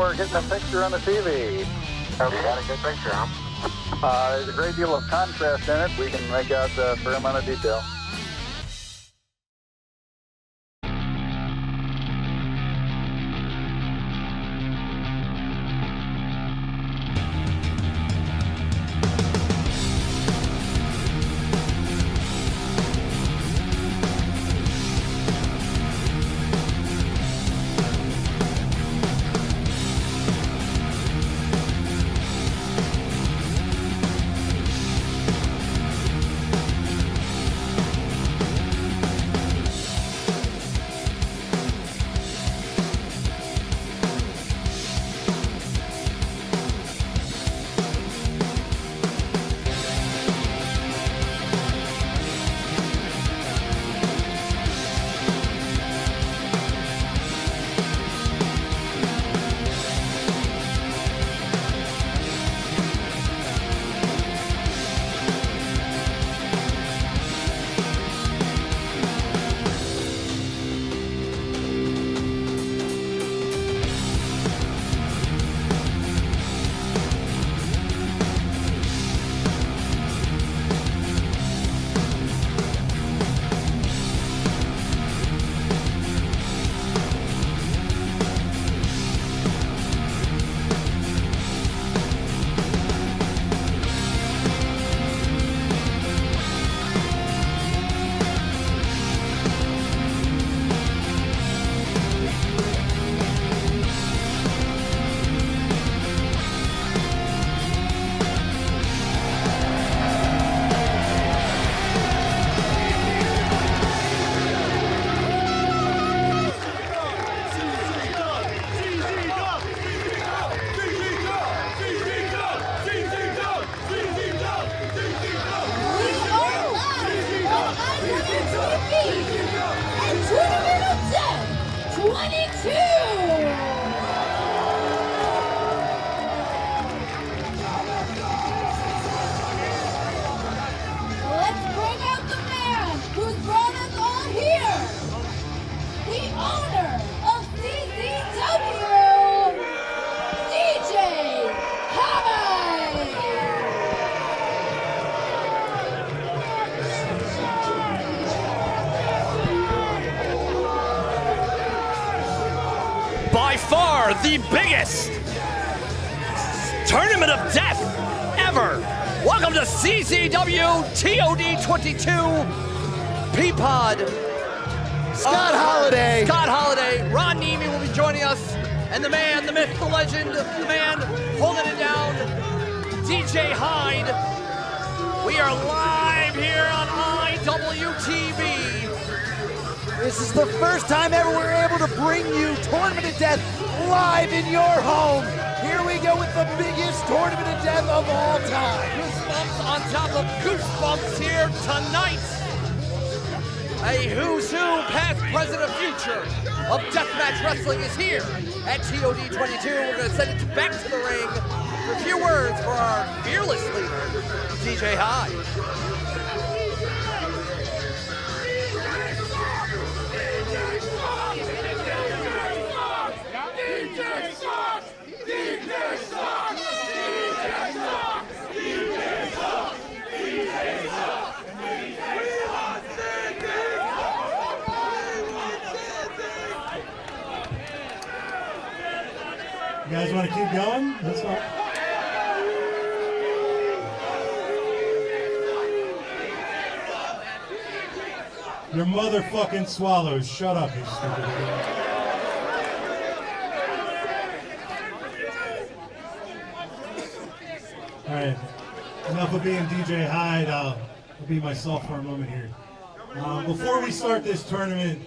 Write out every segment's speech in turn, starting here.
we're getting a picture on the TV. Oh, we got a good picture, huh? There's a great deal of contrast in it. We can make out a fair amount of detail. By far the biggest tournament of death ever. Welcome to CCW TOD 22 P-Pod. Scott Holiday. Scott Holiday. Ron Nemi will be joining us. And the man, the myth, the legend, the man holding it down, DJ Hyde. We are live here on IWTV. This is the first time ever we're able to bring you Tournament of Death live in your home. Here we go with the biggest Tournament of Death of all time. Goosebumps on top of goosebumps here tonight. A who's who, past, present, and future of deathmatch wrestling is here at TOD 22. We're going to send it back to the ring for a few words for our fearless leader, DJ Hyde. You guys want to keep going? That's fine. Your motherfucking swallows. Shut up, you stupid idiot. All right. Enough of being DJ Hyde. I'll be myself for a moment here. Before we start this tournament,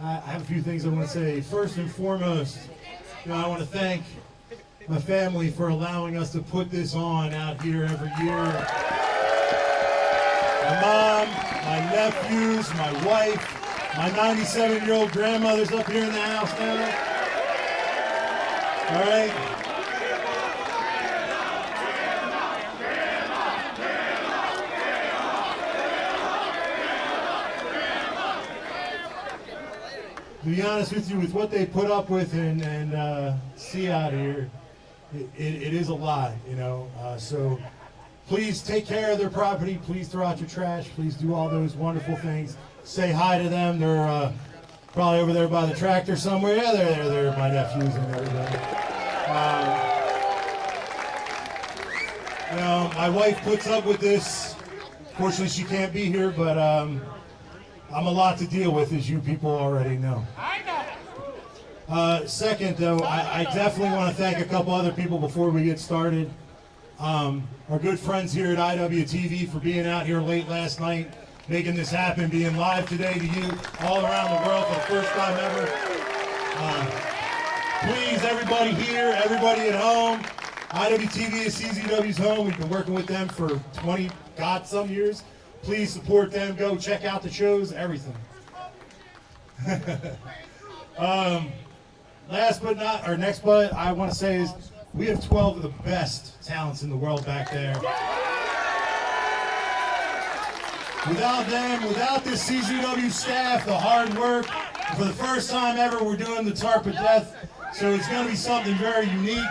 I have a few things I want to say. First and foremost, I want to thank my family for allowing us to put this on out here every year. My mom, my nephews, my wife, my 97-year-old grandmother's up here in the house now. All right. to be honest with you, with what they put up with and see out here, it is a lot, you know. So please take care of their property. Please throw out your trash. Please do all those wonderful things. Say hi to them. They're probably over there by the tractor somewhere. Yeah, they're my nephews and everybody. You know, my wife puts up with this. Fortunately, she can't be here, but I'm a lot to deal with, as you people already know. Second, though, I definitely want to thank a couple other people before we get started. Our good friends here at IWTV for being out here late last night, making this happen, being live today to you all around the world for the first time ever. Please, everybody here, everybody at home, IWTV is CZW's home. We've been working with them for 20 some years. Please support them. Go check out the shows, everything. Next but I want to say is we have 12 of the best talents in the world back there. Without them, without this CZW staff, the hard work, for the first time ever, we're doing the Tarp of Death, so it's going to be something very unique,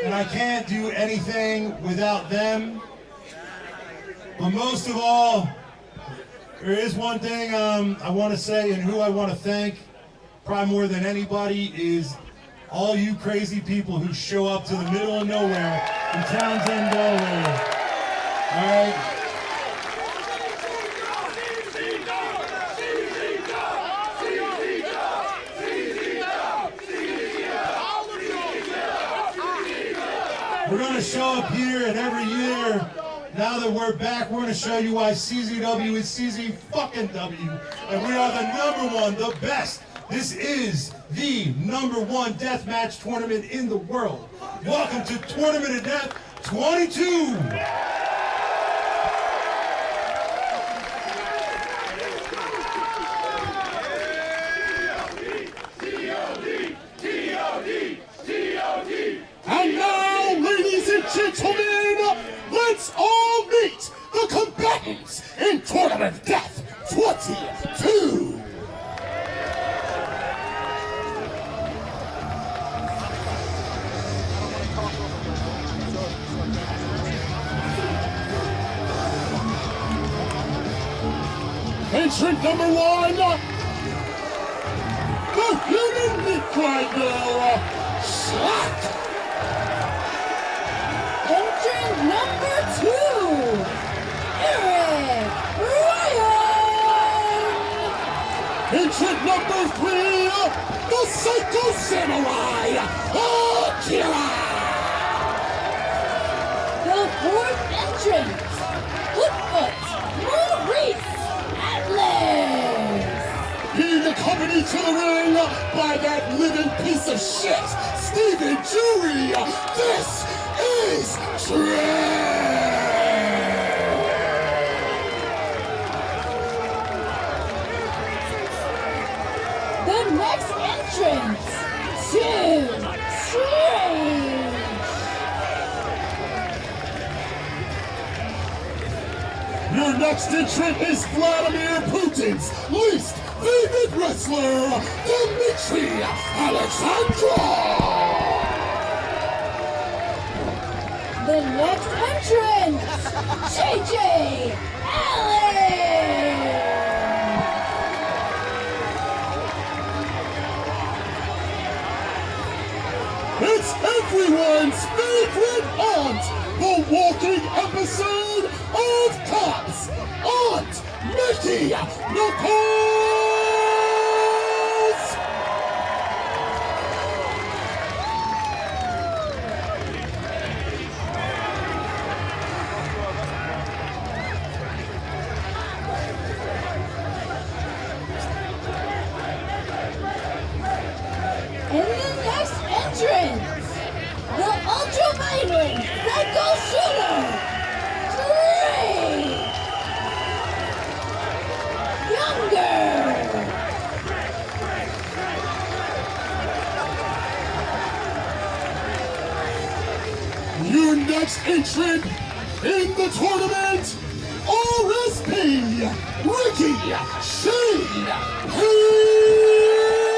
and I can't do anything without them. But most of all, there is one thing I want to say, and who I want to thank, probably more than anybody, is all you crazy people who show up to the middle of nowhere in Townsend, Delaware. All right? We're going to show up here, and every year, now that we're back, we're going to show you why CZW is CZ fucking W, and we are the #1, the best. This is the #1 deathmatch tournament in the world. Welcome to Tournament of Death 22. And now, ladies and gentlemen, let's all meet the combatants in Tournament of Death 22. Entrant number 1, the human meat grinder, Slack. Entrant number 2, Eric Ryan. Entrant number 3, the Psycho Samurai, Akira. The 4th entrant, Hoodfoot Maurice Atlas. Being accompanied to the ring by that living piece of shit, Stephen Jury. This is The next entrant, Tim Strange. Your next entrant is Vladimir Putin's least favorite wrestler, Dmitry Alexandrov. The next entrant, JJ Allen. It's everyone's favorite aunt, the walking episode of Cops, Aunt Mickey Nichols! And the next entrant, the ultra-violent psycho shooter, Drake Younger. Your next entrant in the tournament, RSP, Ricky Shane Hayes!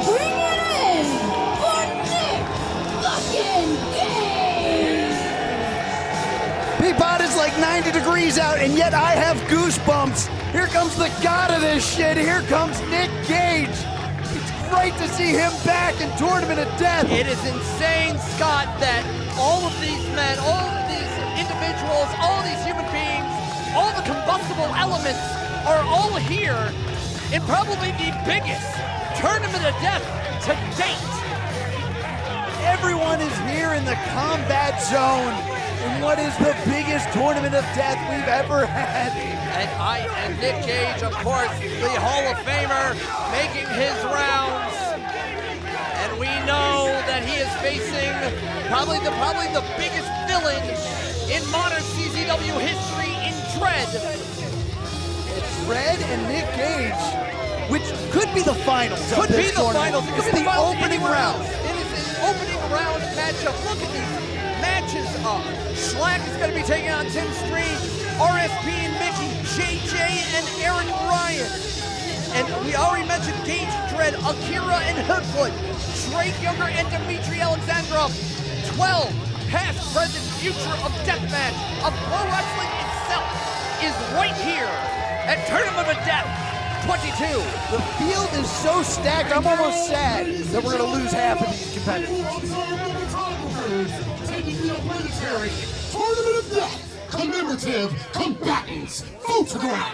Bring it in for Nick fucking Gage! Peapod is like 90 degrees out, and yet I have goosebumps. Here comes the god of this shit. Here comes Nick Gage. It's great to see him back in Tournament of Death. It is insane, Scott, that all of these men, all of these individuals, all of these human beings, all the combustible elements are all here in probably the biggest Tournament of Death to date. Everyone is here in the combat zone in what is the biggest Tournament of Death we've ever had. And Nick Gage, of course, the Hall of Famer, making his rounds. And we know that he is facing probably the biggest villain in modern CZW history in Dread. Dread and Nick Gage, which could be the finals. Could be the finals. It's the opening round. It is an opening round matchup. Look at these matches up. Schlack is going to be taking on Tim Street, RSP and Mickey, JJ and Eric Ryan. And we already mentioned Gage, Dread, Akira and Hoodfoot, Drake Younger and Dmitry Alexandrov. 12 past, present, future of Deathmatch, of pro wrestling itself, is right here at Tournament of Death 22. The field is so stacked, I'm almost sad that we're going to lose half of these competitors. Taking the obligatory Tournament of Death commemorative combatants photograph.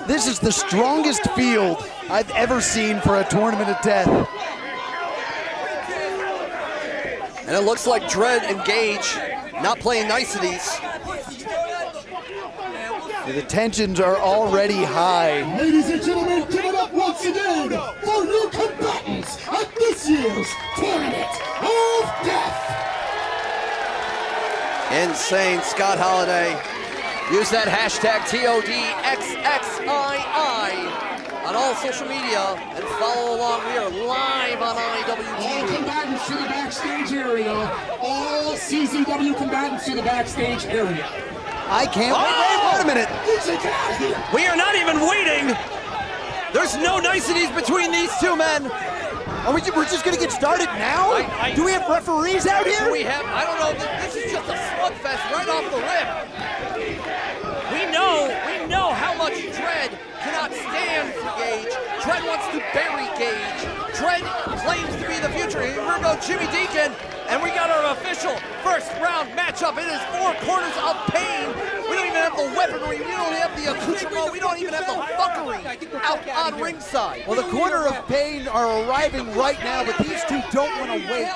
This is the strongest field I've ever seen for a Tournament of Death. And it looks like Dread and Gage not playing niceties. The tensions are already high. Ladies and gentlemen, give it up once again for new combatants at this year's Tournament of Death. Insane, Scott Holiday. Use that hashtag TournamentXXII on all social media and follow along. We are live on All IWTV. combatants to the backstage area. All CZW combatants to the backstage area. I can't wait a minute. DJ, get out of here. We are not even waiting. There's no niceties between these two men. We're just going to get started now? Do we have referees out here? We have, I don't know, this is just a slugfest right off the rip. We know how much Dread cannot stand for Gage. Dread wants to bury Gage. Dread claims to be the future. Here we go, Jimmy Deacon, and we got our official first round matchup. It is 4 corners of pain. We don't even have the weaponry. We don't have the accoutrement. We don't even have the fuckery out on ringside. Well, the corner of pain are arriving right now, but these two don't want to wait.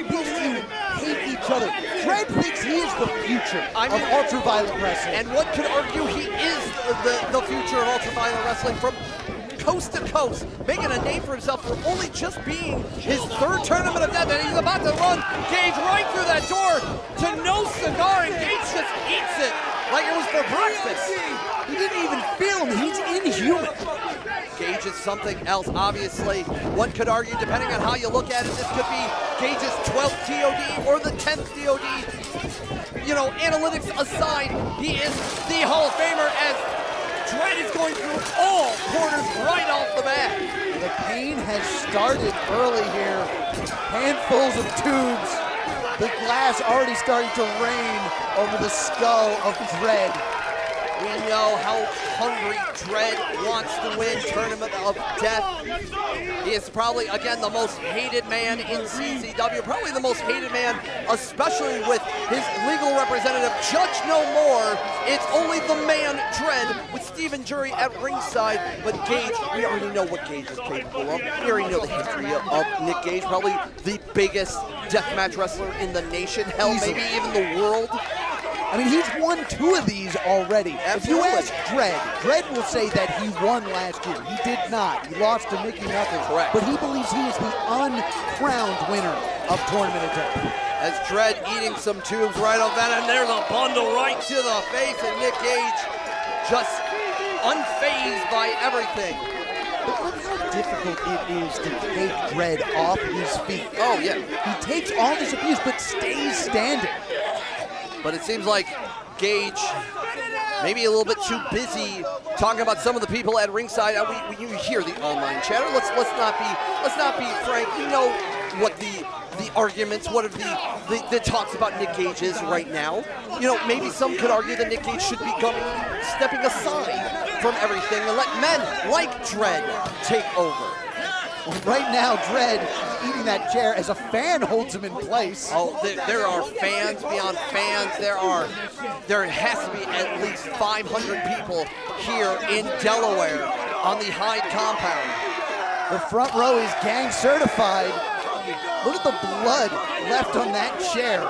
These two hate each other. Dread thinks he is the future of ultraviolet wrestling. And one could argue he is the future of ultraviolet wrestling from coast to coast, making a name for himself for only just being his 3rd Tournament of Death, and he's about to run Gage right through that door to no cigar, and Gage just eats it like it was for breakfast. He didn't even feel him. He's inhuman. Gage is something else, obviously. One could argue, depending on how you look at it, this could be Gage's 12th TOD or the 10th TOD. You know, analytics aside, he is the Hall of Famer as Dread is going through all corners right off the bat. The pain has started early here. Handfuls of tubes. The glass already starting to rain over the skull of Dread. We know how hungry Dread wants to win Tournament of Death. He is probably, again, the most hated man in CZW. Probably the most hated man, especially with his legal representative, Judge No More. It's only the man, Dread, with Stephen Jury at ringside. But Gage, we already know what Gage is capable of. We already know the history of Nick Gage. Probably the biggest deathmatch wrestler in the nation. Hell, maybe even the world. I mean, he's won 2 of these already. Absolutely. If you ask Dread will say that he won last year. He did not. He lost to Mickey Knuckles. Correct. But he believes he is the uncrowned winner of Tournament of Death. As Dredd eating some tubes right off that, and there's a bundle right to the face, and Nick Gage just unfazed by everything. But look how difficult it is to take Dredd off his feet. Oh, yeah. He takes all this abuse, but stays standing. But it seems like Gage maybe a little bit too busy talking about some of the people at ringside. You hear the online chatter. Let's not be frank. We know what the arguments, what are the talks about Nick Gage is right now. You know, maybe some could argue that Nick Gage should be stepping aside from everything and let men like Dredd take over. Well, right now, Dredd is eating that chair as a fan holds him in place. Oh, there are fans beyond fans. There has to be at least 500 people here in Delaware on the Hyde compound. The front row is gang certified. Look at the blood left on that chair.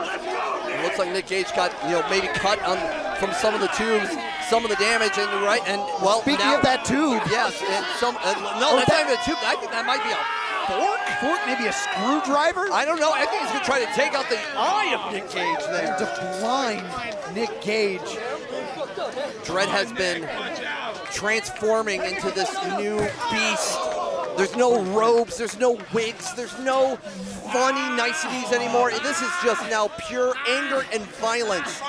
It looks like Nick Gage got, maybe cut from some of the tubes, some of the damage, and well, speaking now, of that tube. Yes, and that's not even a tube. I think that might be a fork? Fork, maybe a screwdriver? I don't know. I think he's going to try to take out the eye of Nick Gage there. To blind Nick Gage. Dredd has been transforming into this new beast. There's no robes, there's no wigs, there's no funny niceties anymore. This is just now pure anger and violence.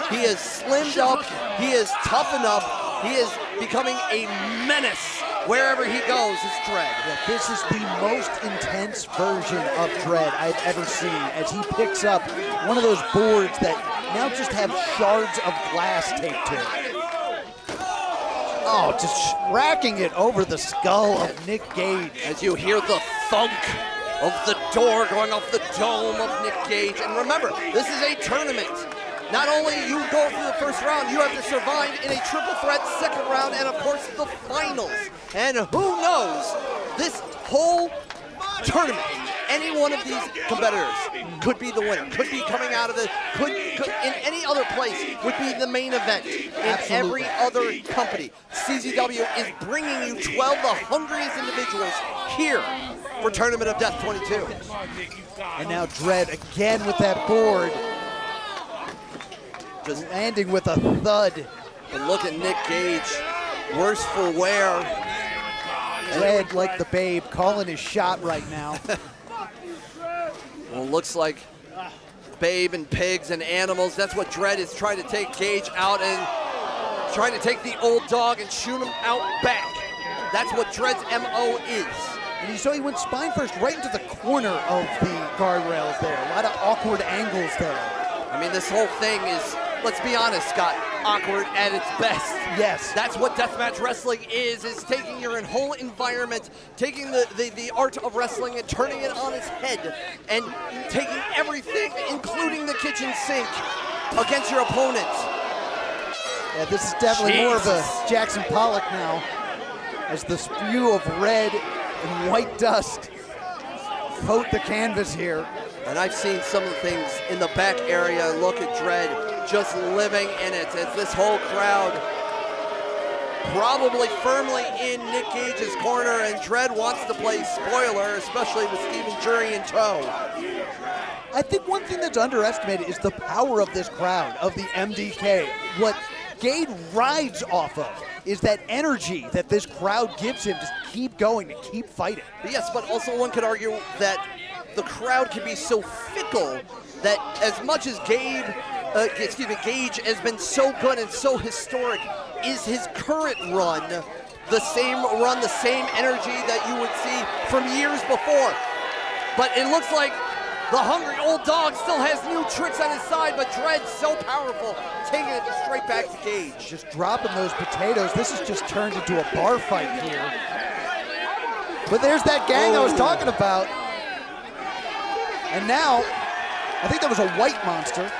He is slimmed up, he is toughened up, he is becoming a menace wherever he goes. It's Dredd. Yeah, this is the most intense version of Dredd I've ever seen as he picks up one of those boards that now just have shards of glass taped to it. Oh, just racking it over the skull of Nick Gage. As you hear the thunk of the door going off the dome of Nick Gage. And remember, this is a tournament. Not only you go through the first round, you have to survive in a triple threat second round and, of course, the finals. And who knows, this whole tournament, any one of these competitors could be the winner, could be coming out of it, could in any other place would be the main event. In every other company, CZW is bringing you 12 the hungriest individuals here for Tournament of Death 22. And now Dredd again with that board. Just landing with a thud. And look at Nick Gage, worse for wear. Dredd, like the Babe, calling his shot right now. Well, it looks like Babe and pigs and animals. That's what Dredd is trying to take Gage out and trying to take the old dog and shoot him out back. That's what Dredd's MO is. And you saw he went spine first right into the corner of the guardrails there. A lot of awkward angles there. I mean, this whole thing is, let's be honest, Scott, awkward at its best. Yes. That's what deathmatch wrestling is taking your whole environment, taking the art of wrestling and turning it on its head, and taking everything, including the kitchen sink, against your opponent. Yeah, this is definitely more of a Jackson Pollock now, as the spew of red and white dust coat the canvas here. And I've seen some of the things in the back area. Look at Dredd just living in it as this whole crowd probably firmly in Nick Gage's corner, and Dredd wants to play spoiler, especially with Stephen Jury in tow. I think one thing that's underestimated is the power of this crowd, of the MDK. What Gage rides off of is that energy that this crowd gives him to keep going, to keep fighting. Yes, but also one could argue that the crowd can be so fickle that as much as Gage has been so good and so historic, is his current run the same energy that you would see from years before? But it looks like the hungry old dog still has new tricks on his side, but Dredd's so powerful, taking it straight back to Gage. Just dropping those potatoes. This has just turned into a bar fight here. But there's that gang I was talking about. And now, I think that was a white monster.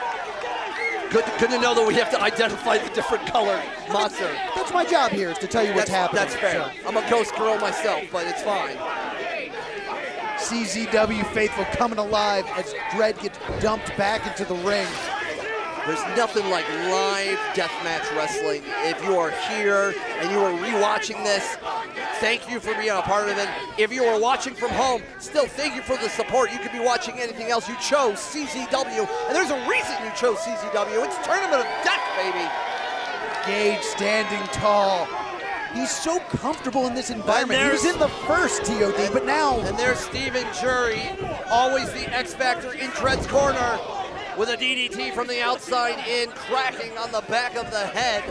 Good to know that we have to identify the different color monster. That's my job here, is to tell you what's happening. That's fair. So. I'm a ghost girl myself, but it's fine. CZW faithful coming alive as Dredd gets dumped back into the ring. There's nothing like live deathmatch wrestling. If you are here and you are rewatching this, thank you for being a part of it. If you are watching from home, still thank you for the support. You could be watching anything else. You chose CZW, and there's a reason you chose CZW. It's Tournament of Death, baby. Gage standing tall. He's so comfortable in this environment. He was in the first TOD, but now... And there's Steven Jury, always the X Factor in Dread's corner, with a DDT from the outside in, cracking on the back of the head.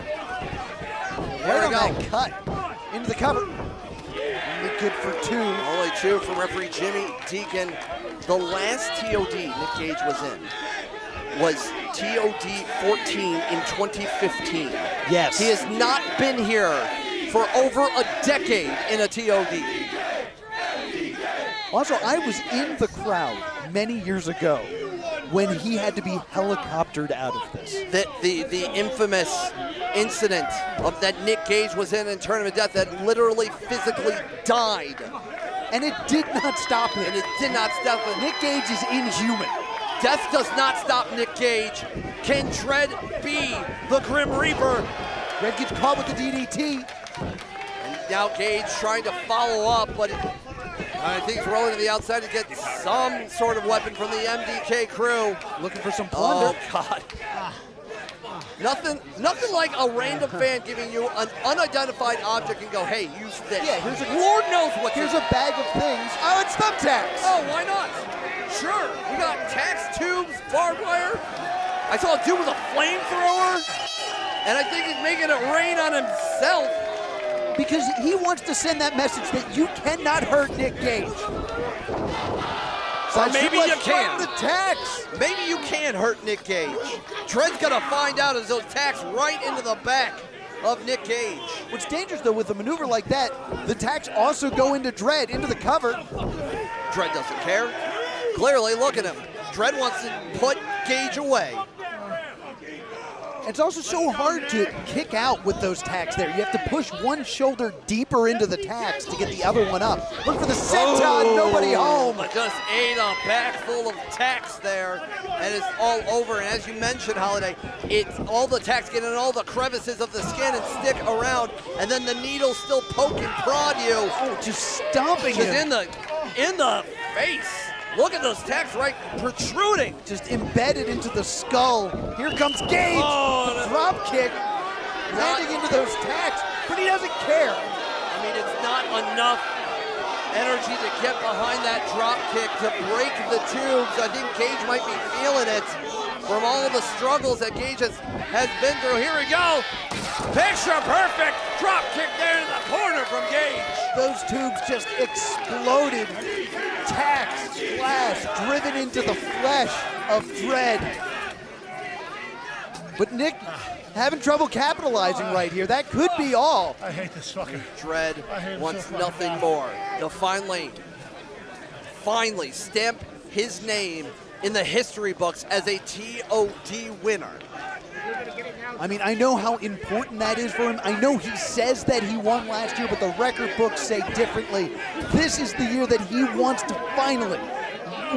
There we go. That cut into the cover. Only good for 2. Only 2 from referee Jimmy Deacon. The last TOD Nick Gage was in was TOD 14 in 2015. Yes. He has not been here for over a decade in a TOD. Also, I was in the crowd many years ago when he had to be helicoptered out of this. The infamous incident of that Nick Gage was in Tournament of Death that literally physically died. And it did not stop him. And it did not stop him. Nick Gage is inhuman. Death does not stop Nick Gage. Can Dread be the Grim Reaper? Dread gets caught with the DDT. And now Gage trying to follow up, but I think he's rolling to the outside to get some sort of weapon from the MDK crew. Looking for some plunder. Oh, God. Nothing like a random fan giving you an unidentified object and go, hey, use this. Yeah, here's Lord knows what. Here's a bag of things. Oh, it's thumbtacks. Oh, why not? Sure. We got tax tubes, barbed wire. I saw a dude with a flamethrower, and I think he's making it rain on himself. Because he wants to send that message that you cannot hurt Nick Gage. Or maybe you can. The tax. Maybe you can hurt Nick Gage. Dread's gonna find out as those tacks right into the back of Nick Gage. What's dangerous though with a maneuver like that, the tacks also go into Dread, into the cover. Dread doesn't care. Clearly, look at him. Dread wants to put Gage away. It's also so hard to kick out with those tacks there. You have to push one shoulder deeper into the tacks to get the other one up. Look for the senton, nobody home. Just ate a bag full of tacks there, and it's all over. And as you mentioned, Holiday, it's all the tacks get in all the crevices of the skin and stick around, and then the needles still poke and prod you. Oh, just stomping him. in the face. Look at those tacks right protruding. Just embedded into the skull. Here comes Gage. Oh, the drop kick. Landing into those tacks, but he doesn't care. I mean, it's not enough energy to get behind that drop kick to break the tubes. I think Gage might be feeling it from all the struggles that Gage has been through. Here we go. Picture perfect drop kick there in the corner from Gage. Those tubes just exploded. Tacks, splash, driven into the flesh of Dread. But Nick having trouble capitalizing right here. That could be all. I hate this fucker. Dread wants nothing more to finally stamp his name in the history books as a TOD winner. I mean, I know how important that is for him. I know he says that he won last year, but the record books say differently. This is the year that he wants to finally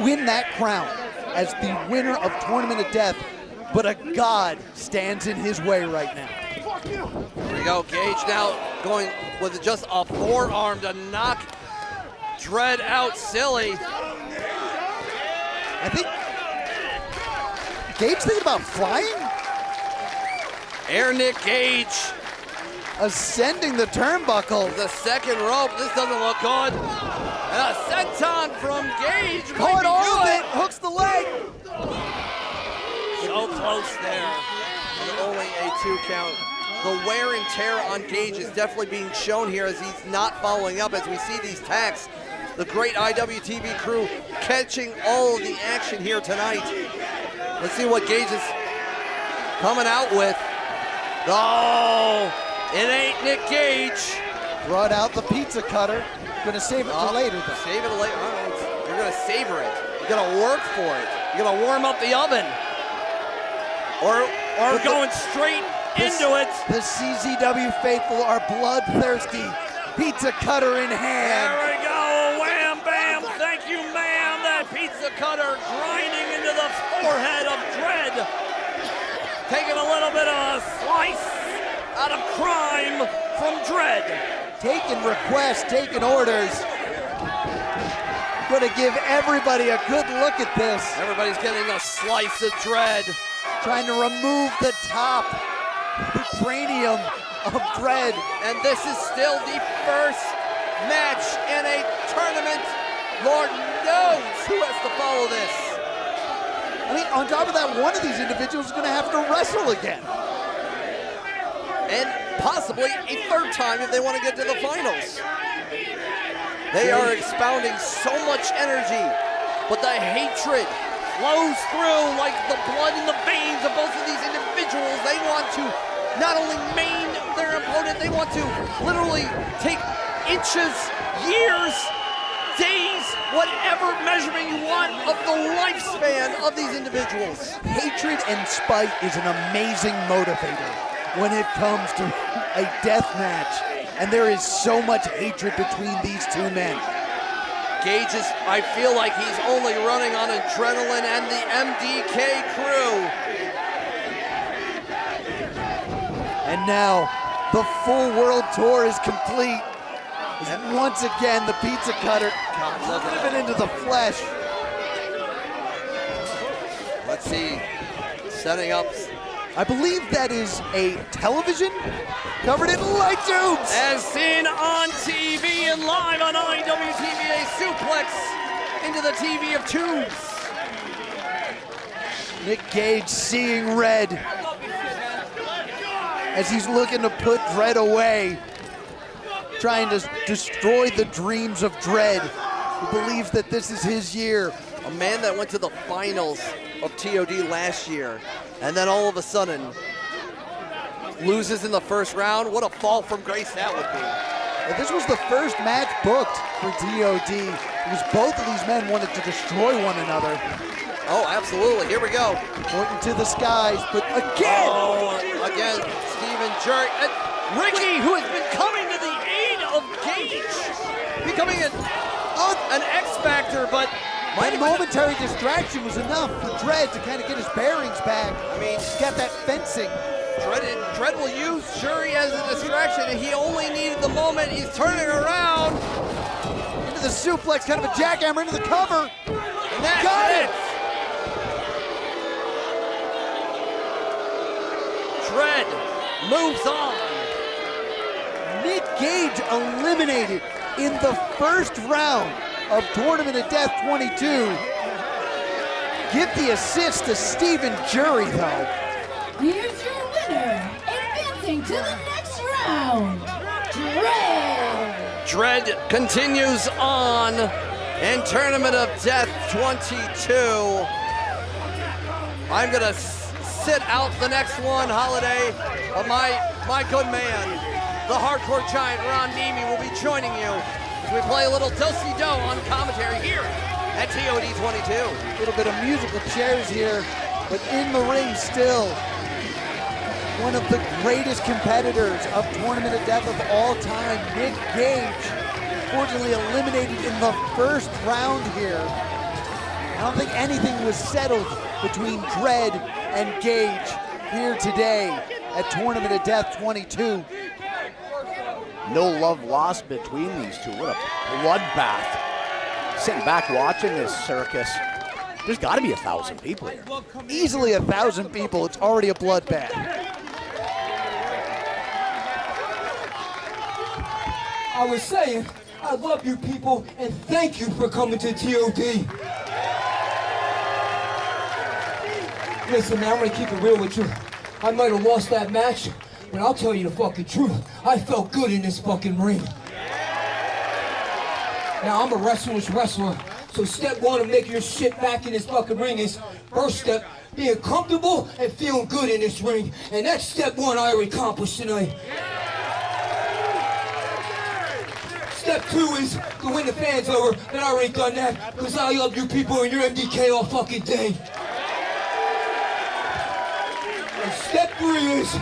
win that crown as the winner of Tournament of Death, but a god stands in his way right now. Here we go, Gage now going with just a forearm to knock Dread out silly. I think Gage thinking about flying? Air Nick Gage. Ascending the turnbuckle. The second rope, this doesn't look good. And a senton from Gage. Caught all of it, hooks the leg. So close there, and only a 2 count. The wear and tear on Gage is definitely being shown here as he's not following up as we see these tacks. The great IWTV crew catching all of the action here tonight. Let's see what Gage is coming out with. Oh, it ain't Nick Gage. Brought out the pizza cutter. Gonna save it for later though. Save it later. Oh, you're gonna savor it. You're gonna work for it. You're gonna warm up the oven. Or going straight into it. The CZW faithful are bloodthirsty. Pizza cutter in hand. There we go. Wham, bam. Thank you, ma'am. That pizza cutter grinding into the forehead of Dread. taking a little bit of a slice out of crime from Dread. Taking requests, taking orders. Gonna give everybody a good look at this. Everybody's getting a slice of Dread. Trying to remove the top, the cranium of Dread. And this is still the first match in a tournament. Lord knows who has to follow this. I mean, on top of that, one of these individuals is gonna have to wrestle again. And possibly a third time if they want to get to the finals. They are expounding so much energy, but the hatred flows through like the blood in the veins of both of these individuals. They want to not only maim their opponent, they want to literally take inches, years, days, whatever measurement you want of the lifespan of these individuals. Hatred and spite is an amazing motivator when it comes to a death match. And there is so much hatred between these two men. Gage is, I feel like he's only running on adrenaline and the MDK crew. And now, the full world tour is complete. And once again, the pizza cutter driven into the flesh. Let's see, setting up. I believe that is a television covered in light tubes. As seen on TV and live on IWTV, a suplex into the TV of tubes. Nick Gage seeing red as he's looking to put Dread away, trying to destroy the dreams of Dread, who believes that this is his year. A man that went to the finals of TOD last year, and then all of a sudden loses in the first round. What a fall from grace that would be. But this was the first match booked for TOD because both of these men wanted to destroy one another. Oh, absolutely. Here we go. Pointing to the skies, but again! Oh, again, Steven Jerry. And Ricky, who has been coming to the aid of Gage, becoming an X-Factor, but that momentary distraction was enough for Dread to kind of get his bearings back. I mean, he's got that fencing. Dread will use Jury as a distraction, and he only needed the moment. He's turning around. Into the suplex, kind of a jackhammer into the cover. And that's got it! Dread moves on. Nick Gage eliminated in the first round of Tournament of Death 22. Give the assist to Steven Jury, though. Here's your winner, advancing to the next round, Dread. Dread continues on in Tournament of Death 22. I'm gonna sit out the next one, Holiday. My good man, the hardcore giant Ron Nemi, will be joining you as we play a little do-si-do on commentary here at TOD 22. A little bit of musical chairs here, but in the ring still, one of the greatest competitors of Tournament of Death of all time, Nick Gage, fortunately eliminated in the first round here. I don't think anything was settled between Dread and Gage here today at Tournament of Death 22. No love lost between these two. What a bloodbath. Sitting back watching this circus. There's got to be 1,000 people here. Easily 1,000 people. It's already a bloodbath. I was saying, I love you people, and thank you for coming to TOD. Listen, man, I'm gonna keep it real with you. I might have lost that match, but I'll tell you the fucking truth. I felt good in this fucking ring. Now, I'm a wrestler's wrestler, so step one of making your shit back in this fucking ring is, first step, being comfortable and feeling good in this ring. And that's step one I already accomplished tonight. Step two is to win the fans over, and I already done that, because I love you people and your MDK all fucking day. And step three is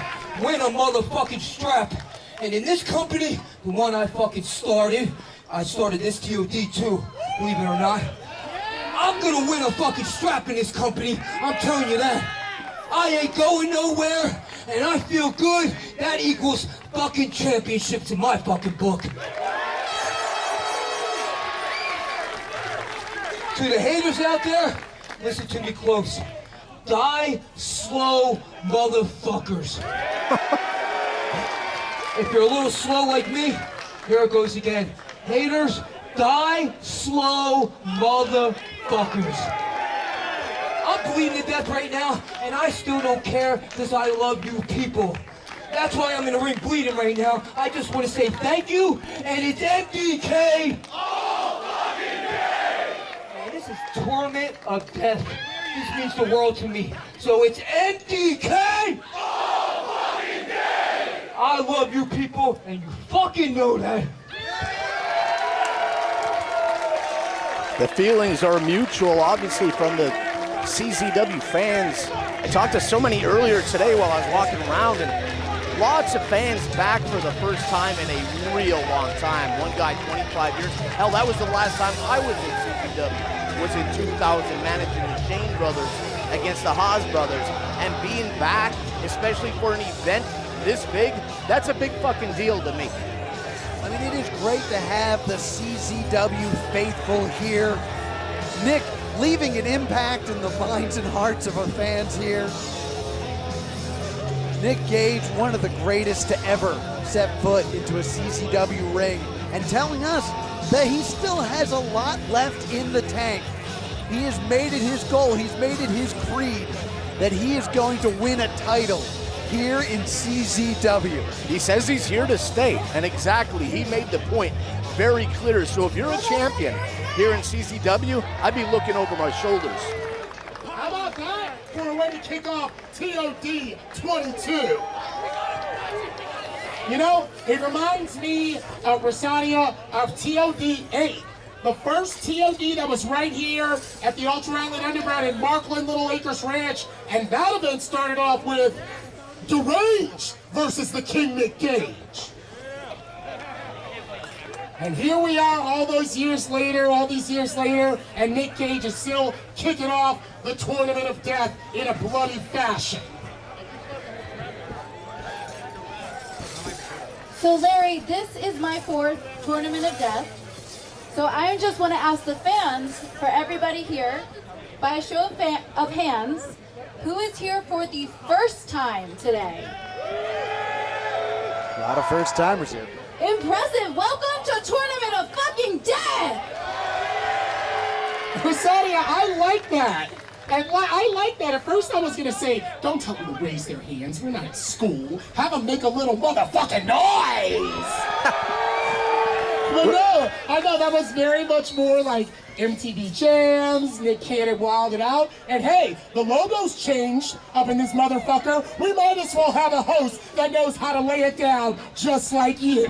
win a motherfucking strap. And in this company, the one I fucking started, I started this TOD too, believe it or not. I'm gonna win a fucking strap in this company, I'm telling you that. I ain't going nowhere, and I feel good. That equals fucking championships in my fucking book. To the haters out there, listen to me close. Die slow, motherfuckers. If you're a little slow like me, here it goes again. Haters, die slow, motherfuckers. I'm bleeding to death right now, and I still don't care because I love you people. That's why I'm in the ring bleeding right now. I just want to say thank you, and it's MDK. All fucking day. Man, this is Tournament of Death. This means the world to me. So it's MDK. All fucking day. I love you people, and you fucking know that. The feelings are mutual, obviously, from the CZW fans. I talked to so many earlier today while I was walking around, and lots of fans back for the first time in a real long time. One guy, 25 years. Hell, that was the last time I was in CZW, was in 2000, managing the Shane brothers against the Haas brothers. And being back, especially for an event this big, that's a big fucking deal to me. I mean, it is great to have the CZW faithful here. Nick, leaving an impact in the minds and hearts of our fans here. Nick Gage, one of the greatest to ever set foot into a CZW ring, and telling us that he still has a lot left in the tank. He has made it his goal, he's made it his creed, that he is going to win a title here in CZW. He says he's here to stay, and exactly, he made the point very clear. So if you're a champion here in CZW, I'd be looking over my shoulders. How about that for a way to kick off TOD 22? You know, it reminds me of Rosario of TOD 8. The first TOD that was right here at the Ultra Island Underground in Markland Little Acres Ranch, and that event started off with Deranged versus the King Nick Gage. And here we are all these years later, and Nick Gage is still kicking off the Tournament of Death in a bloody fashion. So Larry, this is my 4th Tournament of Death. So I just want to ask the fans, for everybody here, by a show of hands, who is here for the first time today? A lot of first timers here. Impressive! Welcome to Tournament of fucking Death! Rosaria, I like that. And I like that. At first I was going to say, don't tell them to raise their hands. We're not at school. Have them make a little motherfucking noise. But no, I know that was very much more like MTV Jams, Nick Cannon wilded out, and hey, the logo's changed up in this motherfucker. We might as well have a host that knows how to lay it down just like you.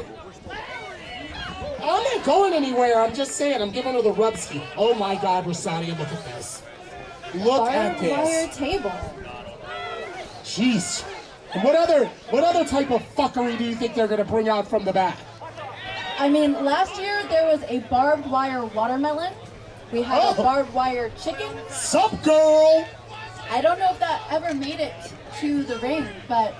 I'm not going anywhere, I'm just saying, I'm giving her the rubski. Oh my God, Rosaria, look at this. Look at this. Wire table. Jeez. And what other type of fuckery do you think they're gonna bring out from the back? I mean, last year there was a barbed wire watermelon. We had a barbed wire chicken. Sup, girl? I don't know if that ever made it to the ring, but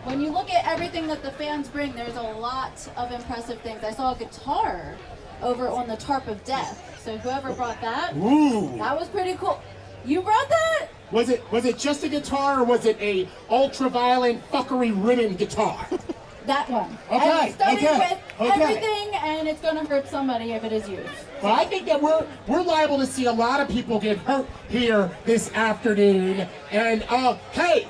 when you look at everything that the fans bring, there's a lot of impressive things. I saw a guitar over on the Tarp of Death. So whoever brought that, that was pretty cool. You brought that? Was it just a guitar, or was it a ultra-violent, fuckery-ridden guitar? That one. Okay, I'm starting okay, with everything, and it's going to hurt somebody if it is used. Well, I think that we're liable to see a lot of people get hurt here this afternoon. And hey,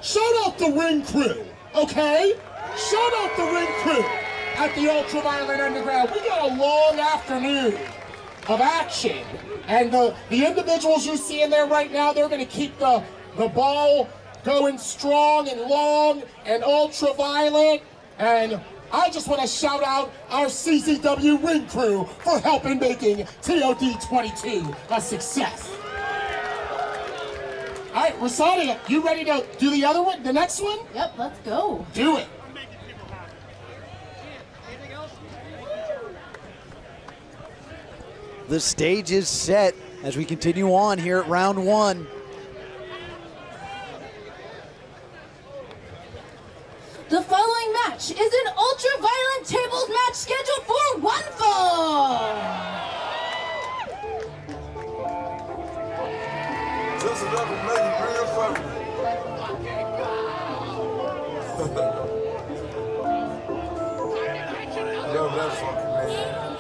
shout out the ring crew, okay? Shout out the ring crew at the Ultraviolent Underground. We got a long afternoon of action, and the individuals you see in there right now, they're going to keep the ball going strong and long and ultra-violent. And I just want to shout out our CZW ring crew for helping making TOD 22 a success. All right, Rosaria, you ready to do the other one, the next one? Yep, let's go. Do it. The stage is set as we continue on here at round 1. The following match is an ultra-violent tables match scheduled for one fall. Just enough to make it real funny. Yo, that's fucking man.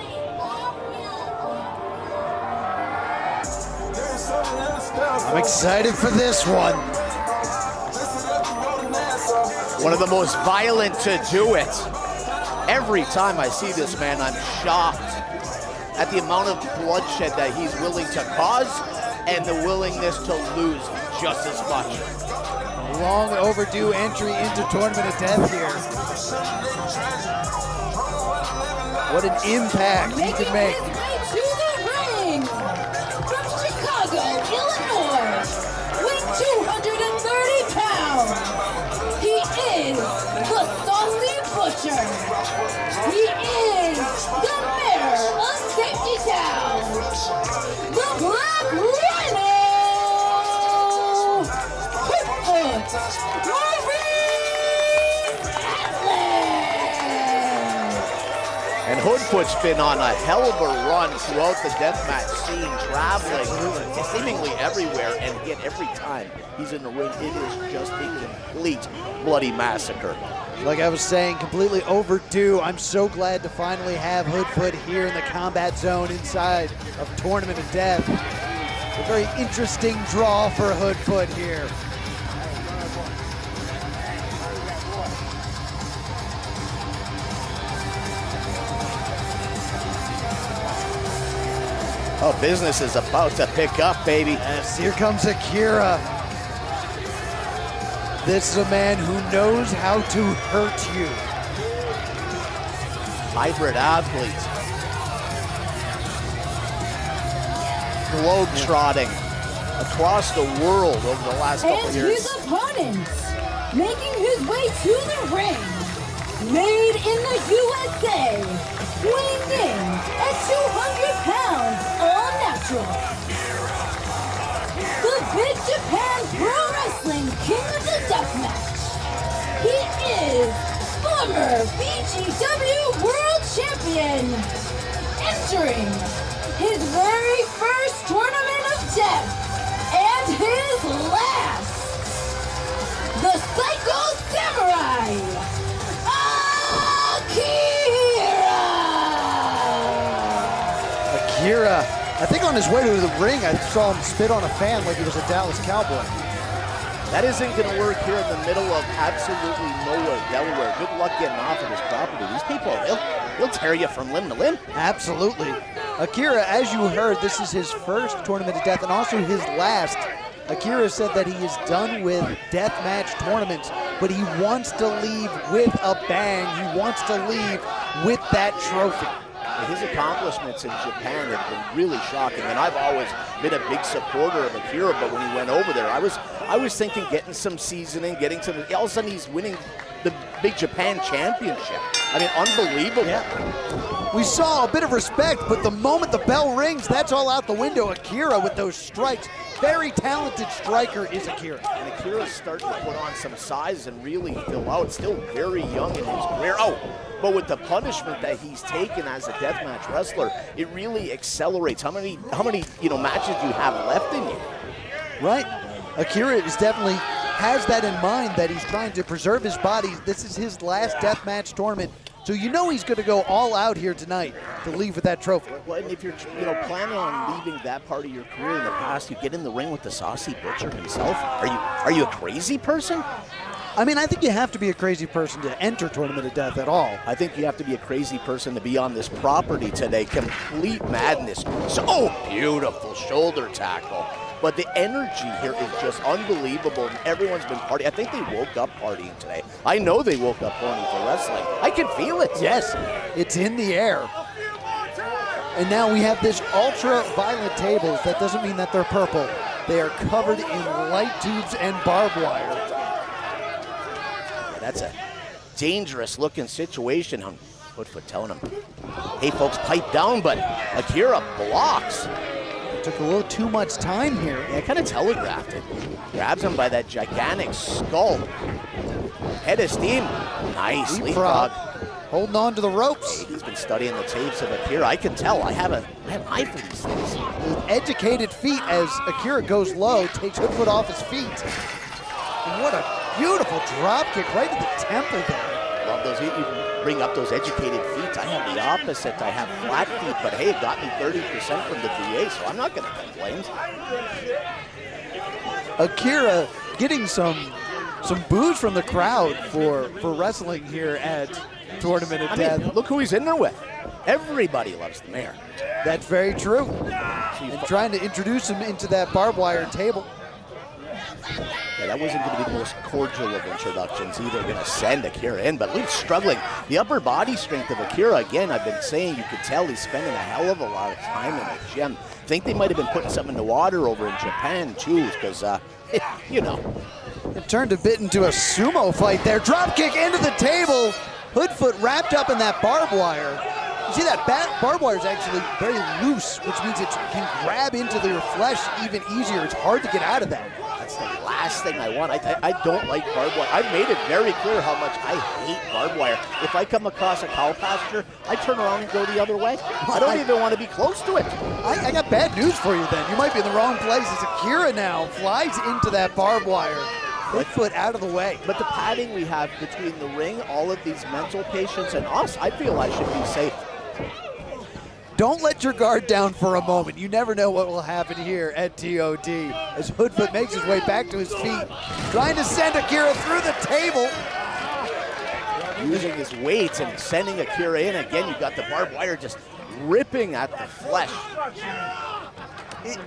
I'm excited for this one. One of the most violent to do it. Every time I see this man, I'm shocked at the amount of bloodshed that he's willing to cause and the willingness to lose just as much. Long overdue entry into Tournament of Death here. What an impact he can make. His way to the ring from Chicago, Illinois, weighing 230 pounds. He is the Saucy Butcher. He is the mayor of Safety Town, the Black Rhino, Maurice And Hoodfoot's been on a hell of a run throughout the deathmatch scene, traveling seemingly everywhere, and yet every time he's in the ring, it is just a complete bloody massacre. Like I was saying, completely overdue. I'm so glad to finally have Hoodfoot here in the combat zone inside of Tournament of Death. A very interesting draw for Hoodfoot here. Oh, business is about to pick up, baby. Yes, here comes Akira. This is a man who knows how to hurt you. Hybrid athlete. Globe-trotting across the world over the last couple And years. his opponent, making his way to the ring, made in the USA, weighing in at 200 pounds, all natural. The Big Japan Pro Wrestling King of the Deathmatch. He is former BGW World Champion, entering his very first Tournament of Death and his last. The Psycho Samurai, Akira, I think on his way to the ring, I saw him spit on a fan like he was a Dallas Cowboy. That isn't going to work here in the middle of absolutely nowhere, Delaware. Good luck getting off of this property. These people, they'll tear you from limb to limb. Absolutely. Akira, as you heard, this is his first Tournament of Death and also his last. Akira said that he is done with deathmatch tournaments, but he wants to leave with a bang. He wants to leave with that trophy. His accomplishments in Japan have been really shocking, and I've always been a big supporter of Akira, but when he went over there, I was thinking getting some seasoning, getting some, all of a sudden he's winning the Big Japan Championship. I mean, unbelievable. Yeah. We saw a bit of respect, but the moment the bell rings, that's all out the window. Akira with those strikes. Very talented striker is Akira. And Akira's starting to put on some size and really fill out. Still very young in his career. Oh, but with the punishment that he's taken as a deathmatch wrestler, it really accelerates. How many matches do you have left in you? Right. Akira is definitely has that in mind, that he's trying to preserve his body. This is his last deathmatch tournament. So you know he's going to go all out here tonight to leave with that trophy. Well, and if you're planning on leaving that part of your career in the past, you get in the ring with the Saucy Butcher himself. Are you a crazy person? I mean, I think you have to be a crazy person to enter Tournament of Death at all. I think you have to be a crazy person to be on this property today. Complete madness. So beautiful shoulder tackle. But the energy here is just unbelievable, and everyone's been partying. I think they woke up partying today. I know they woke up horny for wrestling. I can feel it. Yes, it's in the air. And now we have this ultra-violent tables. That doesn't mean that they're purple. They are covered in light tubes and barbed wire. That's a dangerous-looking situation. Hoodfoot telling him, hey, folks, pipe down, but Akira blocks. Took a little too much time here. Yeah, kind of telegraphed it. Grabs him by that gigantic skull. head of steam. Nice Leapfrog. leapfrog. Holding on to the ropes. Hey, he's been studying the tapes of Akira. I can tell. I have an eye for these things. With educated feet as Akira goes low, takes Hoodfoot off his feet. And what a beautiful drop kick right to the temple there. Love those. You bring up those educated feet. I have the opposite. I have flat feet, but hey, it got me 30% from the VA, so I'm not going to complain. Akira getting some boos from the crowd for wrestling here at Tournament of Death. Look who he's in there with. Everybody loves the mayor. That's very true. And trying to introduce him into that barbed wire table. Yeah, that wasn't going to be the most cordial of introductions either. Going to send Akira in, but Luke's struggling. The upper body strength of Akira, again, I've been saying, you could tell he's spending a hell of a lot of time in the gym. I think they might have been putting something in the water over in Japan, too, because, you know. It turned a bit into a sumo fight there. Drop kick into the table. Hoodfoot wrapped up in that barbed wire. You see that barbed wire is actually very loose, which means it can grab into your flesh even easier. It's hard to get out of that. That's the last thing I want. I don't like barbed wire. I've made it very clear how much I hate barbed wire. If I come across a cow pasture, I turn around and go the other way. I don't even want to be close to it. I got bad news for you then. You might be in the wrong place as Akira now flies into that barbed wire. Hoodfoot out of the way. But the padding we have between the ring, all of these mental patients, and us, I feel I should be safe. Don't let your guard down for a moment. You never know what will happen here at TOD as Hoodfoot makes his way back to his feet, trying to send Akira through the table. Using his weight and sending Akira in. Again, you got the barbed wire just ripping at the flesh.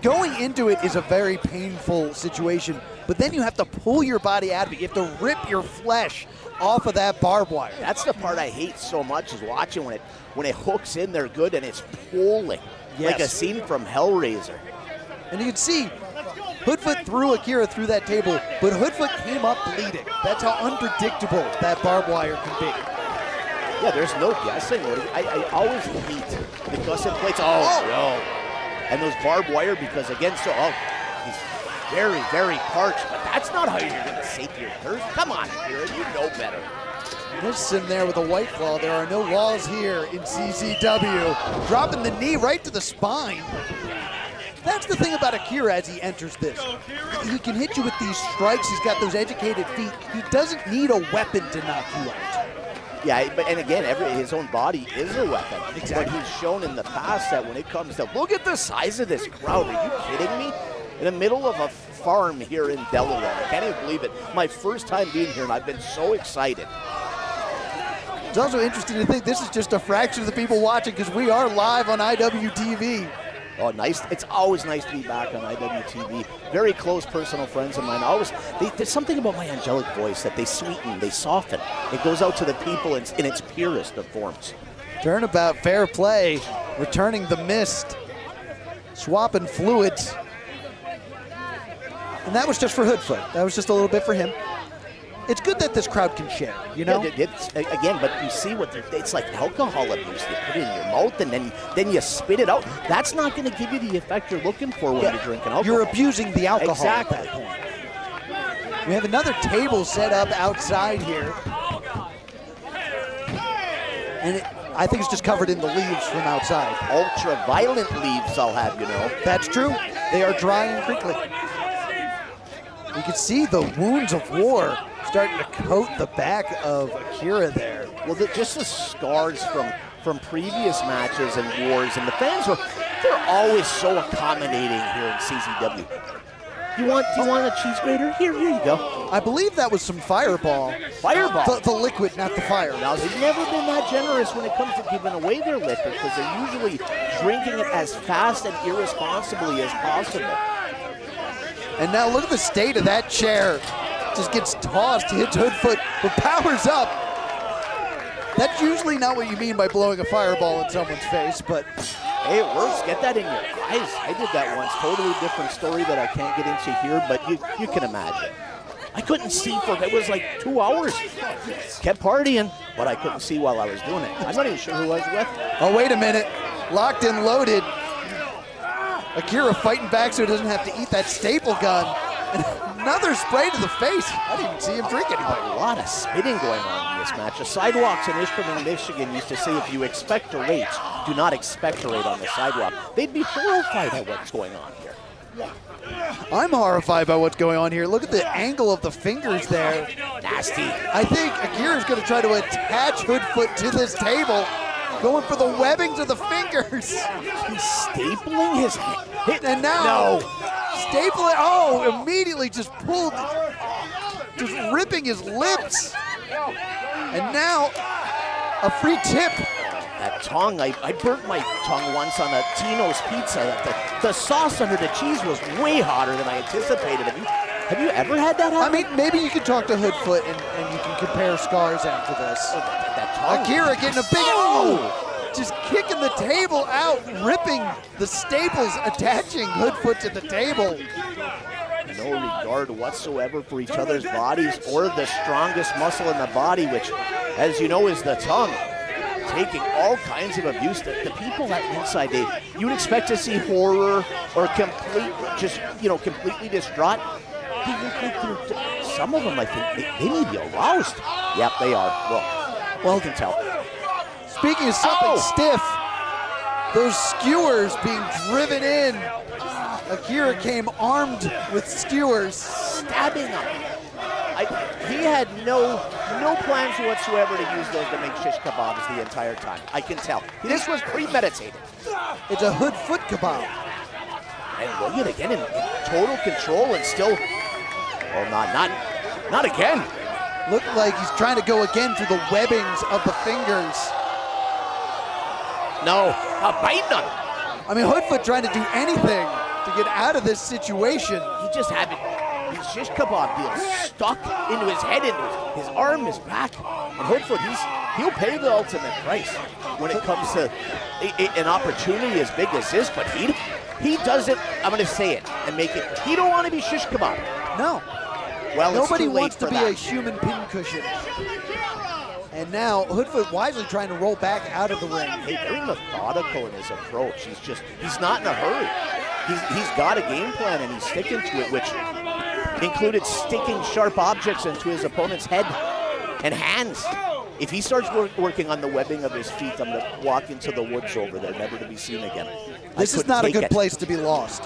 Going into it is a very painful situation, but then you have to pull your body out of it. You have to rip your flesh off of that barbed wire. That's the part I hate so much, is watching when it hooks in there good and it's pulling. Yes. Like a scene from Hellraiser. And you can see Hoodfoot threw Akira through that table, but Hoodfoot came up bleeding. That's how unpredictable that barbed wire can be. Yeah, there's no guessing. I always hate the gusset plates. Oh, no. And those barbed wire, because again, he's very, very parched, but that's not how you're going to sate your thirst. Come on, Akira, you know better. This in there with a white claw. There are no walls here in CZW. Dropping the knee right to the spine. That's the thing about Akira as he enters this. He can hit you with these strikes. He's got those educated feet. He doesn't need a weapon to knock you out. Yeah, and again, his own body is a weapon. Exactly. But he's shown in the past that when it comes to, look at the size of this crowd. Are you kidding me? In the middle of a farm here in Delaware. I can't even believe it. My first time being here, and I've been so excited. It's also interesting to think this is just a fraction of the people watching, because we are live on IWTV. Oh, nice. It's always nice to be back on IWTV. Very close personal friends of mine. There's something about my angelic voice that they sweeten, they soften. It goes out to the people in its purest of forms. Turnabout, fair play, returning the mist, swapping fluids. And that was just for Hoodfoot. That was just a little bit for him. It's good that this crowd can share, you know? Yeah, again, but you see it's like alcohol abuse. You put it in your mouth and then you spit it out. That's not going to give you the effect you're looking for when you're drinking alcohol. You're abusing the alcohol exactly. at that point. We have another table set up outside here. And I think it's just covered in the leaves from outside. Ultra-violent leaves, I'll have you know. That's true. They are dry and crinkly. You can see the wounds of war starting to coat the back of Akira there. Well, just the scars from previous matches and wars, and the fans they're always so accommodating here in CZW. Do you want a cheese grater? Here you go. I believe that was some Fireball. Fireball? The liquid, not the fire. Now, they've never been that generous when it comes to giving away their liquor, because they're usually drinking it as fast and irresponsibly as possible. And now look at the state of that chair. Just gets tossed, hits Hoodfoot, but powers up. That's usually not what you mean by blowing a fireball in someone's face, but hey, it works. Get that in your eyes. I did that once. Totally different story that I can't get into here, but you can imagine. I couldn't see it was like 2 hours. Kept partying, but I couldn't see while I was doing it. I'm not even sure who I was with. Oh, wait a minute. Locked and loaded. Akira fighting back so he doesn't have to eat that staple gun. And Another spray to the face. I didn't even see him drink anything. A lot of spitting going on in this match. The sidewalks in Ishpeming, Michigan used to say if you expect to rate, do not expect to rate on the sidewalk. They'd be horrified at what's going on here. I'm horrified by what's going on here. Look at the angle of the fingers there. Nasty. I think Akira's going to try to attach Hoodfoot to this table, going for the webbings of the fingers. He's stapling his hit. And now, no. Stapling, oh, immediately just pulled, just ripping his lips. And now, a free tip. That tongue, I burnt my tongue once on a Tino's pizza. The sauce under the cheese was way hotter than I anticipated. Have you ever had that happen? I mean, maybe you can talk to Hoodfoot and you can compare scars after this. That tongue. Akira getting a big, just kicking the table out, ripping the staples, attaching Hoodfoot to the table. No regard whatsoever for each other's bodies or the strongest muscle in the body, which, as you know, is the tongue. Taking all kinds of abuse. The people at inside, you'd expect to see horror or completely distraught. They look like some of them, I think, they may be aroused. Yep, they are. Well, you can tell. Speaking of something stiff, those skewers being driven in. Akira came armed with skewers. Stabbing him. He had no plans whatsoever to use those to make shish kebabs the entire time. I can tell. This was premeditated. It's a Hoodfoot kebab. And look at it again in total control and still, not again. Looked like he's trying to go again through the webbings of the fingers. No, biting him. I mean, Hoodfoot trying to do anything to get out of this situation. He just had his shish kebab deal stuck into his head, into his arm, his back. And Hoodfoot, he'll pay the ultimate price when it comes to an opportunity as big as this, but he does it, I'm going to say it and make it, he don't want to be shish kebab. No. Well, nobody it's too late wants to be a human pincushion. And now Hoodfoot wisely trying to roll back out of the ring. Hey, very methodical in his approach. He's not in a hurry. He's got a game plan and he's sticking to it, which included sticking sharp objects into his opponent's head and hands. If he starts working on the webbing of his feet, I'm going to walk into the woods over there, never to be seen again. This is not a good place to be lost.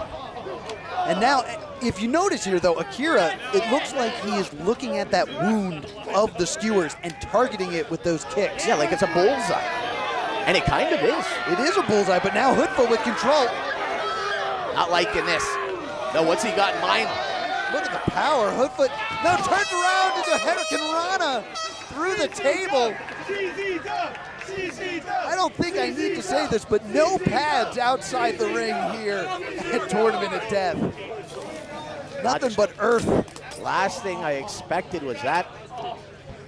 And now, if you notice here, though, Akira, it looks like he is looking at that wound of the skewers and targeting it with those kicks. Yeah, like it's a bullseye. And it kind of is. It is a bullseye, but now Hoodfoot with control. Not liking this. No, what's he got in mind? Look at the power. Hoodfoot now turns around into Hurricane Rana through the table. I don't think I need to say this, but no pads outside the ring here at Tournament of Death. Nothing but earth. Last thing I expected was that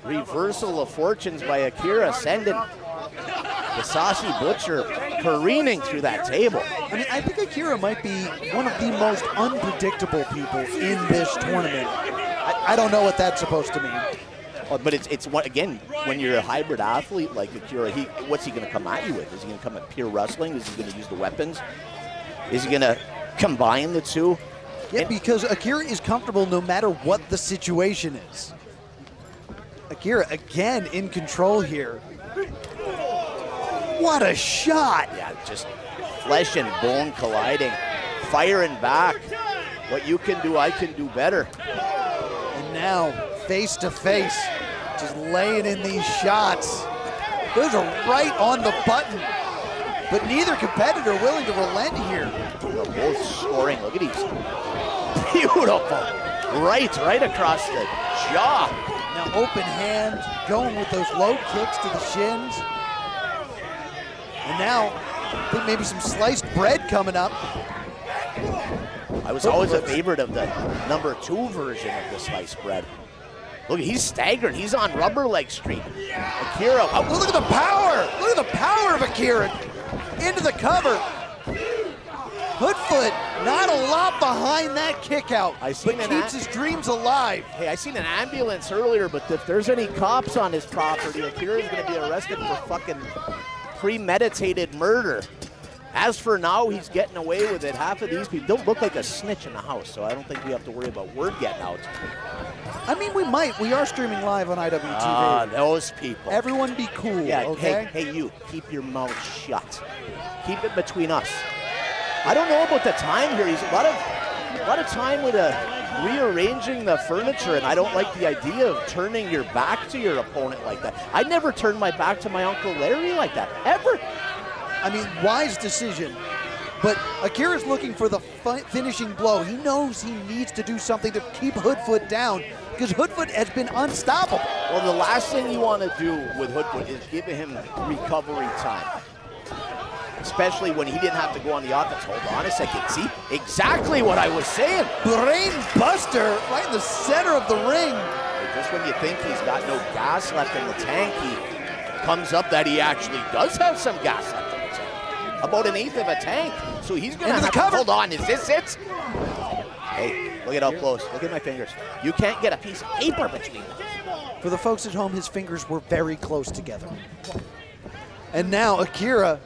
reversal of fortunes by Akira, sending the Saucy Butcher careening through that table. I mean, I think Akira might be one of the most unpredictable people in this tournament. I don't know what that's supposed to mean. But it's what, again, when you're a hybrid athlete like Akira, what's he going to come at you with? Is he going to come at pure wrestling? Is he going to use the weapons? Is he going to combine the two? Yeah, because Akira is comfortable no matter what the situation is. Akira, again, in control here. What a shot! Yeah, just flesh and bone colliding, firing back. What you can do, I can do better. And now, face to face, just laying in these shots. Those are right on the button, but neither competitor willing to relent here. They're both scoring. Look at these. Beautiful. Right across the jaw. Now open hand, going with those low kicks to the shins. And now, I think maybe some sliced bread coming up. I was always a favorite of the number 2 version of the sliced bread. Look, he's staggering. He's on rubber leg street. Akira. Oh, look at the power. Look at the power of Akira. Into the cover. Hoodfoot, not a lot behind that kick out, but keeps his dreams alive. Hey, I seen an ambulance earlier, but if there's any cops on his property, Akira's going to be arrested for fucking premeditated murder. As for now, he's getting away with it. Half of these people don't look like a snitch in the house, so I don't think we have to worry about word getting out. I mean, we might. We are streaming live on IWTV. Ah, those people. Everyone be cool, yeah, okay? Hey, you, keep your mouth shut. Keep it between us. I don't know about the time here. He's a lot of time with rearranging the furniture, and I don't like the idea of turning your back to your opponent like that. I'd never turn my back to my Uncle Larry like that, ever. I mean, wise decision. But Akira's looking for the finishing blow. He knows he needs to do something to keep Hoodfoot down because Hoodfoot has been unstoppable. Well, the last thing you want to do with Hoodfoot is give him recovery time, especially when he didn't have to go on the offense. Hold on a second. See? Exactly what I was saying. Brain buster right in the center of the ring. Just when you think he's got no gas left in the tank, he comes up that he actually does have some gas left. About an eighth of a tank. So he's going to have to hold on. Is this it? Hey, look at how close. Look at my fingers. You can't get a piece of paper between them. For the folks at home, his fingers were very close together. And now Akira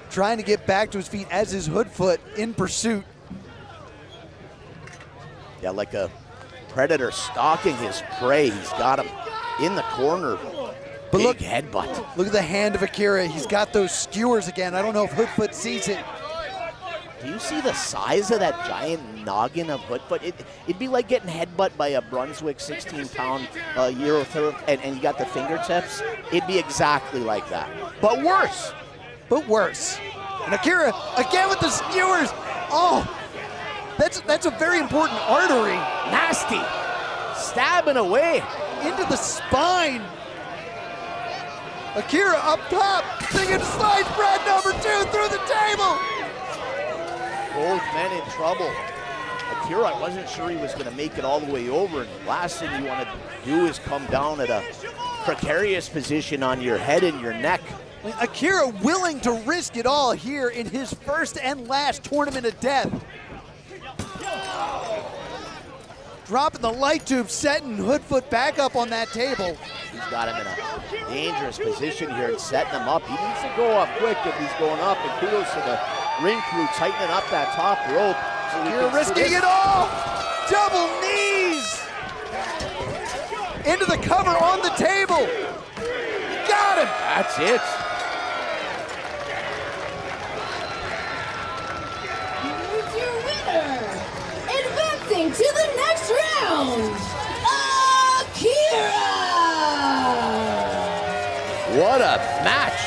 trying to get back to his feet as is Hoodfoot in pursuit. Yeah, like a predator stalking his prey. He's got him in the corner. But look, headbutt. Look at the hand of Akira. He's got those skewers again. I don't know if Hoodfoot sees it. Do you see the size of that giant noggin of Hoodfoot? It'd be like getting headbutt by a Brunswick 16-pound Euro and you got the fingertips. It'd be exactly like that. But worse. But worse. And Akira, again with the skewers. Oh, that's a very important artery. Nasty. Stabbing away. Into the spine. Akira up top, thinking slice bread number 2 through the table. Both men in trouble. Akira, I wasn't sure he was going to make it all the way over, and the last thing you want to do is come down at a precarious position on your head and your neck. Akira willing to risk it all here in his first and last tournament of death. Dropping the light tube, setting Hoodfoot back up on that table. He's got him in a dangerous position here and setting him up. He needs to go up quick if he's going up, and kudos to the ring crew tightening up that top rope. So Akira risking it all. Double knees. Into the cover on the table. Got him. That's it. Here's your winner. Advancing to the next round, Akira! What a match.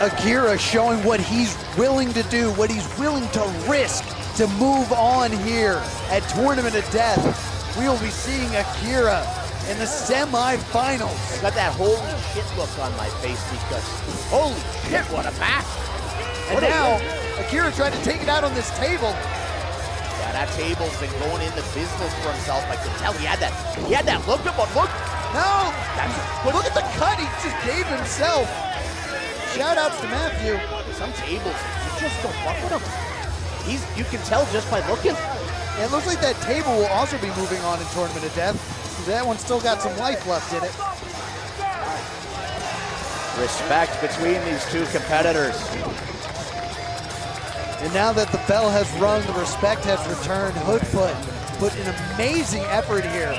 Akira showing what he's willing to do, what he's willing to risk to move on here at Tournament of Death. We will be seeing Akira in the semifinals. I got that holy shit look on my face because holy shit, what a match. And now Akira tried to take it out on this table. Yeah, that table's been going into business for himself. I could tell he had that look about look. No, look at the cut he just gave himself. Shout outs to Matthew. Some tables, you just don't fuck with him. You can tell just by looking. Yeah, it looks like that table will also be moving on in Tournament of Death. That one's still got some life left in it. Respect between these two competitors. And now that the bell has rung, the respect has returned. Hoodfoot put an amazing effort here.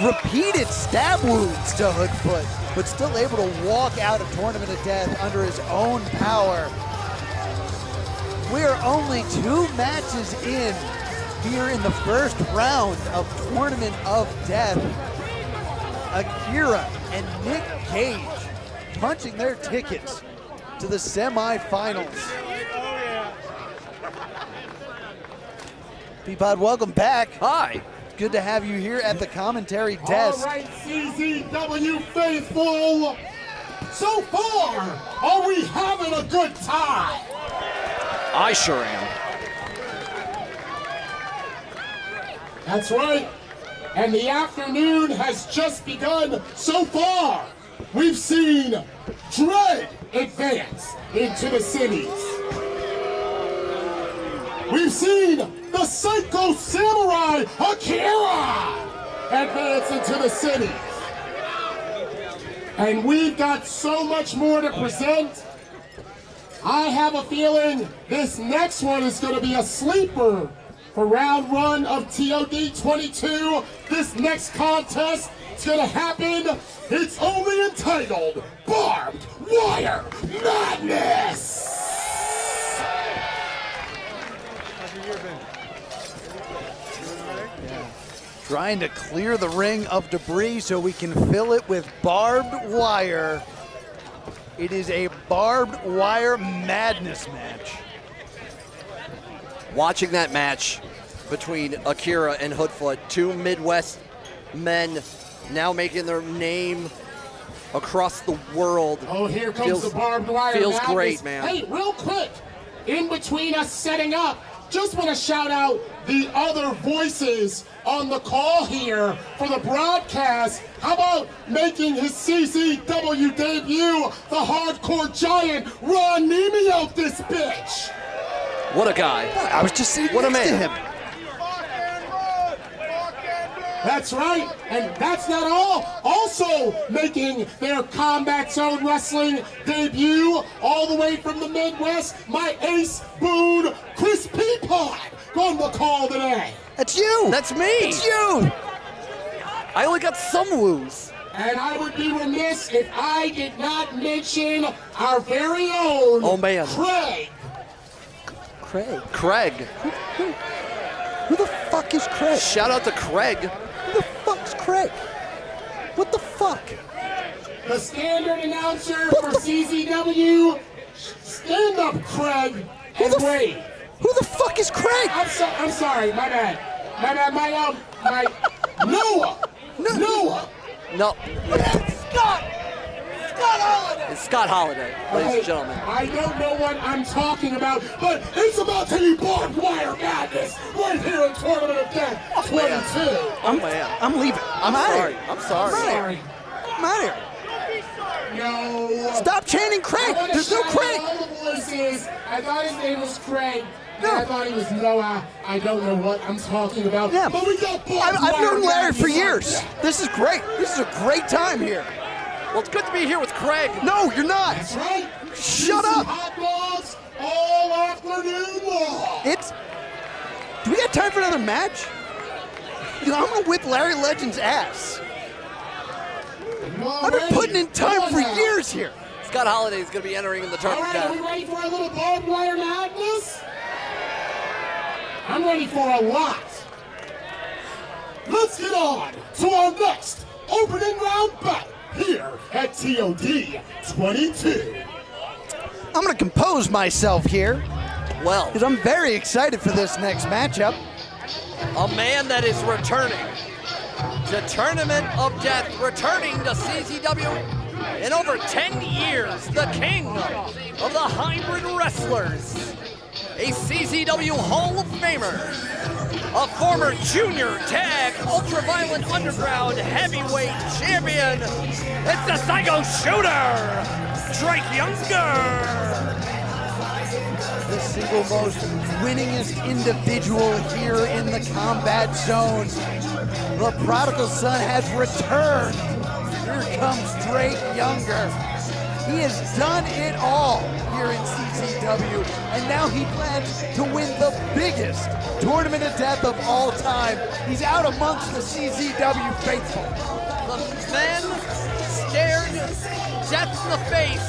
Repeated stab wounds to Hoodfoot, but still able to walk out of Tournament of Death under his own power. We are only 2 matches in here in the first round of Tournament of Death. Akira and Nick Gage punching their tickets to the semifinals. Peapod, welcome back. Hi. Good to have you here at the commentary desk. All right, CZW faithful. So far, are we having a good time? I sure am. That's right. And the afternoon has just begun. So far, we've seen Dread advance into the semis. We've seen the Psycho Samurai Akira advance into the semis. And we've got so much more to present. I have a feeling this next one is going to be a sleeper for round one of TOD 22. This next contest is going to happen. It's only entitled Barbed Wire Madness. Trying to clear the ring of debris so we can fill it with barbed wire. It is a barbed wire madness match. Watching that match between Akira and Hoodfoot, two Midwest men now making their name across the world. Oh, here comes the barbed wire. Feels madness. great, man. Hey, real quick, in between us setting up, just want to shout out the other voices on the call here for the broadcast. How about making his CZW debut, the hardcore giant, Ron Nemeo, this bitch? What a guy. I was just sitting what a next to man. him. That's right, and that's not all. Also making their Combat Zone Wrestling debut all the way from the Midwest, my ace Boone, Chris Peapod, on the call today. That's you. That's me. It's you. I only got some woos. And I would be remiss if I did not mention our very own Oh, man. Craig. Craig. Who the fuck is Craig? Shout out to Craig. Who the fuck's Craig? What the fuck? The standard announcer for CZW. Stand up, Craig, and wait. Who the fuck is Craig? I'm sorry, my bad. My Noah. Noah. No. Scott Holiday. It's Scott Holiday, ladies and gentlemen. I don't know what I'm talking about, but it's about to be barbed wire madness right here in Tournament of Death 22. I'm leaving. I'm out sorry. here. I'm sorry. I'm out here. No. Stop chanting Craig. There's no Craig. All the voices. I thought his name was Craig. No. I thought he was Noah. I don't know what I'm talking about. Yeah. But we got I've known Larry for madness years. on deck. This is great. This is a great time here. Well, it's good to be here with Craig. No, you're not. That's right. Shut Juicy up. Hot dogs all afternoon long. Do we got time for another match? You know, I'm gonna whip Larry Legend's ass. I've been putting in time for years here. Scott Holiday is going to be entering in the All tournament. right, are we ready for a little barbed wire madness? I'm ready for a lot. Let's get on to our next opening round bout here at TOD 22. I'm gonna compose myself here Well, because I'm very excited for this next matchup. a man that is returning to Tournament of Death, returning to CZW in over 10 years, the king of the hybrid wrestlers, a CZW Hall of Famer, a former junior tag ultraviolet underground heavyweight champion. It's the Psycho Shooter, Drake Younger. The single most winningest individual here in the Combat Zone. The prodigal son has returned. Here comes Drake Younger. He has done it all here in CZW, and now he plans to win the biggest Tournament of Death of all time. He's out amongst the CZW faithful. The men stared death in the face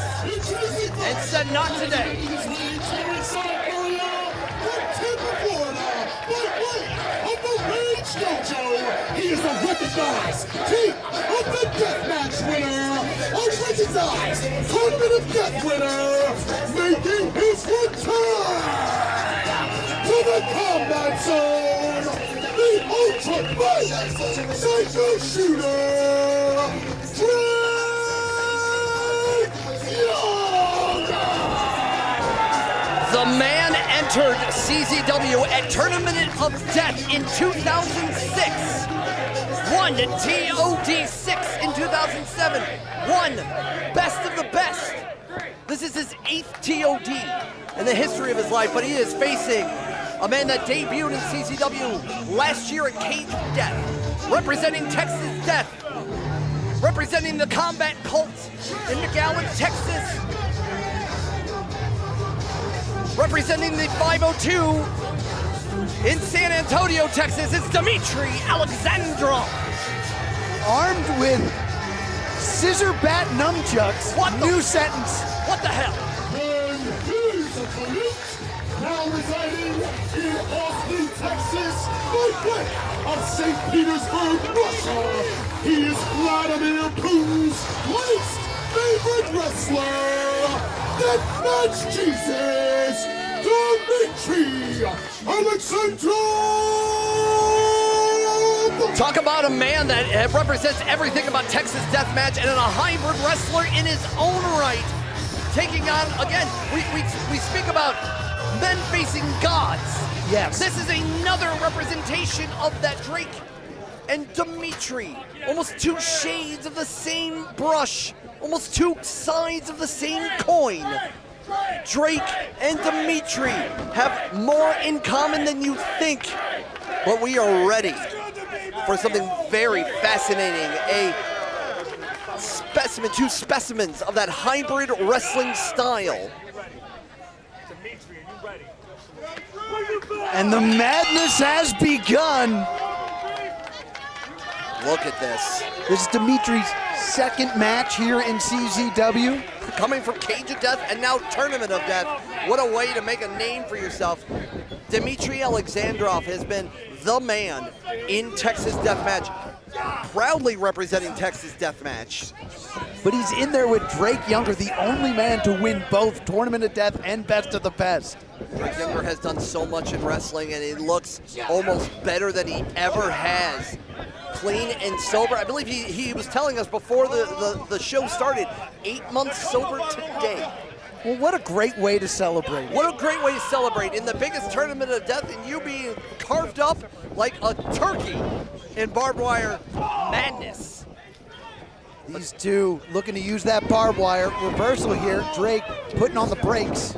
and said, not today. He is a recognized King of the Deathmatch winner, a recognized Tournament of Death winner, making his return to the Combat Zone, the ultimate Psycho Shooter, Drake Younger! The man entered CZW at Tournament of Death in 2006, won TOD 6 in 2007, won Best of the Best. This is his 8th TOD in the history of his life, but he is facing a man that debuted in CZW last year at Cage of Death, representing Texas Death, representing the Combat Cult in McAllen, Texas. representing the 502 in San Antonio, Texas, it's Dmitry Alexandrov. Armed with scissor bat nunchucks. What the- New sentence. What the hell? And his opponent, now residing in Austin, Texas, by way of St. Petersburg, Russia, he is Vladimir Putin's least favorite wrestler, Deathmatch Jesus, Dmitry Alexandrov! Talk about a man that represents everything about Texas Deathmatch and a hybrid wrestler in his own right. Taking on, again, we speak about men facing gods. Yes. This is another representation of that Drake and Dmitry. Almost two shades of the same brush. Almost two sides of the same coin. Drake and Dmitry have more in common than you think. But we are ready for something very fascinating. Two specimens of that hybrid wrestling style. And the madness has begun. Look at this. This is Dimitri's second match here in CZW. Coming from Cage of Death and now Tournament of Death. What a way to make a name for yourself. Dmitry Alexandrov has been the man in Texas Deathmatch, proudly representing Texas Deathmatch. But he's in there with Drake Younger, the only man to win both Tournament of Death and Best of the Best. Drake Younger has done so much in wrestling, and it looks almost better than he ever has. Clean and sober. I believe he was telling us before the show started, 8 months sober today. Well, what a great way to celebrate. What a great way to celebrate in the biggest Tournament of Death, and you being carved up like a turkey in barbed wire madness. These two looking to use that barbed wire. Reversal here. Drake putting on the brakes.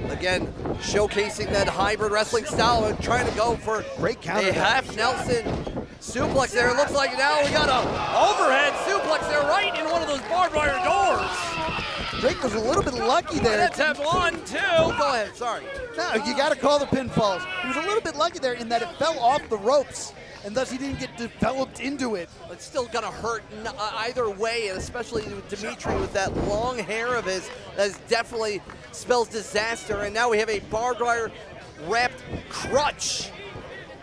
Again, showcasing that hybrid wrestling style and trying to go for Great counter. a half Nelson suplex there. It looks like now we got a overhead suplex there right in one of those barbed wire doors. Drake was a little bit lucky there. Let's have 1, 2. Go ahead, sorry. No, you got to call the pinfalls. He was a little bit lucky there in that it fell off the ropes, and thus he didn't get developed into it. It's still gonna hurt either way, and especially with Dmitry with that long hair of his that definitely spells disaster. And now we have a barbed wire wrapped crutch.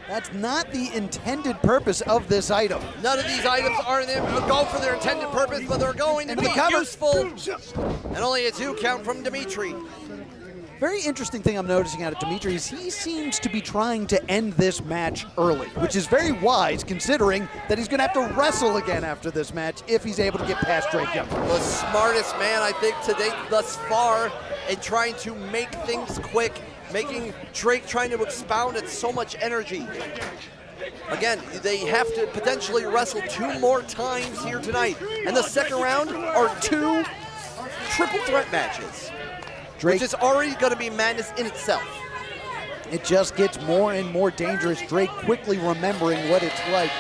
That's not the intended purpose of this item. None of these items are go for their intended purpose, but they're going to Into be the cover. useful. And only a 2 count from Dmitry. Very interesting thing I'm noticing out of Dmitry is he seems to be trying to end this match early, which is very wise considering that he's going to have to wrestle again after this match if he's able to get past Drake Younger. The smartest man, I think, to date thus far in trying to make things quick, making Drake trying to expound at so much energy. Again, they have to potentially wrestle 2 more times here tonight. And the second round are 2 triple threat matches. Drake, Which is already going to be madness in itself. it just gets more and more dangerous. Drake quickly remembering what it's like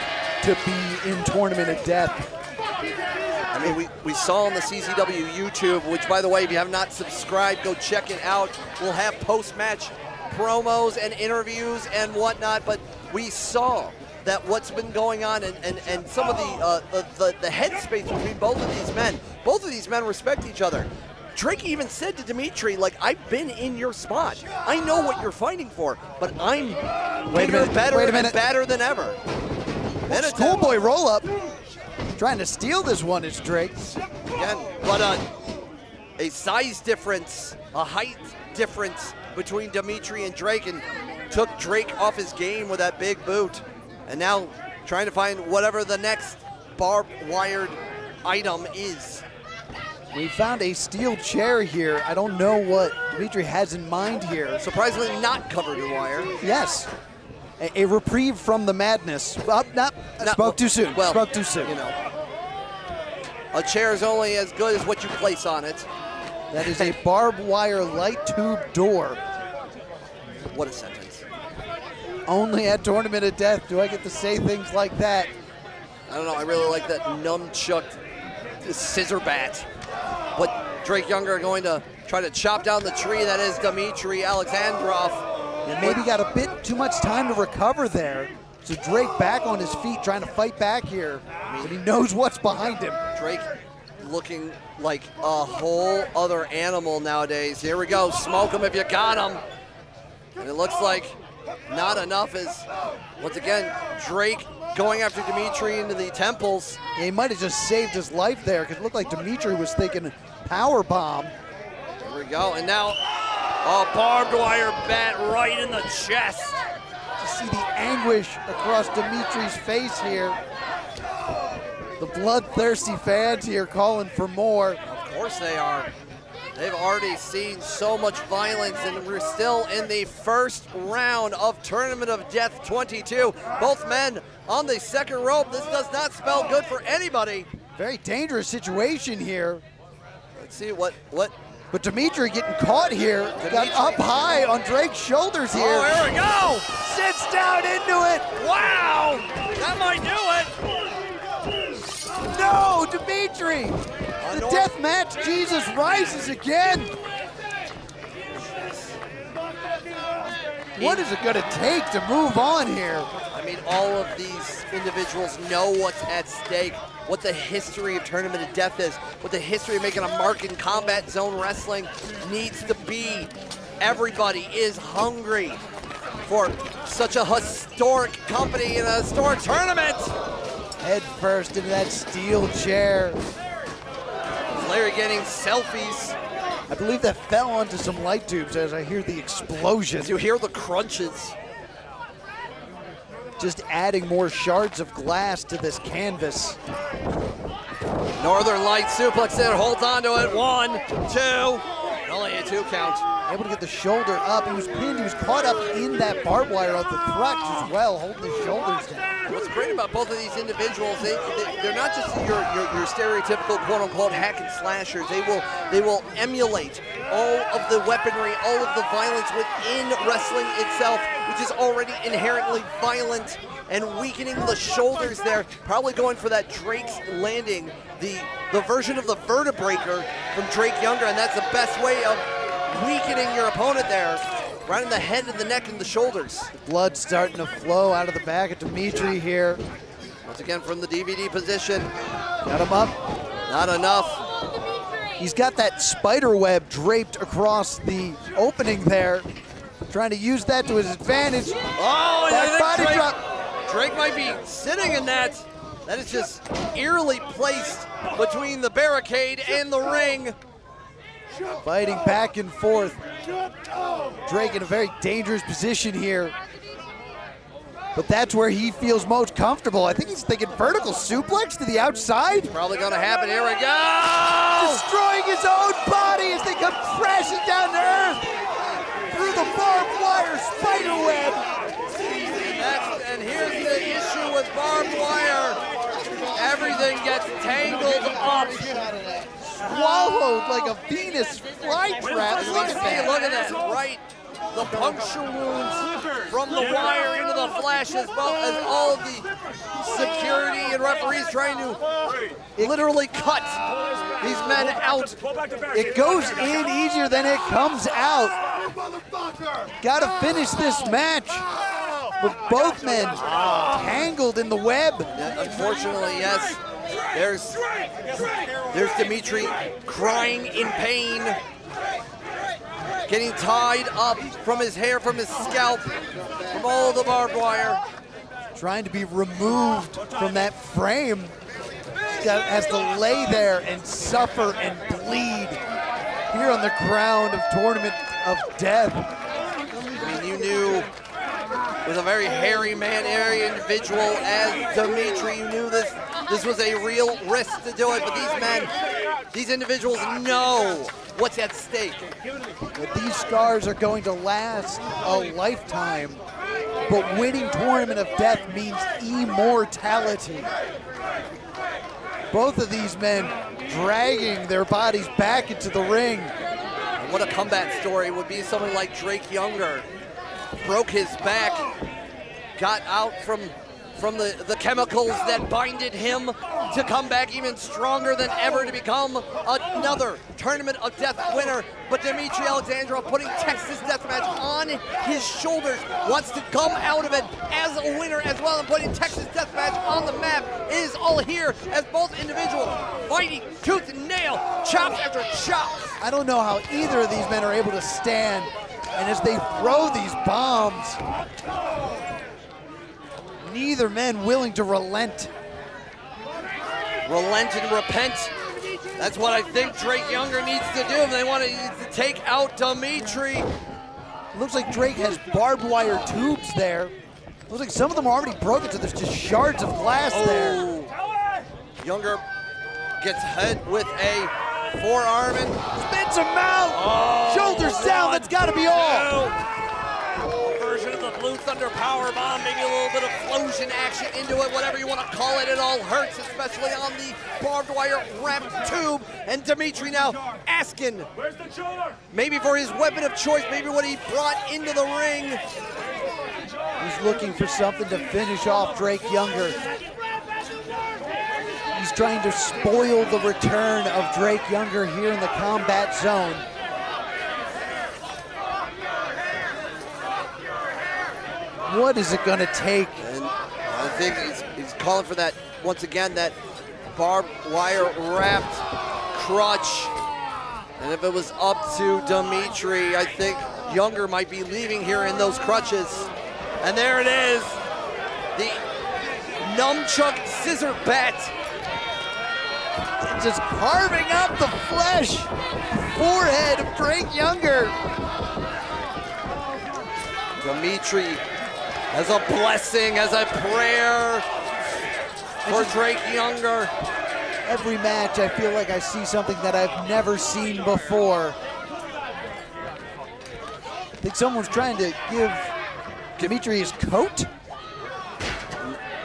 to be in Tournament of Death. I mean, we saw on the CZW YouTube, which, by the way, if you have not subscribed, go check it out. We'll have post-match promos and interviews and whatnot, but we saw that what's been going on and some of the headspace between both of these men. Both of these men respect each other. Drake even said to Dmitry, like, I've been in your spot. I know what you're fighting for, but I'm bigger, better, and badder than ever. Schoolboy roll-up. Trying to steal this one is Drake. Again, but a size difference, a height difference between Dmitry and Drake, and took Drake off his game with that big boot. And now trying to find whatever the next barbed wired item is. We found a steel chair here. I don't know what Dmitry has in mind here. Surprisingly not covered in wire. Yes. A reprieve from the madness. Spoke too soon. Well, spoke too soon. You know, a chair is only as good as what you place on it. That is a barbed wire light tube door. What a sentence. Only at Tournament of Death do I get to say things like that. I don't know, I really like that nunchucked scissor bat. But Drake Younger going to Try to chop down the tree that is Dmitry Alexandrov. And maybe got a bit too much time to recover there. So Drake back on his feet, trying to fight back here. But he knows what's behind him. Drake looking like a whole other animal nowadays. Here we go, smoke him if you got him. And it looks like not enough is, once again, Drake going after Dmitry into the temples. Yeah, he might have just saved his life there, because it looked like Dmitry was thinking power bomb. Here we go, and now a barbed wire bat right in the chest. You see the anguish across Dmitry's face here. The bloodthirsty fans here calling for more. Of course they are. They've already seen so much violence, and we're still in the first round of Tournament of Death 22. Both men on the second rope. This does not spell good for anybody. Very dangerous situation here. Let's see what. But Dmitry getting caught here. Got up high on Drake's shoulders here. Oh, here we go. Sits down into it. Wow, that might do it. No, Dmitry. The death match Jesus rises again. What is it going to take to move on here? I mean, all of these individuals know what's at stake, what the history of Tournament of Death is, what the history of making a mark in combat zone wrestling needs to be. Everybody is hungry for such a historic company in a historic tournament. Head first into that steel chair. Larry getting selfies. I believe that fell onto some light tubes as I hear the explosion. You hear the crunches. Just adding more shards of glass to this canvas. Northern Light suplex in, holds on to it. 1, 2, only a 2 count. Able to get the shoulder up. He was pinned, he was caught up in that barbed wire of the crutch as well, holding his shoulders down. What's great about both of these individuals, they're not just your stereotypical quote-unquote hack and slashers. They will emulate all of the weaponry, all of the violence within wrestling itself, which is already inherently violent, and weakening the shoulders there. Probably going for that Drake's landing, the version of the vertebraker from Drake Younger, and that's the best way of weakening your opponent there. Right in the head and the neck and the shoulders. Blood starting to flow out of the back of Dmitry here. Once again from the DVD position. Got him up. Not enough. He's got that spider web draped across the opening there. Trying to use that to his advantage. Oh, that body drop. Drake might be sitting in that. That is just eerily placed between the barricade and the ring. Fighting back and forth. Drake in a very dangerous position here. But that's where he feels most comfortable. I think he's thinking vertical suplex to the outside. Probably gonna happen, here we go! Destroying his own body as they come crashing down to earth through the barbed wire spider web. And here's the issue with barbed wire. Everything gets tangled up. Swallowed like a Venus flytrap. Look at that, right? The puncture wounds from the wire into the flash, as well as all of the security and referees trying to literally cut these men out. It goes in easier than it comes out. Got to finish this match. But both men tangled in the web. Yeah, unfortunately, yes. There's Dmitry crying in pain, getting tied up from his hair, from his scalp, from all the barbed wire. Trying to be removed from that frame. Has to lay there and suffer and bleed here on the ground of Tournament of Death. I mean, you knew with a very hairy man, hairy individual as Dmitry, you knew this was a real risk to do it, but these individuals know what's at stake. But these scars are going to last a lifetime, but winning Tournament of Death means immortality. Both of these men dragging their bodies back into the ring. And what a comeback story would be someone like Drake Younger. Broke his back, got out from from the chemicals that binded him to come back even stronger than ever to become another Tournament of Death winner. But Dmitry Alexandrov putting Texas Deathmatch on his shoulders, wants to come out of it as a winner as well, and putting Texas Deathmatch on the map. It is all here as both individuals fighting tooth and nail, chops after chops. I don't know how either of these men are able to stand, and as they throw these bombs, neither man willing to relent. Relent and repent. That's what I think Drake Younger needs to do if they want to take out Dmitry. Looks like Drake has barbed wire tubes there. Looks like some of them are already broken, so there's just shards of glass there. Younger gets hit with a forearm and spins him out. Shoulders down, that's got to be all. A version of the Blue Thunder power bomb, maybe a little bit of flosion action into it, whatever you want to call it. It all hurts, especially on the barbed wire wrapped tube. And Dmitry now asking maybe for his weapon of choice, maybe what he brought into the ring. He's looking for something to finish off Drake Younger. He's trying to spoil the return of Drake Younger here in the combat zone. What is it going to take? And I think he's calling for that, once again, that barbed wire wrapped crutch. And if it was up to Dmitry, I think Younger might be leaving here in those crutches. And there it is, the nunchuck scissor bat. Just carving up the flesh forehead of Drake Younger. Dmitry as a blessing, as a prayer for Drake Younger. Every match, I feel like I see something that I've never seen before. I think someone's trying to give Dmitry his coat.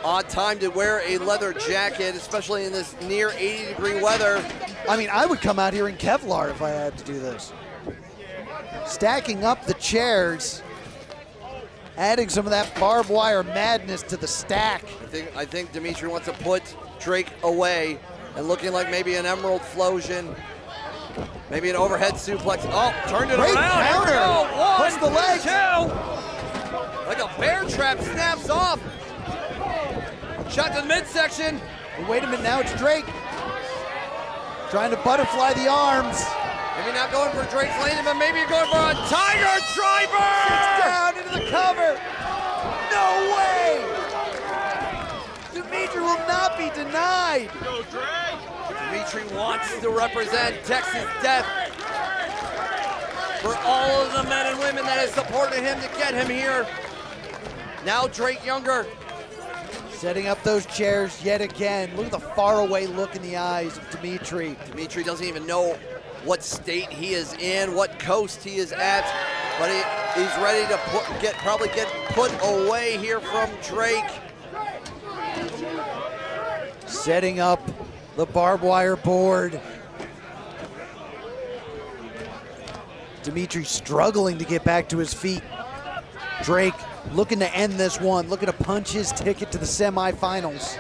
Odd time to wear a leather jacket, especially in this near 80-degree weather. I mean, I would come out here in Kevlar if I had to do this. Stacking up the chairs, adding some of that barbed wire madness to the stack. I think Dmitry wants to put Drake away, and looking like maybe an emerald flosion, maybe an overhead suplex. Oh, turned it Great around. counter. One, push the legs. Two. Like a bear trap, snaps off. Shot to the midsection. But wait a minute, now it's Drake. Trying to butterfly the arms. Maybe not going for Drake's landing, but maybe going for a Tiger Driver! Sits down into the cover. No way! Dmitry will not be denied. Go, Drake. Dmitry wants to represent Texas Death for all of the men and women that have supported him to get him here. Now Drake Younger. Setting up those chairs yet again. Look at the faraway look in the eyes of Dmitry. Dmitry doesn't even know what state he is in, what coast he is at, but he's ready to probably get put away here from Drake. Setting up the barbed wire board. Dmitry struggling to get back to his feet. Drake looking to end this one, looking to punch his ticket to the semifinals.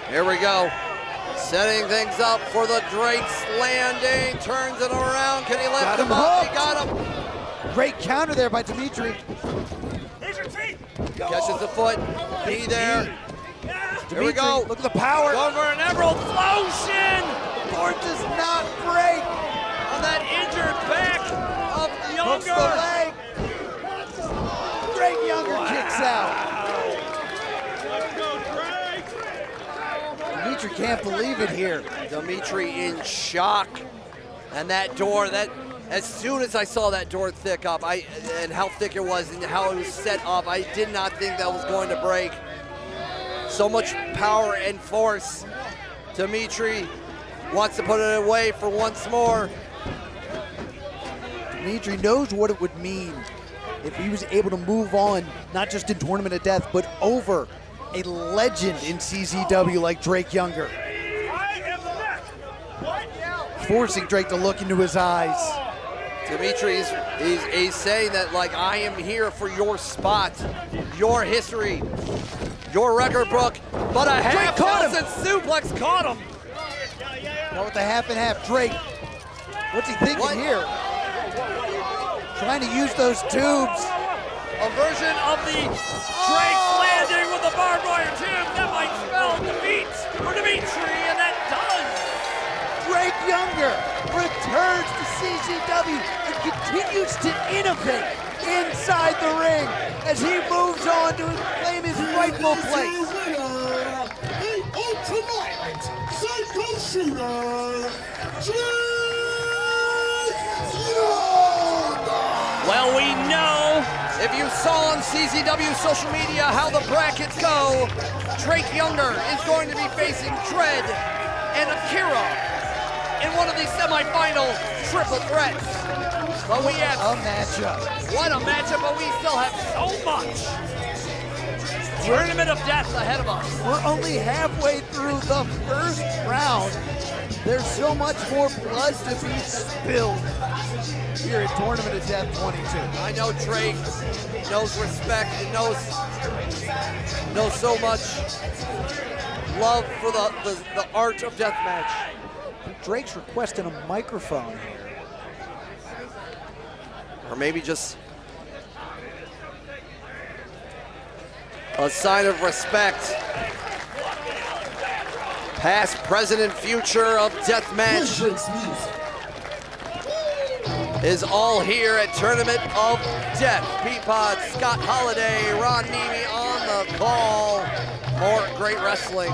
Here we go. Setting things up for the Drake's landing. Turns it around. Can he lift him up? He got him. Great counter there by Dmitry. Catches the foot. Knee there. Here we go. Look at the power. Going for an emerald flosion. The board does not break. On that injured back of Hooks the Younger. leg. Drake Younger kicks out. Dmitry can't believe it here. Dmitry in shock. And that door, as soon as I saw that door thick up, and how thick it was and how it was set up, I did not think that was going to break. So much power and force. Dmitry wants to put it away for once more. Dmitry knows what it would mean if he was able to move on, not just in Tournament of Death, but over a legend in CZW like Drake Younger. Forcing Drake to look into his eyes. Dmitry he's saying that, like, I am here for your spot, your history. your record book, but a half caught him. Nelson suplex caught him. Now with the half and half, Drake. What's he thinking here? Trying to use those tubes. A version of the Drake's landing with the barbed wire tube. That might spell defeat for Dimitri, and that does. Drake Younger returns to CZW and continues to innovate inside the ring as he moves on to claim his rightful place. The ultimate psycho shooter, Drake Younger! Well, we know, if you saw on CZW social media how the brackets go, Drake Younger is going to be facing Dredd and Akira in one of these semifinal triple threats. But we have a matchup. What a matchup, but we still have so much Tournament of Death ahead of us. We're only halfway through the first round. There's so much more blood to be spilled here at Tournament of Death 22. I know Drake knows respect and knows so much love for the art of deathmatch. Drake's requesting a microphone here. Or maybe just a sign of respect. Past, present, and future of deathmatch is all here at Tournament of Death. Peapod, Scott Holiday, Ron Nemi on the call. More great wrestling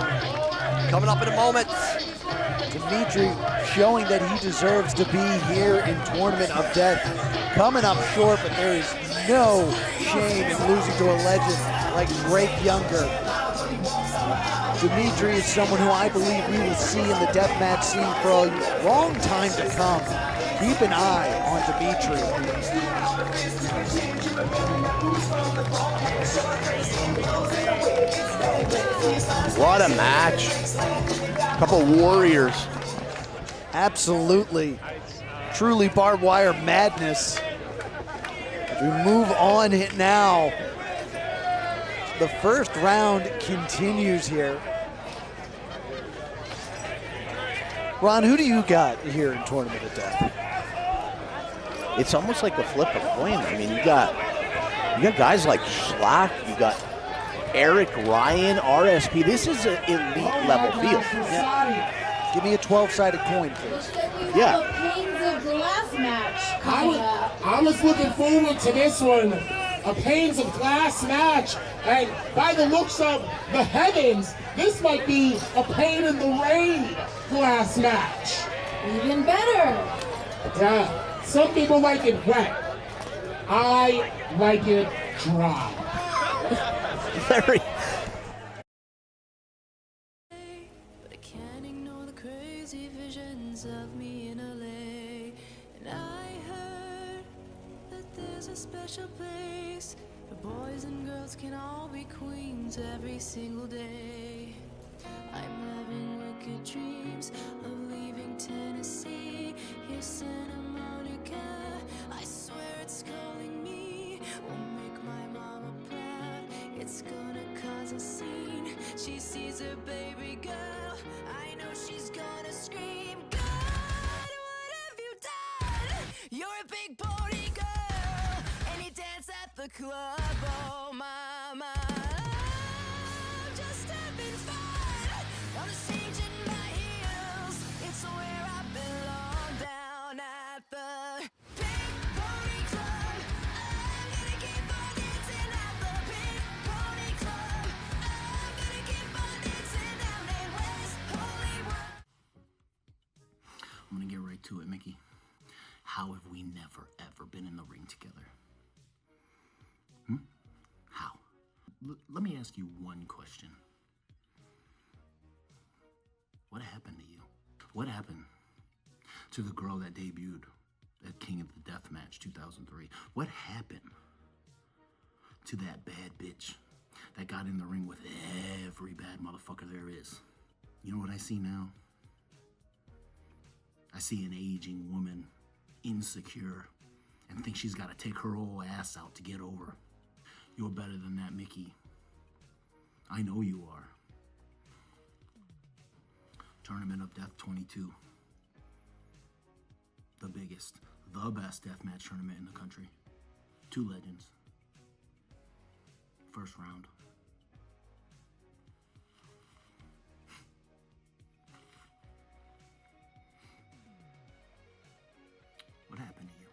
coming up in a moment. Dimitri showing that he deserves to be here in Tournament of Death. Coming up short, but there is no shame in losing to a legend like Drake Younger. Dimitri is someone who I believe we will see in the deathmatch scene for a long time to come. Keep an eye on Dimitri. What a match. A couple warriors. Absolutely. Truly barbed wire madness. As we move on now, the first round continues here. Ron, who do you got here in Tournament of Death? It's almost like a flip of coin. I mean, you got guys like Schlack, you got Eric Ryan, RSP. This is an elite level field. Yeah. Give me a 12-sided coin, please. Yeah. Panes of Glass match coming up. I was looking forward to this one. A Panes of Glass match. And by the looks of the heavens, this might be a Pain in the Rain glass match. Even better. Yeah. Some people like it wet. I like it dry. Very. But I can't ignore the crazy visions of me in LA. And I heard that there's a special place where boys and girls can all be queens every single day. I'm having wicked dreams of leaving Tennessee. Here's Santa Monica, I swear it's calling me. Won't make my mama proud, it's gonna cause a scene. She sees her baby girl, I know she's gonna scream. God, what have you done? You're a big bony girl, and you dance at the club. Oh mama, I'm just having fun on the stage in my heels. It's where I belong, down at the Big Pony Club. I'm gonna keep on dancing at the Big Pony Club. I'm gonna keep on dancing down in West Hollywood. I'm gonna get right to it, Mickey. How have we never, ever been in the ring together? How? Let me ask you one question. What happened to you? What happened to the girl that debuted at King of the Deathmatch 2003? What happened to that bad bitch that got in the ring with every bad motherfucker there is? You know what I see now? I see an aging woman, insecure, and thinks she's got to take her old ass out to get over. You're better than that, Mickey. I know you are. Tournament of Death 22. The biggest, the best deathmatch tournament in the country. 2 legends. First round. What happened to you?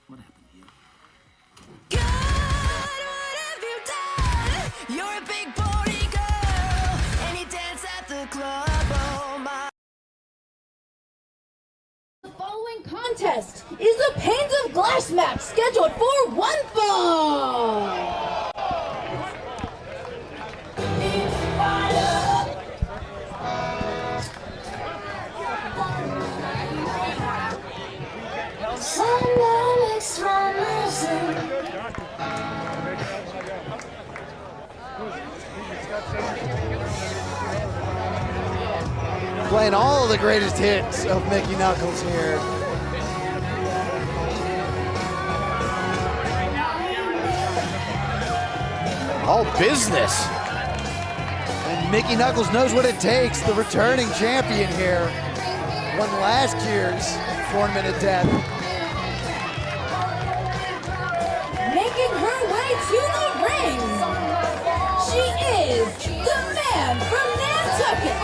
What happened to you? God, what have you done? You're a big body girl, and you dance at the club, oh my. The following contest is a panes of glass match scheduled for 1 fall. Playing all the greatest hits of Mickey Knuckles here. All business. And Mickey Knuckles knows what it takes, the returning champion here. Won last year's Tournament of Death. Making her way to the ring, she is the man from Nantucket.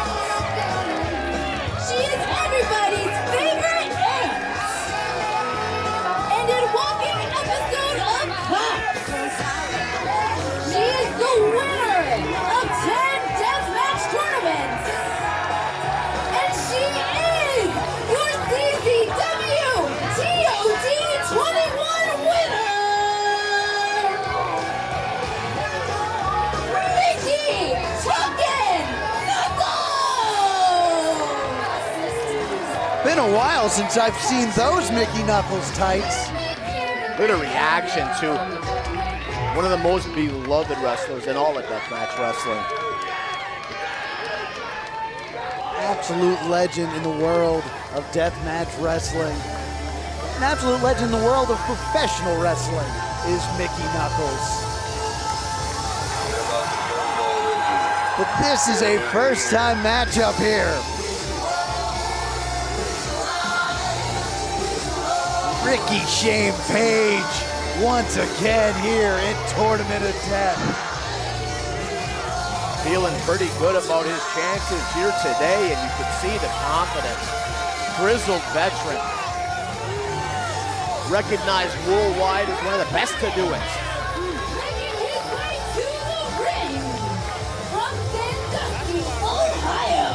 She is everybody's favorite aunt. And in walking episode of Cops, she is the winner of 10 deathmatch tournaments. And she is your CZW TOD 21 winner, Mickey fucking Knuckles! Been a while since I've seen those Mickey Knuckles tights. Look at a reaction to one of the most beloved wrestlers in all of deathmatch wrestling. Absolute legend in the world of deathmatch wrestling. An absolute legend in the world of professional wrestling is Mickey Knuckles. But this is a first-time matchup here. Ricky Shane Page once again here in Tournament of Death. Feeling pretty good about his chances here today, and you can see the confidence. Grizzled veteran. Recognized worldwide as one of the best to do it. Making his way to the ring from Sandusky, Ohio,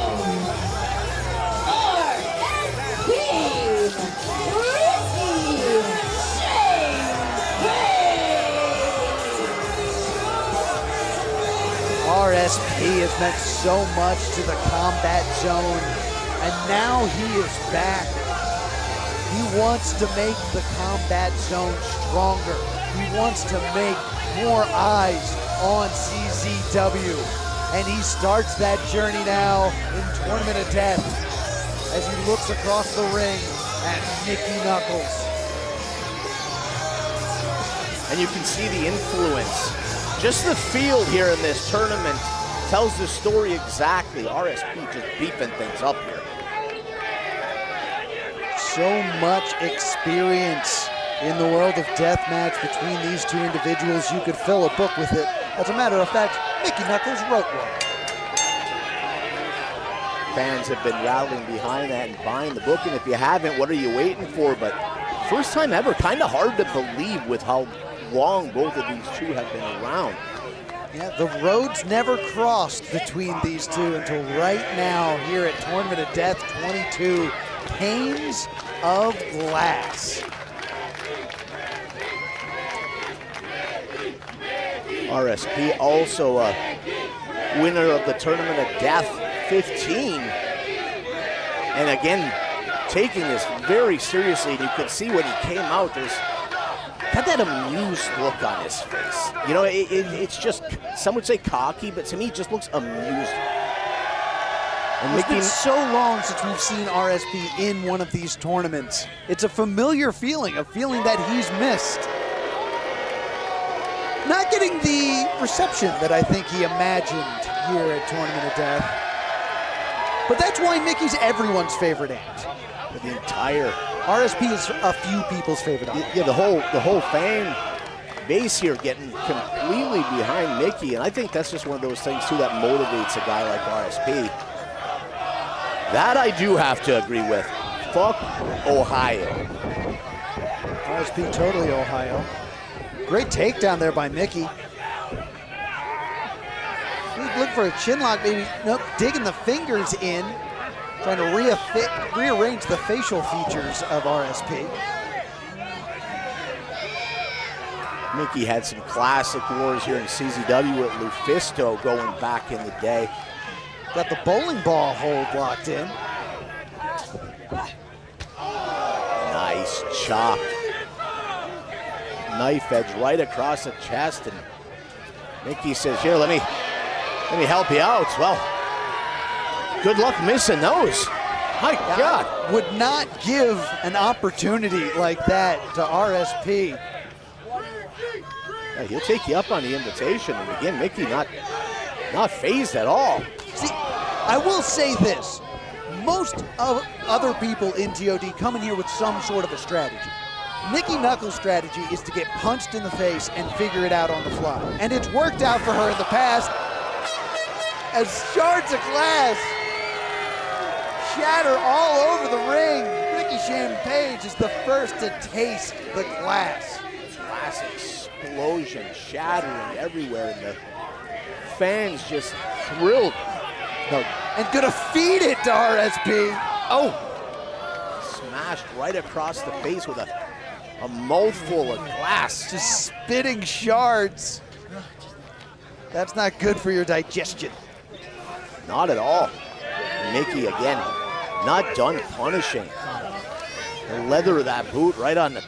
RSP, Ricky Shane Page. RSP has meant so much to the Combat Zone, and now he is back. He wants to make the Combat Zone stronger. He wants to make more eyes on CZW. And he starts that journey now in Tournament of Death as he looks across the ring at Mickey Knuckles. And you can see the influence. Just the field here in this tournament tells the story exactly. RSP just beefing things up here. So much experience in the world of deathmatch between these two individuals, you could fill a book with it. As a matter of fact, Mickey Knuckles wrote one. Fans have been rallying behind that and buying the book, and if you haven't, what are you waiting for? But first time ever, kind of hard to believe with how long both of these two have been around. Yeah, the roads never crossed between these two until right now here at Tournament of Death 22. Panes of Glass. RSP also a winner of the Tournament of Death 15. And again, taking this very seriously. And you could see when he came out, there's got that amused look on his face. You know, it's just, some would say cocky, but to me it just looks amused. And it's been so long since we've seen RSP in one of these tournaments. It's a familiar feeling, a feeling that he's missed. not getting the reception that I think he imagined here at Tournament of Death. But that's why Mickey's everyone's favorite act. The entire RSP is a few people's favorite act. Yeah, the whole fan base here getting completely behind Mickey, and I think that's just one of those things too that motivates a guy like RSP. That I do have to agree with. Fuck Ohio. RSP totally Ohio. Great takedown there by Mickey. Looking for a chin lock, maybe. Nope, digging the fingers in, trying to rearrange the facial features of RSP. Mickey had some classic wars here in CZW with Lufisto going back in the day. Got the bowling ball hold locked in. Nice chop. Knife edge right across the chest, and Mickey says, here, let me help you out. Well, good luck missing those. My God. Would not give an opportunity like that to RSP. Yeah, he'll take you up on the invitation, and again, Mickey not phased at all. See, I will say this. Most of other people in TOD come in here with some sort of a strategy. Mickey Knuckles' strategy is to get punched in the face and figure it out on the fly. And it's worked out for her in the past as shards of glass shatter all over the ring. Ricky Champagne is the first to taste the glass. Glass explosion, shattering everywhere, and the fans just thrilled. And gonna feed it to RSP. Oh! Smashed right across the face with a mouthful of glass. Just spitting shards. That's not good for your digestion. Not at all. Mickey again, not done punishing. The leather of that boot right on the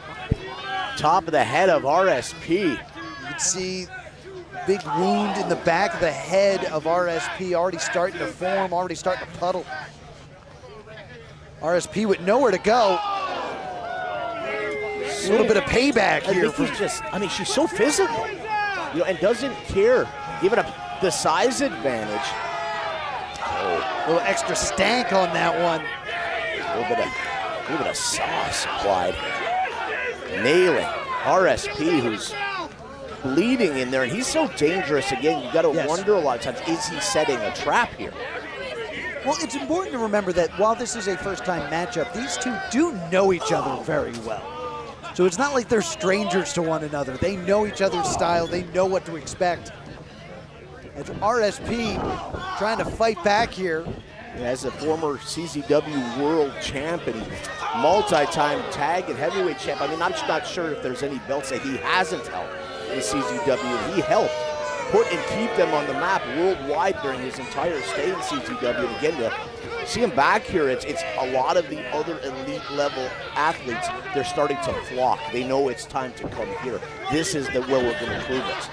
top of the head of RSP. You can see big wound in the back of the head of RSP already starting to form, already starting to puddle. RSP with nowhere to go. A little bit of payback here. She's so physical, and doesn't care. Giving up the size advantage. Oh, a little extra stank on that one. A little bit of sauce applied. Nailing RSP, who's bleeding in there, and he's so dangerous. Again, you got to wonder a lot of times, is he setting a trap here? Well, it's important to remember that while this is a first-time matchup, these two do know each other very well. So it's not like they're strangers to one another. They know each other's style. They know what to expect. It's RSP trying to fight back here. As a former CZW world champion, multi-time tag and heavyweight champ, I'm not sure if there's any belts that he hasn't held in CZW. He helped put and keep them on the map worldwide during his entire stay in CZW. And again, to see him back here, it's a lot of the other elite level athletes, they're starting to flock. They know it's time to come here. This is where we're going to prove it.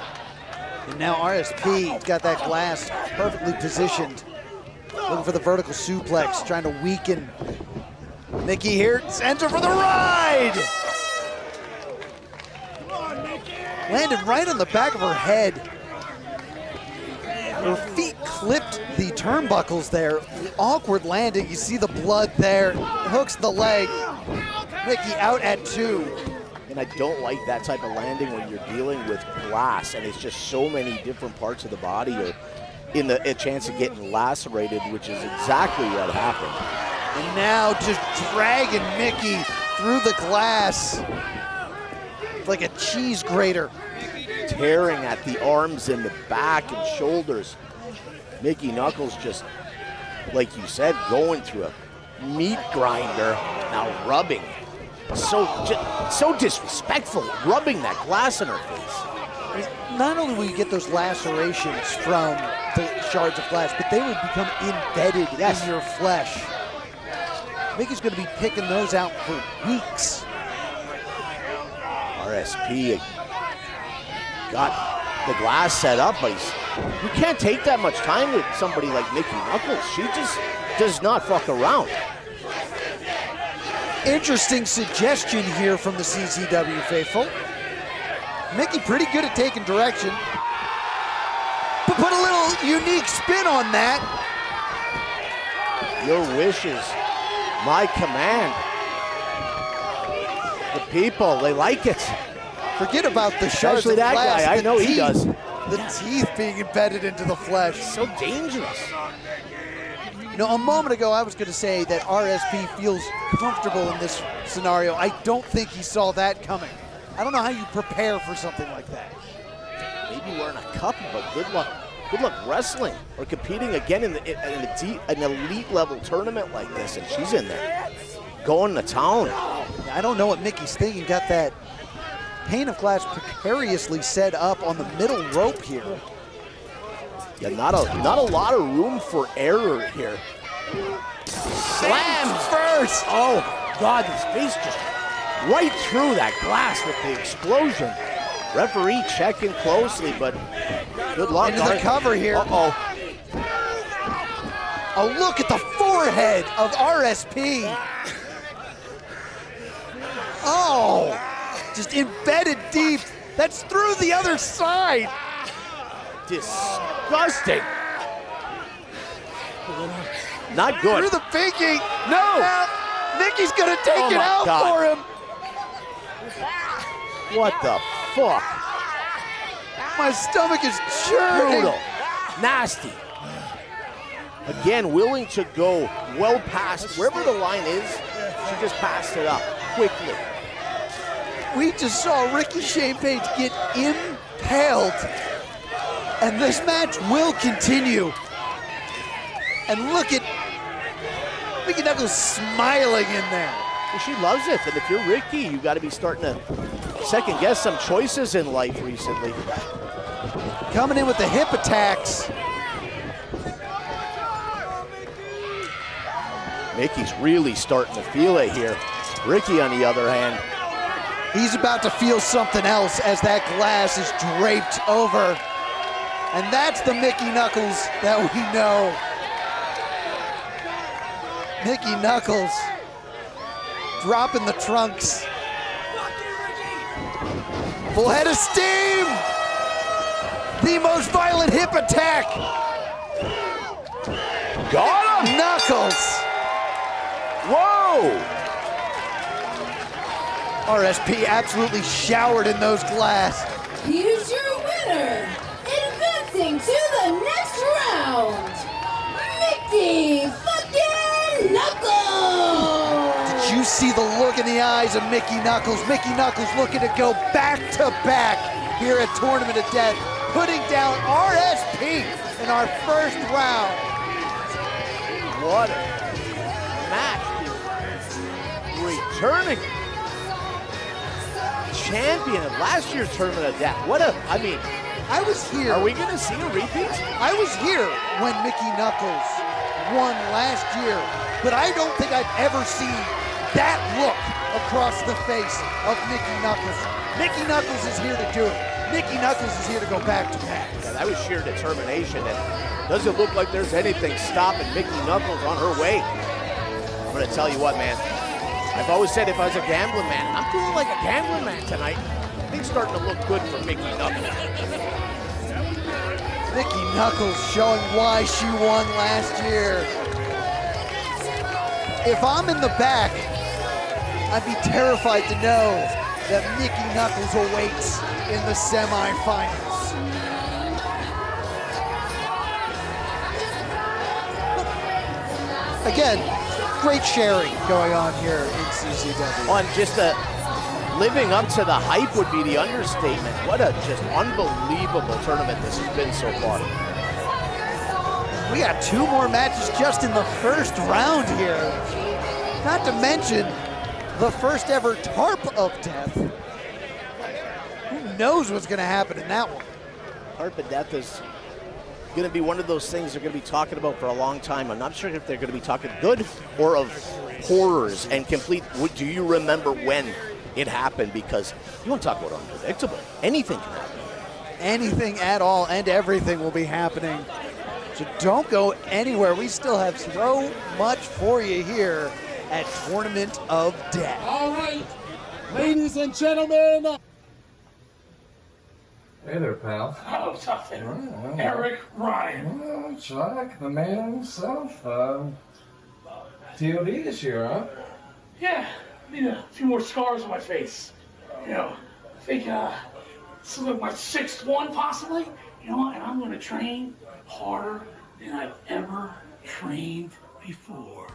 And now RSP got that glass perfectly positioned. Looking for the vertical suplex, trying to weaken Mickey here. Sends her for the ride! Landed right on the back of her head. Her feet clipped the turnbuckles there. Awkward landing. You see the blood there. Hooks the leg. Mickey out at 2. And I don't like that type of landing when you're dealing with glass, and it's just so many different parts of the body are in a chance of getting lacerated, which is exactly what happened. And now just dragging Mickey through the glass like a cheese grater. Tearing at the arms and the back and shoulders. Mickey Knuckles just, like you said, going through a meat grinder, now rubbing. So disrespectful, rubbing that glass in her face. I mean, not only will you get those lacerations from the shards of glass, but they will become embedded in your flesh. Mickey's going to be picking those out for weeks. RSP got the glass set up, but you can't take that much time with somebody like Mickey Knuckles. She just does not fuck around. Interesting suggestion here from the CZW faithful. Mickey pretty good at taking direction. But put a little unique spin on that. Your wishes, my command. The people, they like it. Forget about the shards Especially of that glass. guy, I know he does. The teeth being embedded into the flesh. So dangerous. You know, a moment ago I was going to say that RSP feels comfortable in this scenario. I don't think he saw that coming. I don't know how you prepare for something like that. Maybe wearing a cup, but good luck. Good luck wrestling or competing again in an elite level tournament like this, and she's in there, going to town. I don't know what Mickey's thinking. Got that pane of glass precariously set up on the middle rope here. Yeah, not a lot of room for error here. Slams first. Oh God, his face just right through that glass with the explosion. Referee checking closely, but good luck. Into the cover here. Uh-oh. A look at the forehead of RSP. Oh, just embedded deep. That's through the other side. Disgusting. Not good. Through the pinky. No. Now, Mickey's gonna take it out for him. What the fuck? My stomach is churning. Brutal. Nasty. Again, willing to go well past wherever the line is. She just passed it up quickly. We just saw Ricky Shane Page get impaled. And this match will continue. And look at Mickey Knuckles smiling in there. Well, she loves it. And if you're Ricky, you got to be starting to second guess some choices in life recently. Coming in with the hip attacks. Mickey's really starting to feel it here. Ricky, on the other hand, he's about to feel something else as that glass is draped over. And that's the Mickey Knuckles that we know. Mickey Knuckles dropping the trunks. Full head of steam. The most violent hip attack. Got him. Knuckles. Whoa. RSP absolutely showered in those glass. Here's your winner, advancing to the next round, Mickey fucking Knuckles! Did you see the look in the eyes of Mickey Knuckles? Mickey Knuckles looking to go back to back here at Tournament of Death, putting down RSP in our first round. What a match. Returning champion of last year's Tournament of Death. I was here. Are we going to see a repeat? I was here when Mickey Knuckles won last year, but I don't think I've ever seen that look across the face of Mickey Knuckles. Mickey Knuckles is here to do it. Mickey Knuckles is here to go back to back. Yeah, that was sheer determination, and doesn't look like there's anything stopping Mickey Knuckles on her way. I'm going to tell you what, man. I've always said if I was a gambling man, I'm feeling like a gambling man tonight. Things starting to look good for Mickey Knuckles. Mickey Knuckles showing why she won last year. If I'm in the back, I'd be terrified to know that Mickey Knuckles awaits in the semifinals. Again, great sharing going on here in CCW. On just living up to the hype would be the understatement. What a just unbelievable tournament this has been so far. We got 2 more matches just in the first round here. Not to mention the first ever tarp of death. Who knows what's gonna happen in that one? Tarp of Death is going to be one of those things they're going to be talking about for a long time. I'm not sure if they're going to be talking good or of horrors and complete. Do you remember when it happened? Because you want to talk about unpredictable. Anything can happen. Anything at all and everything will be happening. So don't go anywhere. We still have so much for you here at Tournament of Death. All right, ladies and gentlemen, Hey there, pal. Oh, something. Eric Ryan. Oh, Chuck, the man himself. TOD this year, huh? Yeah, I need a few more scars on my face. You know, I think this is like my 6th one, possibly. You know, and I'm going to train harder than I've ever trained before.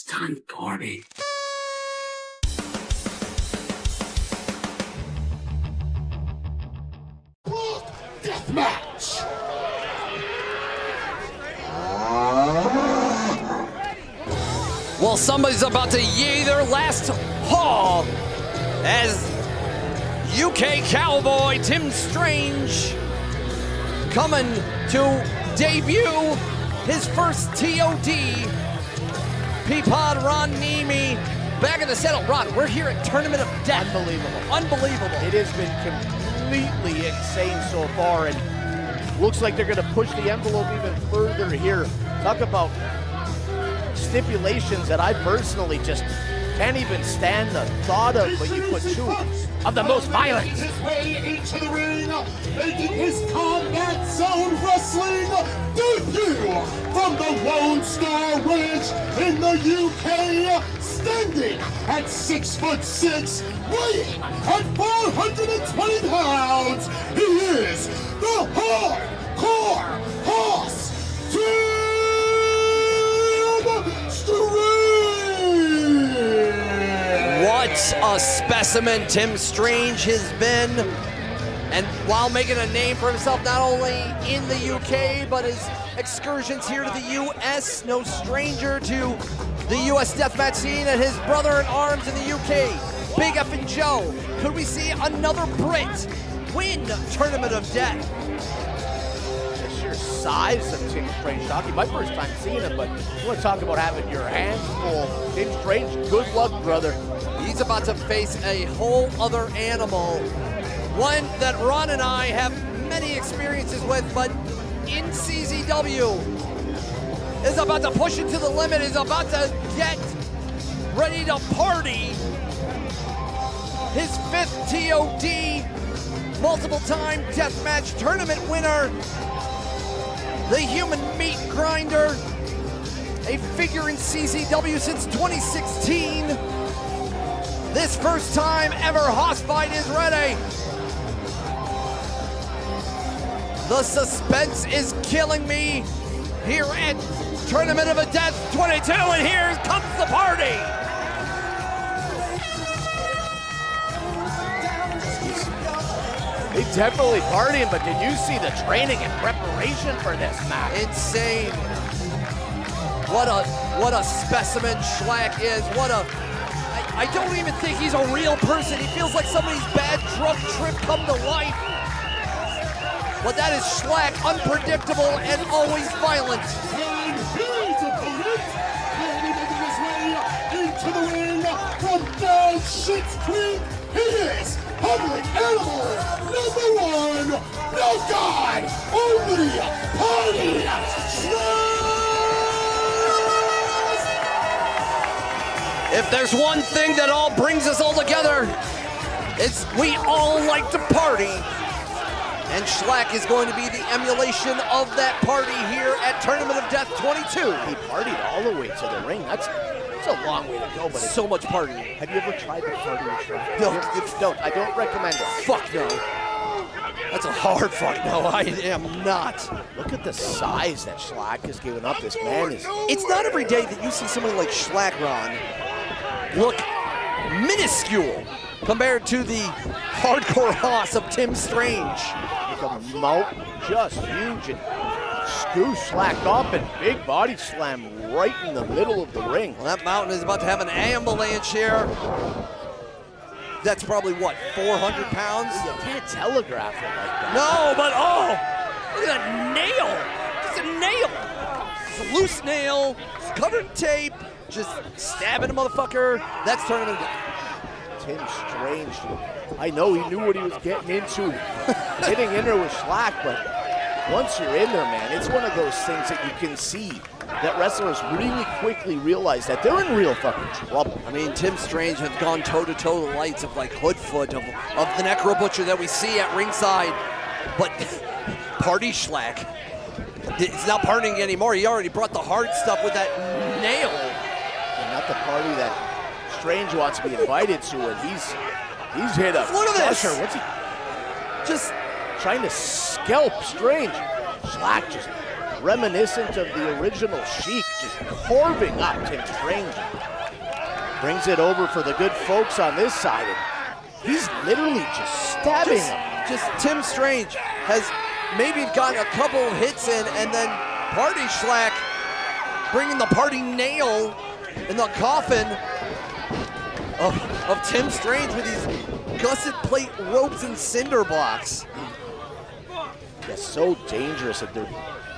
Time to party. Deathmatch. Well, somebody's about to yay their last haul as UK Cowboy Tim Strange coming to debut his first TOD. Peapod, Ron Nemi, back in the saddle. Ron, we're here at Tournament of Death. Unbelievable. Unbelievable. It has been completely insane so far, and looks like they're going to push the envelope even further here. Talk about stipulations that I personally just can't even stand the thought of, but you put two of the most violent. His way into the ring, making his Combat Zone Wrestling debut from the Lone Star Ranch in the UK, standing at 6'6", weighing at 420 pounds. He is the Hardcore Hoss Tim Strange. What a specimen Tim Strange has been. And while making a name for himself not only in the UK, but his excursions here to the US, no stranger to the US deathmatch scene and his brother in arms in the UK, Big F and Joe. Could we see another Brit win Tournament of Death? The sheer size of Tim Strange, Docky. My first time seeing him, but you want to talk about having your hands full. Tim Strange, good luck, brother. He's about to face a whole other animal. One that Ron and I have many experiences with, but in CZW is about to push it to the limit, is about to get ready to party. His 5th TOD, multiple-time deathmatch tournament winner, the human meat grinder, a figure in CZW since 2016. This first time ever Hoss fight is ready. The suspense is killing me here at Tournament of Death 22, and here comes the party. They definitely partying, but did you see the training and preparation for this match? Insane. What a specimen Schlack is. I don't even think he's a real person. He feels like somebody's bad drug trip come to life. But that is Schlack, unpredictable and always violent. And his opponent, making his way into the ring Schitt's Creek, he is public animal #1, no God, only Party If there's one thing that all brings us all together, it's we all like to party. And Schlack is going to be the emulation of that party here at Tournament of Death 22. He partied all the way to the ring. That's a long way to go, but so much partying. Have you ever tried the party with Schlack? No. Don't. I don't recommend it. Fuck no. That's a hard fuck no. I am not. Look at the size that Schlack has given up. This man is... It's not every day that you see somebody like Schlack, Ron, look minuscule compared to the hardcore hoss of Tim Strange. The mouth just huge, and Scoo Schlack up and big body slam right in the middle of the ring. Well, that mountain is about to have an avalanche here. That's probably what, 400 pounds? You can't telegraph it like that. No, but oh, look at that nail. Just a nail. It's a loose nail. It's covered in tape. Just stabbing a motherfucker. That's Tournament of Death. Tim Strange, I know he knew what he was getting into, hitting in there with Schlack, but once you're in there, man, it's one of those things that you can see that wrestlers really quickly realize that they're in real fucking trouble. I mean, Tim Strange has gone toe-to-toe the lights of like Hoodfoot, of the Necro Butcher that we see at ringside, but Party Schlack, it's not partying anymore. He already brought the hard stuff with that nail. And not the party that Strange wants to be invited to, and he's hit a Look at this. crusher. What's he just trying to scalp Strange? Schlack just reminiscent of the original Sheik, just carving up Tim Strange. Brings it over for the good folks on this side, and he's literally just stabbing him. Just Tim Strange has maybe gotten a couple of hits in, and then Party Schlack bringing the party nail in the coffin of Tim Strange with these gusset plate ropes and cinder blocks. Yeah, so dangerous that they're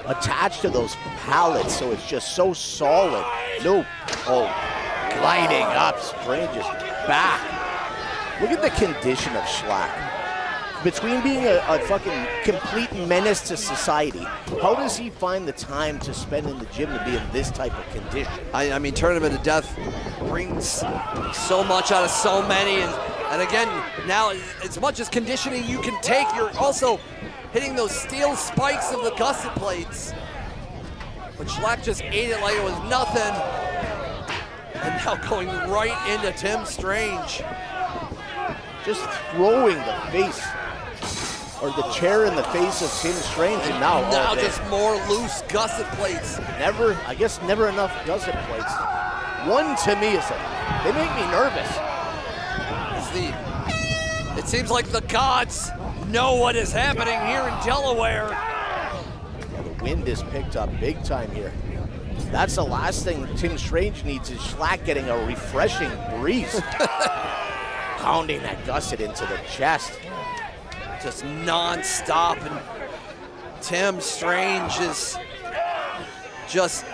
attached to those pallets, so it's just so solid. No, gliding up, Strange's back. Look at the condition of Schlack. Between being a fucking complete menace to society, how does he find the time to spend in the gym to be in this type of condition? I mean, Tournament of Death brings so much out of so many, and again, now as much as conditioning you can take, you're also hitting those steel spikes of the gusset plates. But Schlack just ate it like it was nothing, and now going right into Tim Strange. Just throwing the face, or the chair in the face of Tim Strange, and now just more loose gusset plates. I guess never enough gusset plates. One to me is they make me nervous. It seems like the gods know what is happening here in Delaware. Yeah, the wind is picked up big time here. That's the last thing Tim Strange needs is Schlack getting a refreshing breeze. Pounding that gusset into the chest. Just non-stop, and Tim Strange is just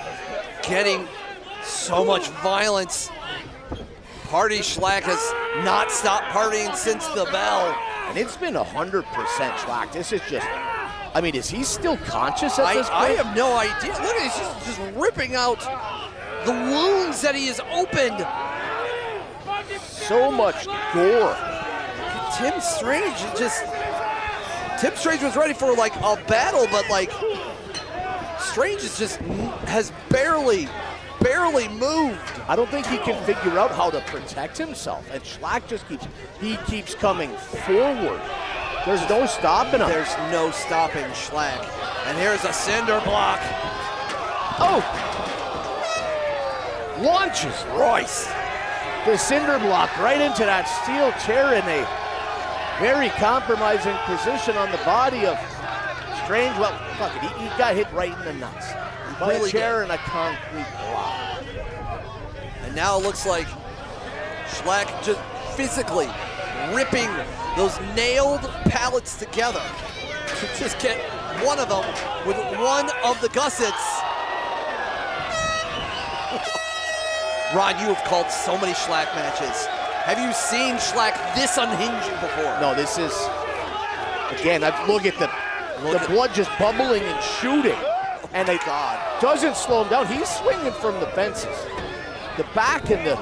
getting so much violence. Party Schlack has not stopped partying since the bell. And it's been 100% Schlack. This is just, I mean, is he still conscious at this point? I have no idea. Look at he's just ripping out the wounds that he has opened. So much gore. Tim Strange was ready for like a battle, but like Strange has barely moved. I don't think he can figure out how to protect himself, and Schlack just keeps coming forward. There's no stopping him. There's no stopping Schlack. And here's a cinder block. Oh! Launches Royce. The cinder block right into that steel chair in a very compromising position on the body of Strange. Well, fuck it, he got hit right in the nuts by a chair and a concrete block. And now it looks like Schlack just physically ripping those nailed pallets together to just get one of them with one of the gussets. Ron, you have called so many Schlack matches. Have you seen Schlack this unhinged before? No, this is, again, look at the blood just bubbling and shooting. And it doesn't slow him down. He's swinging from the fences. The back and the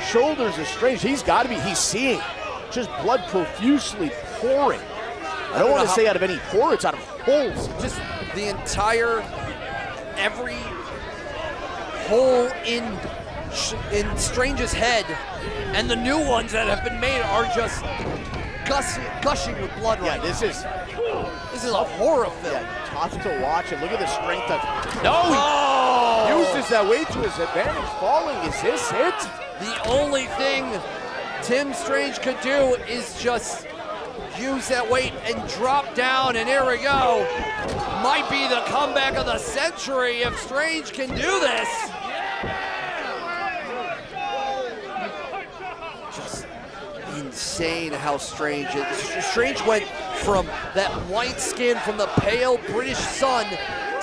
shoulders are strange. He's seeing just blood profusely pouring. I don't want to say out of any pore, it's out of holes. Just the entire, every hole in Strange's head and the new ones that have been made are just gushing with blood right now. This is a horror film. Yeah, tough to watch, and look at the strength of... No! He uses that weight to his advantage. Falling, is this it? The only thing Tim Strange could do is just use that weight and drop down, and here we go. Might be the comeback of the century if Strange can do this. Just insane how Strange is. Strange went from that white skin from the pale British sun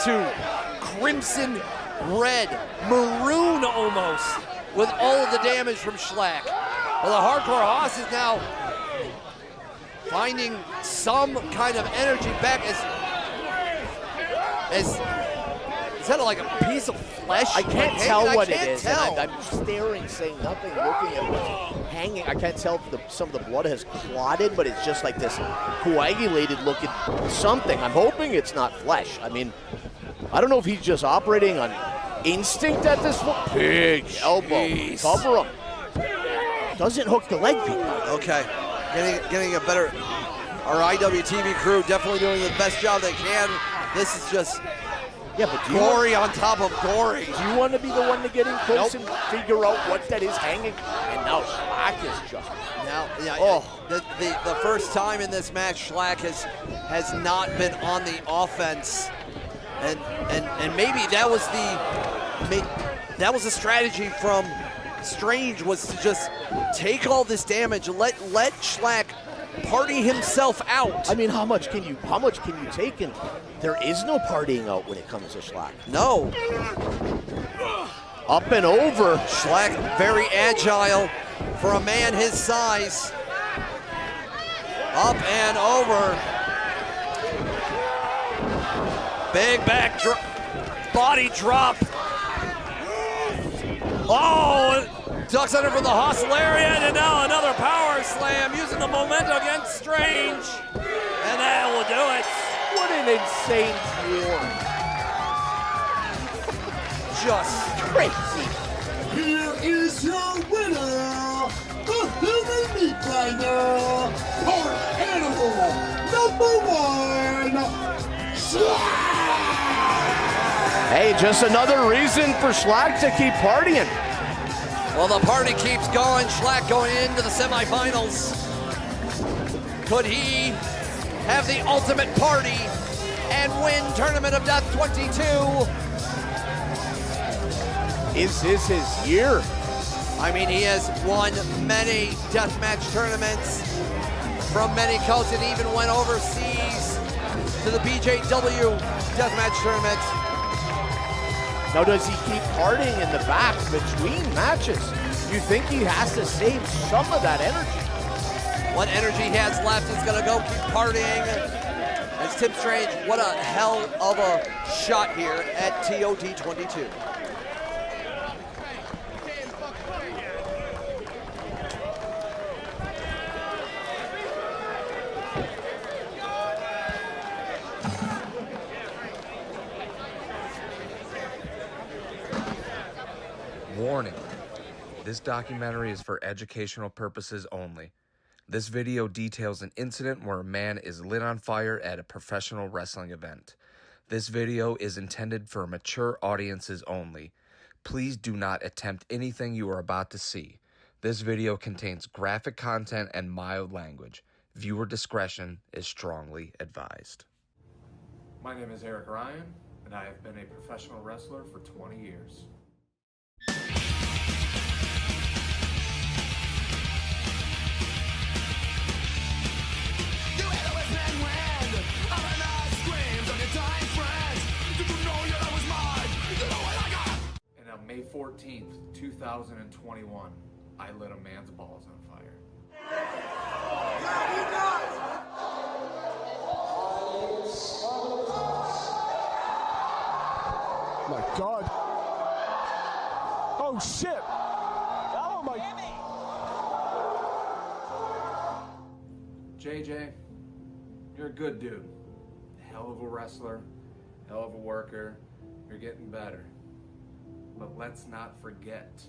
to crimson red, maroon almost, with all of the damage from Schlack. Well, the Hardcore Hoss is now finding some kind of energy back. Is that like a piece of flesh? I can't tell what it is. I'm staring, saying nothing, looking at what's hanging. I can't tell if some of the blood has clotted, but it's just like this coagulated looking something. I'm hoping it's not flesh. I mean, I don't know if he's just operating on instinct at this point. Big elbow. Cover him. Doesn't hook the leg, people. Okay. Getting a better... Our IWTV crew definitely doing the best job they can. This is just... Yeah, but gory on top of gory. Do you want to be the one to get in close and figure out what that is hanging? And now Schlack is just... Now, the first time in this match, Schlack has not been on the offense. And maybe that was the strategy from Strange, was to just take all this damage and let Schlack party himself out. I mean, how much can you take? And there is no partying out when it comes to Schlack. No. Up and over. Schlack very agile for a man his size. Up and over. Big back drop, body drop. Oh, ducks under from the hostile area, and now another power slam using the momentum against Strange. And that will do it. What an insane war. Just crazy. Here is your winner, the human meat grinder, part animal, #1, Schlack! Hey, just another reason for Schlack to keep partying. Well, the party keeps going. Schlack going into the semifinals. Could he have the ultimate party and win Tournament of Death 22? Is this his year? I mean, he has won many deathmatch tournaments from many coasts and even went overseas to the BJW deathmatch tournament. Now, does he keep partying in the back between matches? You think he has to save some of that energy? What energy he has left is going to go keep partying. As Tim Strange, what a hell of a shot here at TOD 22. Warning, this documentary is for educational purposes only. This video details an incident where a man is lit on fire at a professional wrestling event. This video is intended for mature audiences only. Please do not attempt anything you are about to see. This video contains graphic content and mild language. Viewer discretion is strongly advised. My name is Eric Ryan, and I have been a professional wrestler for 20 years. And on May 14th, 2021, I lit a man's balls on fire. My God. Oh, shit. Oh, my. JJ, you're a good dude. Hell of a wrestler, hell of a worker. You're getting better. But let's not forget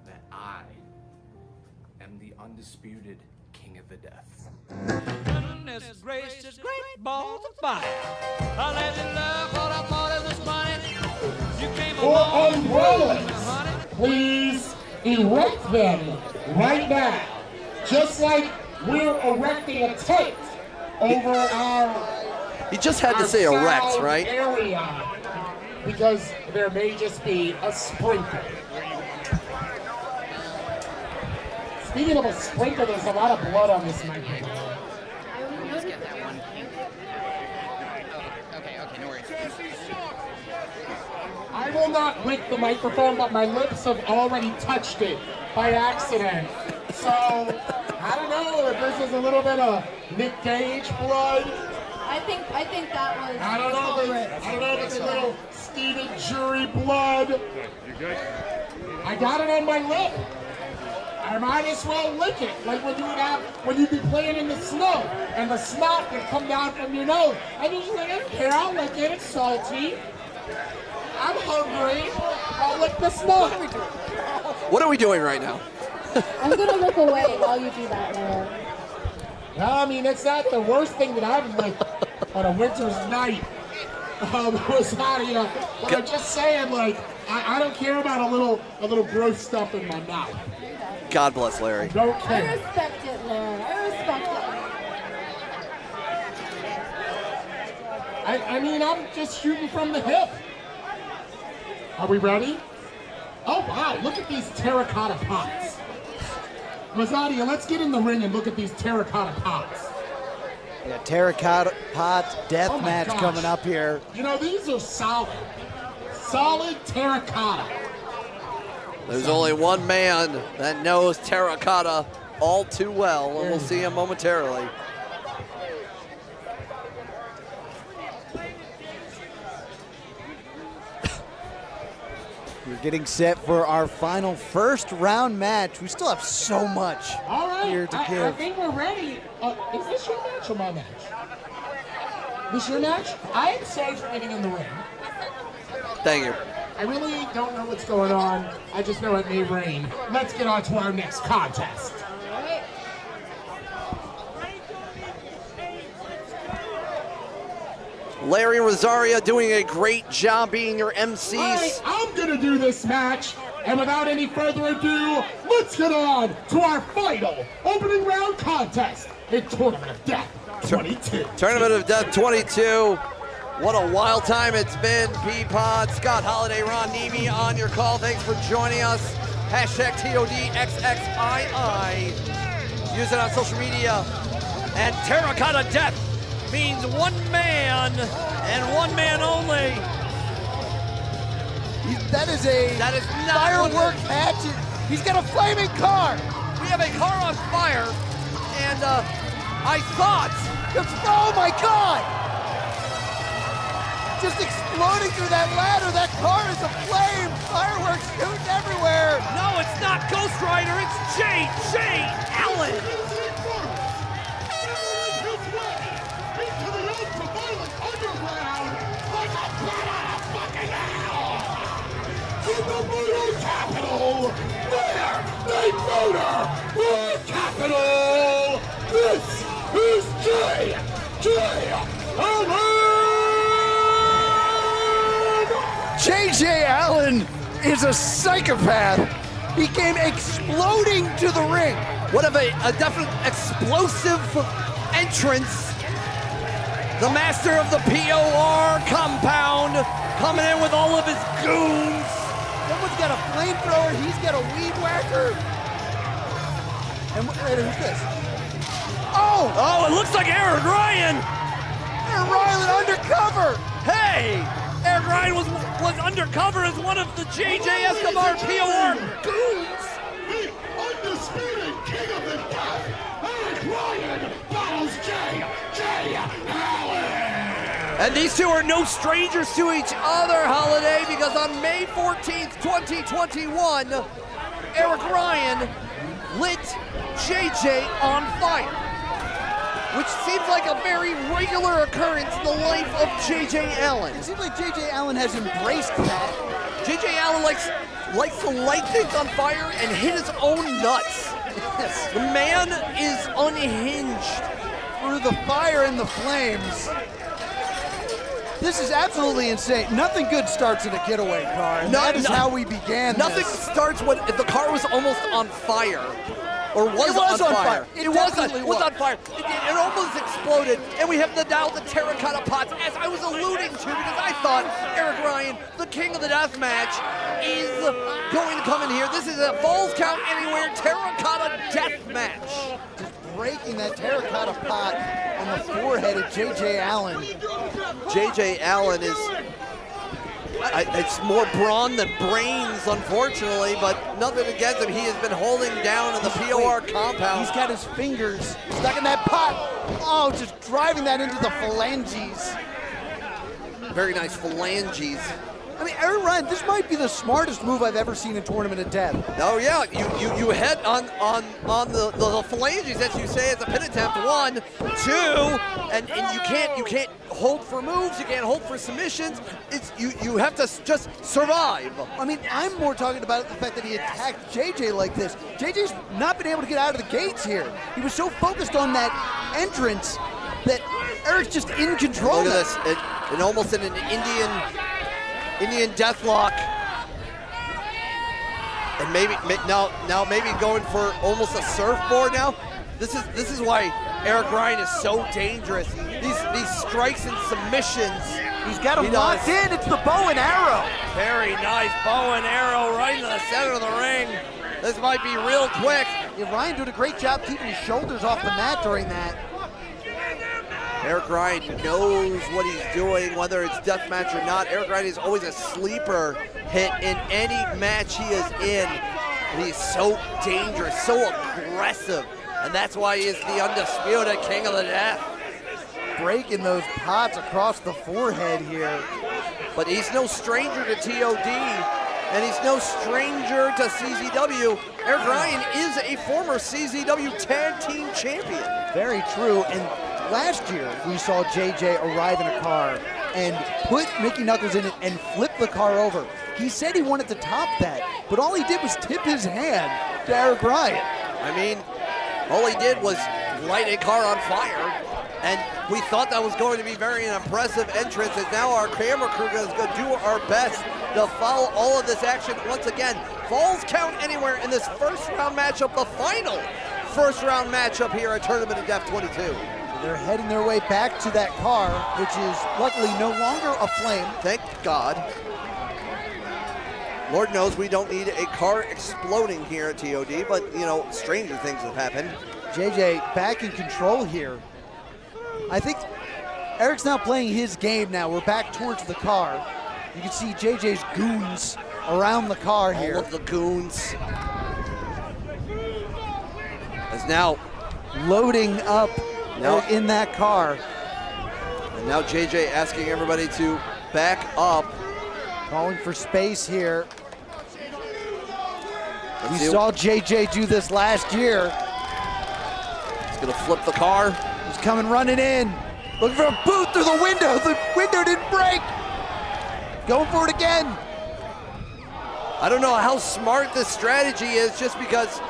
that I am the undisputed king of the death. Goodness gracious, great balls of fire. I let you love what I thought it was funny. You came For along, umbrellas, please erect them right now. Just like we're erecting a tent over our He just had to say erect, right? Area, because there may just be a sprinkle. Speaking of a sprinkle, there's a lot of blood on this microphone. Just get that one. Okay, no worries. I will not lick the microphone, but my lips have already touched it by accident. So, I don't know if this is a little bit of Nick Gage blood. I think that was. I don't know if it's a little Steven Jury blood. You good? I got it on my lip. I might as well lick it, like when you'd be playing in the snow and the snot would come down from your nose. I'm just like, I don't care, I'll lick it, it's salty. I'm hungry, I'll lick the snot. What are we doing right now? I'm gonna look away while you do that, Larry. I mean, it's not the worst thing that I've licked on a winter's night. Was not, you know, but I'm just saying, like, I don't care about a little gross stuff in my mouth. God bless Larry. I don't care. I respect it, Larry. I respect it. I mean, I'm just shooting from the hip. Are we ready? Oh, wow, look at these terracotta pots. Mazadia, let's get in the ring and look at these terracotta pots. Yeah, terracotta pot death Oh my match gosh. coming up here. You know, these are solid. Solid terracotta. There's only one man that knows terracotta all too well, and we'll see him momentarily. We're getting set for our final first round match. We still have so much All right, here to I give. think we're ready. Is this your match or my match? This your match? I am sorry for getting in the ring. Thank you. I really don't know what's going on. I just know it may rain. Let's get on to our next contest. Larry Rosario doing a great job being your MCs. All right, I'm going to do this match. And without any further ado, let's get on to our final opening round contest in Tournament of Death 22. Tournament of Death 22. What a wild time it's been. Peapod, Scott Holiday, Ron Nemi on your call. Thanks for joining us. Hashtag TODXXII. Use it on social media. And terracotta death means one man and one man only. That is not firework match. He's got a flaming car. We have a car on fire, and I thought, oh my God! Just exploding through that ladder. That car is aflame. Fireworks shooting everywhere. No, it's not Ghost Rider. It's J. Allen. Capital, where they murder our capital. This is J. Allen. J.J. Allen is a psychopath. He came exploding to the ring. What of a definite explosive entrance. The master of the POR compound coming in with all of his goons. Someone's got a flamethrower, he's got a weed whacker. And who's this? Oh! Oh, it looks like Eric Ryan! Eric Ryan undercover! Hey! Eric Ryan was undercover as one of the JJ Escobar POR goons! undisputed king of the death, Eric Ryan battles J.J. Allen. And these two are no strangers to each other, Holiday, because on May 14th, 2021, Eric Ryan lit JJ on fire, which seems like a very regular occurrence in the life of JJ Allen. It seems like JJ Allen has embraced that. JJ Allen likes to light things on fire and hit his own nuts. Yes. The man is unhinged. Through the fire and the flames. This is absolutely insane. Nothing good starts in a getaway car, and that is how we began Nothing this. starts when the car was almost on fire. Or was on fire. It was on fire. It almost exploded, and we have the terracotta pots, as I was alluding to, because I thought Eric Ryan, the king of the death match, is going to come in here. This is a Falls Count Anywhere terracotta death match. Just breaking that terracotta pot on the forehead of JJ Allen. JJ Allen is... it's more brawn than brains, unfortunately, but nothing against him. He has been holding down in the POR compound. He's got his fingers stuck in that pot. Oh, just driving that into the phalanges. Very nice phalanges. I mean, Eric Ryan, this might be the smartest move I've ever seen in Tournament of Death. Oh yeah, you hit on the phalanges, as you say, as a pin attempt. 1, 2, and you can't hold for moves, you can't hold for submissions. It's you have to just survive. I mean, I'm more talking about the fact that he attacked JJ like this. JJ's not been able to get out of the gates here. He was so focused on that entrance that Eric's just in control. Look at this, and almost in an Indian deathlock, and maybe now maybe going for almost a surfboard now. This is why Eric Ryan is so dangerous. These strikes and submissions. He's got him locked in. It's the bow and arrow. Very nice bow and arrow right in the center of the ring. This might be real quick. Yeah, Ryan doing a great job keeping his shoulders off the mat during that. Eric Ryan knows what he's doing, whether it's deathmatch or not. Eric Ryan is always a sleeper hit in any match he is in. And he's so dangerous, so aggressive, and that's why he is the undisputed king of the death. Breaking those pots across the forehead here. But he's no stranger to TOD, and he's no stranger to CZW. Eric Ryan is a former CZW Tag Team Champion. Very true, and last year, we saw JJ arrive in a car and put Mickey Knuckles in it and flip the car over. He said he wanted to top that, but all he did was tip his hand to Eric Ryan. I mean, all he did was light a car on fire, and we thought that was going to be very an impressive entrance, and now our camera crew is going to do our best to follow all of this action once again. Falls Count Anywhere in this first round matchup, the final first round matchup here at Tournament of Death 22. They're heading their way back to that car, which is luckily no longer aflame. Thank God. Lord knows we don't need a car exploding here at TOD, but, you know, stranger things have happened. JJ back in control here. I think Eric's now playing his game now. We're back towards the car. You can see JJ's goons around the car here. All of the goons. Is now loading up in that car. And now JJ asking everybody to back up. Calling for space here. We saw JJ do this last year. He's gonna flip the car. He's coming running in. Looking for a boot through the window. The window didn't break. Going for it again. I don't know how smart this strategy is, just because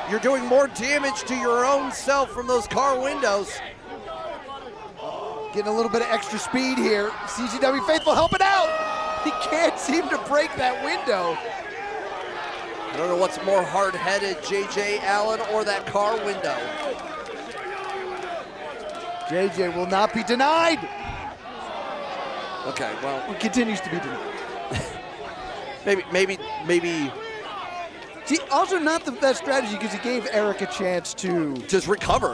you're doing more damage to your own self from those car windows. Getting a little bit of extra speed here. CZW Faithful helping out. He can't seem to break that window. I don't know what's more hard-headed, JJ Allen or that car window. JJ will not be denied. Okay, well. It continues to be denied. maybe. See, also not the best strategy, because he gave Eric a chance to just recover.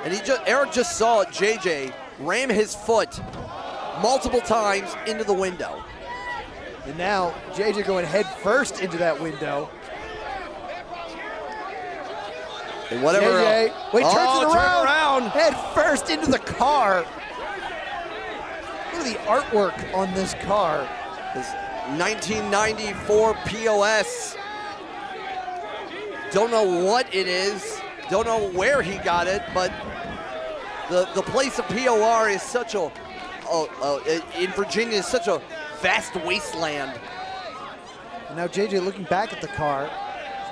And Eric just saw JJ ram his foot multiple times into the window. And now JJ going head first into that window. And whatever. JJ, wait, turns it around. Head first into the car. Look at the artwork on this car. This 1994 POS. Don't know what it is. Don't know where he got it, but the place of POR is such a, in Virginia, is such a vast wasteland. And now JJ looking back at the car,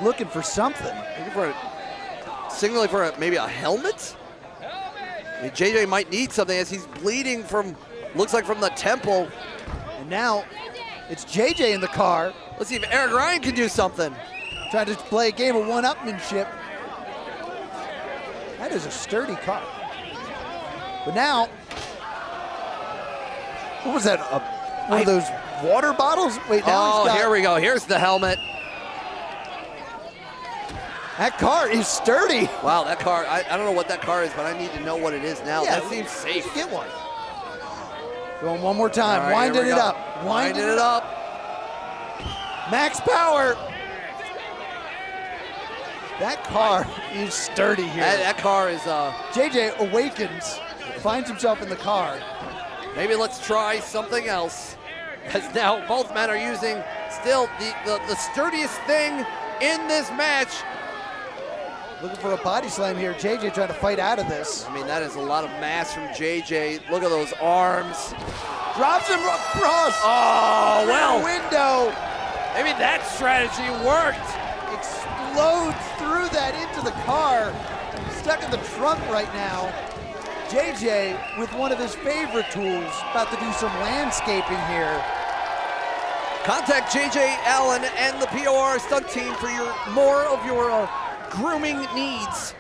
looking for something. Looking for signaling for maybe a helmet? I mean, JJ might need something as he's bleeding from, looks like from the temple. And now it's JJ in the car. Let's see if Eric Ryan can do something. Trying to play a game of one-upmanship. That is a sturdy car. But now, what was that? One of those water bottles? Wait, now here we go. Here's the helmet. That car is sturdy. Wow, that car, I don't know what that car is, but I need to know what it is now. Yeah, that seems safe. Get one. Going one more time. Right, Winding it up. Winding it up. Max power. That car is sturdy here. That car is... JJ awakens, finds himself in the car. Maybe let's try something else. As now both men are using still the sturdiest thing in this match. Looking for a body slam here. JJ trying to fight out of this. I mean, that is a lot of mass from JJ. Look at those arms. Drops him across. Oh, well. Window. Maybe that strategy worked. Explodes through that into the car. Stuck in the trunk right now. JJ with one of his favorite tools. About to do some landscaping here. Contact JJ Allen and the POR stunt team for more of your grooming needs.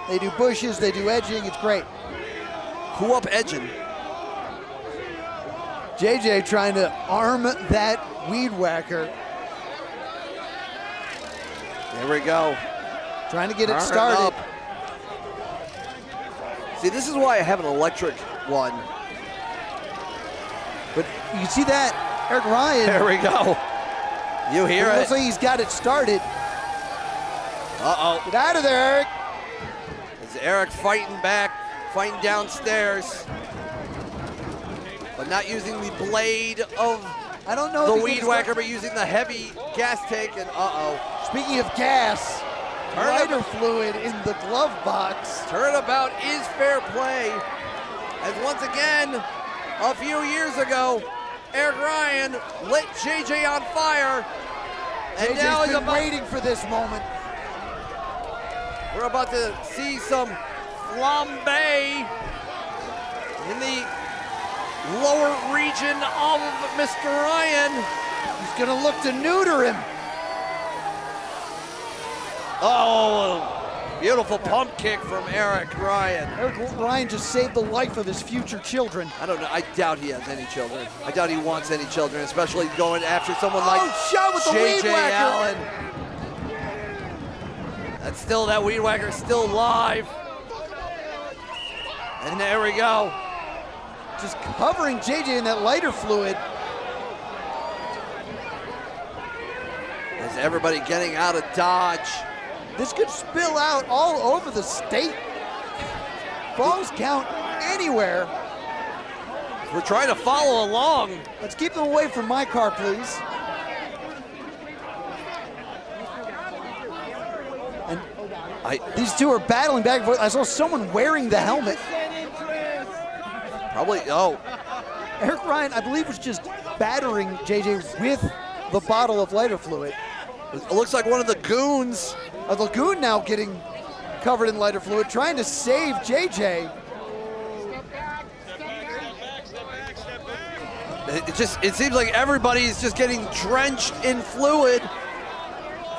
They do bushes, they do edging, it's great. Who up edging? JJ trying to arm that weed whacker. There we go. Trying to get it started. Up. See, this is why I have an electric one. But you see that, Eric Ryan. There we go. You hear it. Looks like he's got it started. Uh-oh. Get out of there, Eric. Is Eric fighting back, fighting downstairs, but not using the blade of the weed whacker, but using the heavy gas tank, and Speaking of gas, lighter fluid in the glove box. Turnabout is fair play, as once again, a few years ago, Eric Ryan lit JJ on fire, and now he's waiting for this moment. We're about to see some flambe in the lower region of Mr. Ryan. He's gonna look to neuter him. Oh, beautiful pump kick from Eric Ryan. Eric Ryan just saved the life of his future children. I don't know, I doubt he has any children. I doubt he wants any children, especially going after someone like shot with the weed JJ whacker. Allen. That's still, that weed whacker still live. And there we go. Just covering JJ in that lighter fluid. Is everybody getting out of Dodge? This could spill out all over the state. Falls count anywhere. We're trying to follow along. Let's keep them away from my car, please. And these two are battling back and forth. I saw someone wearing the helmet. Probably, Eric Ryan, I believe, was just battering JJ with the bottle of lighter fluid. It looks like one of the goons. A lagoon now getting covered in lighter fluid, trying to save JJ. It seems like everybody's just getting drenched in fluid.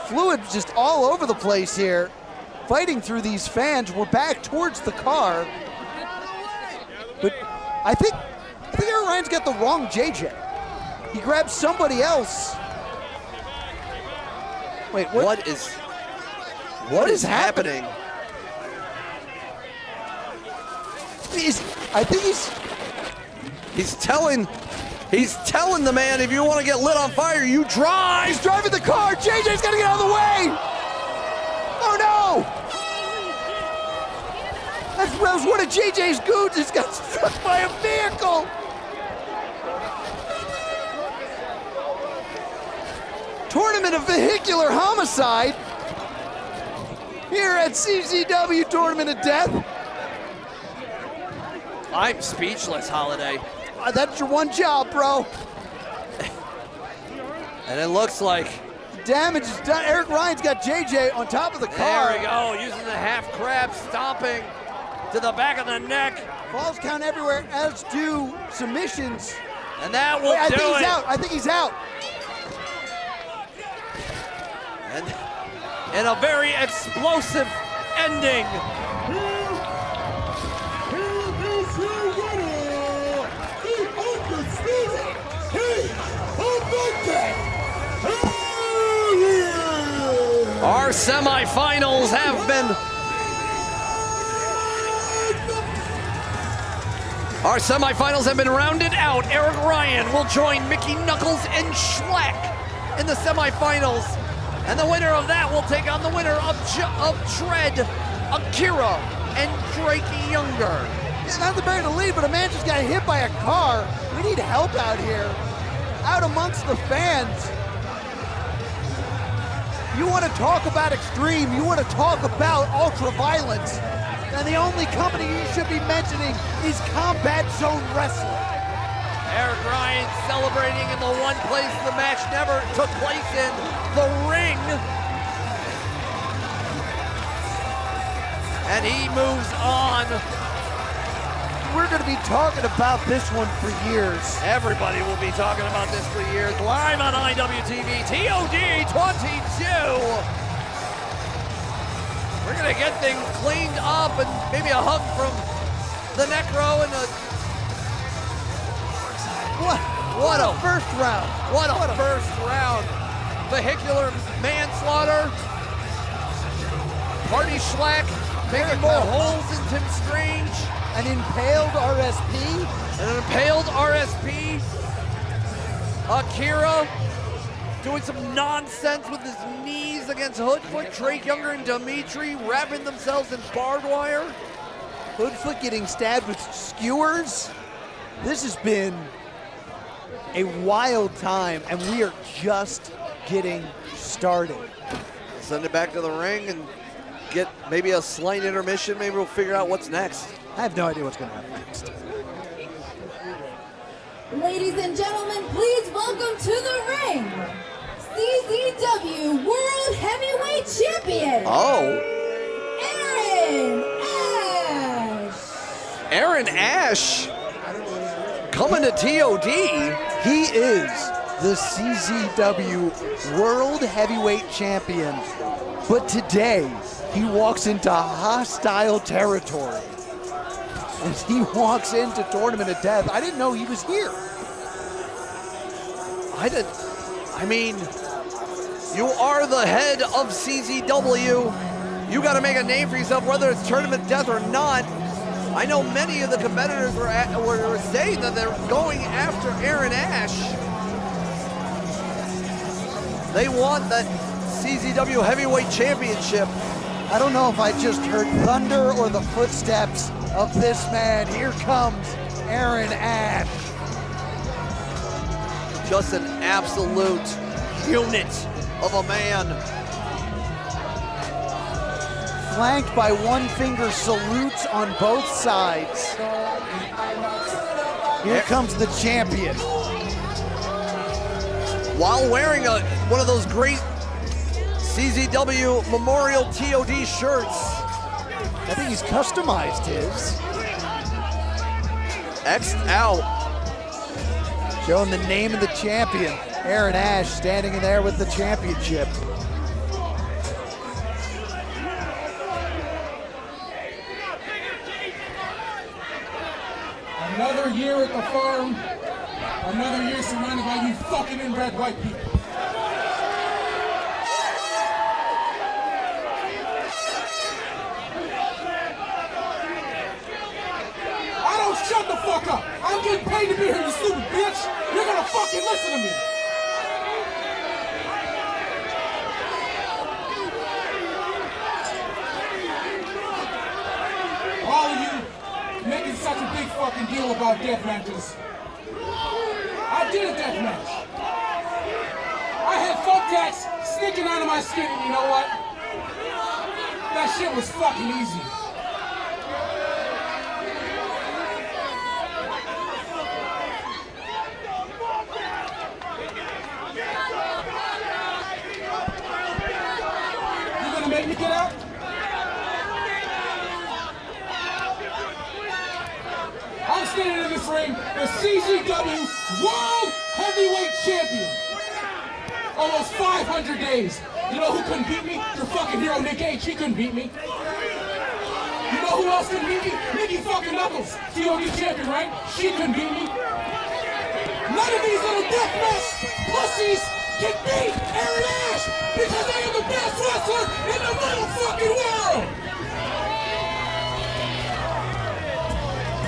Fluid just all over the place here. Fighting through these fans. We're back towards the car. But I think Eric Ryan's got the wrong JJ. He grabbed somebody else. Wait, what is happening? I think he's telling the man, if you want to get lit on fire, you drive. He's driving the car. JJ's got to get out of the way. Oh no! was one of JJ's goons just got struck by a vehicle. Tournament of vehicular homicide here at CZW Tournament of Death. I'm speechless, Holiday. That's your one job, bro. And it looks like damage is done. Eric Ryan's got JJ on top of the car. There we go, using the half crab, stomping to the back of the neck. Falls count everywhere, as do submissions. And that will I do think it. he's out. I think he's out. And a very explosive ending. Our semifinals have been rounded out. Eric Ryan will join Mickey Knuckles and Schlack in the semifinals. And the winner of that will take on the winner of Tread, Akira, and Drake Younger. It's not the bury the lead, but a man just got hit by a car. We need help out here. Out amongst the fans. You want to talk about extreme, you want to talk about ultra-violence, and the only company you should be mentioning is Combat Zone Wrestling. Eric Ryan celebrating in the one place the match never took place in, the ring. And he moves on. We're going to be talking about this one for years. Everybody will be talking about this for years. Live on IWTV, TOD 22. We're going to get things cleaned up and maybe a hug from the Necro and a... What a first round. What a first round. Vehicular manslaughter. Party Schlack making more holes in Tim Strange. An impaled RSP. An impaled RSP. Akira doing some nonsense with his knees against Hoodfoot. Drake Younger and Dimitri wrapping themselves in barbed wire. Hoodfoot getting stabbed with skewers. This has been a wild time, and we are just getting started. Send it back to the ring and get maybe a slight intermission. Maybe we'll figure out what's next. I have no idea what's going to happen next. Ladies and gentlemen, please welcome to the ring, CZW World Heavyweight Champion. Aaron Ash coming to TOD. He is the CZW World Heavyweight Champion, but today he walks into hostile territory. As he walks into Tournament of Death, I didn't know he was here. I mean, you are the head of CZW. You got to make a name for yourself, whether it's Tournament of Death or not. I know many of the competitors were saying that they're going after Aaron Ash. They want that CZW Heavyweight Championship. I don't know if I just heard thunder or the footsteps of this man. Here comes Aaron Ash. Just an absolute unit of a man. Flanked by one-finger salutes on both sides. Here comes the champion. While wearing one of those great CZW Memorial TOD shirts. I think he's customized his. X'd out. Showing the name of the champion. Aaron Ash standing in there with the championship. Another year at the farm. Another year surrounded by you fucking inbred white people. Shut the fuck up! I'm getting paid to be here, you stupid bitch! You're gonna fucking listen to me! all of you making such a big fucking deal about death matches. I did a death match. I had thumbtacks sticking out of my skin, and you know what? That shit was fucking easy. You gonna make me get out? I'm standing in this ring, the CZW World Heavyweight Champion. Almost 500 days. You know who couldn't beat me? Your fucking hero, Nick Gage. He couldn't beat me. You know who else couldn't beat me? Nicky fucking Knuckles. TOD champion, right? She couldn't beat me. None of these little deathmatch pussies can beat Aaron Ash because I am the best wrestler in the motherfucking world.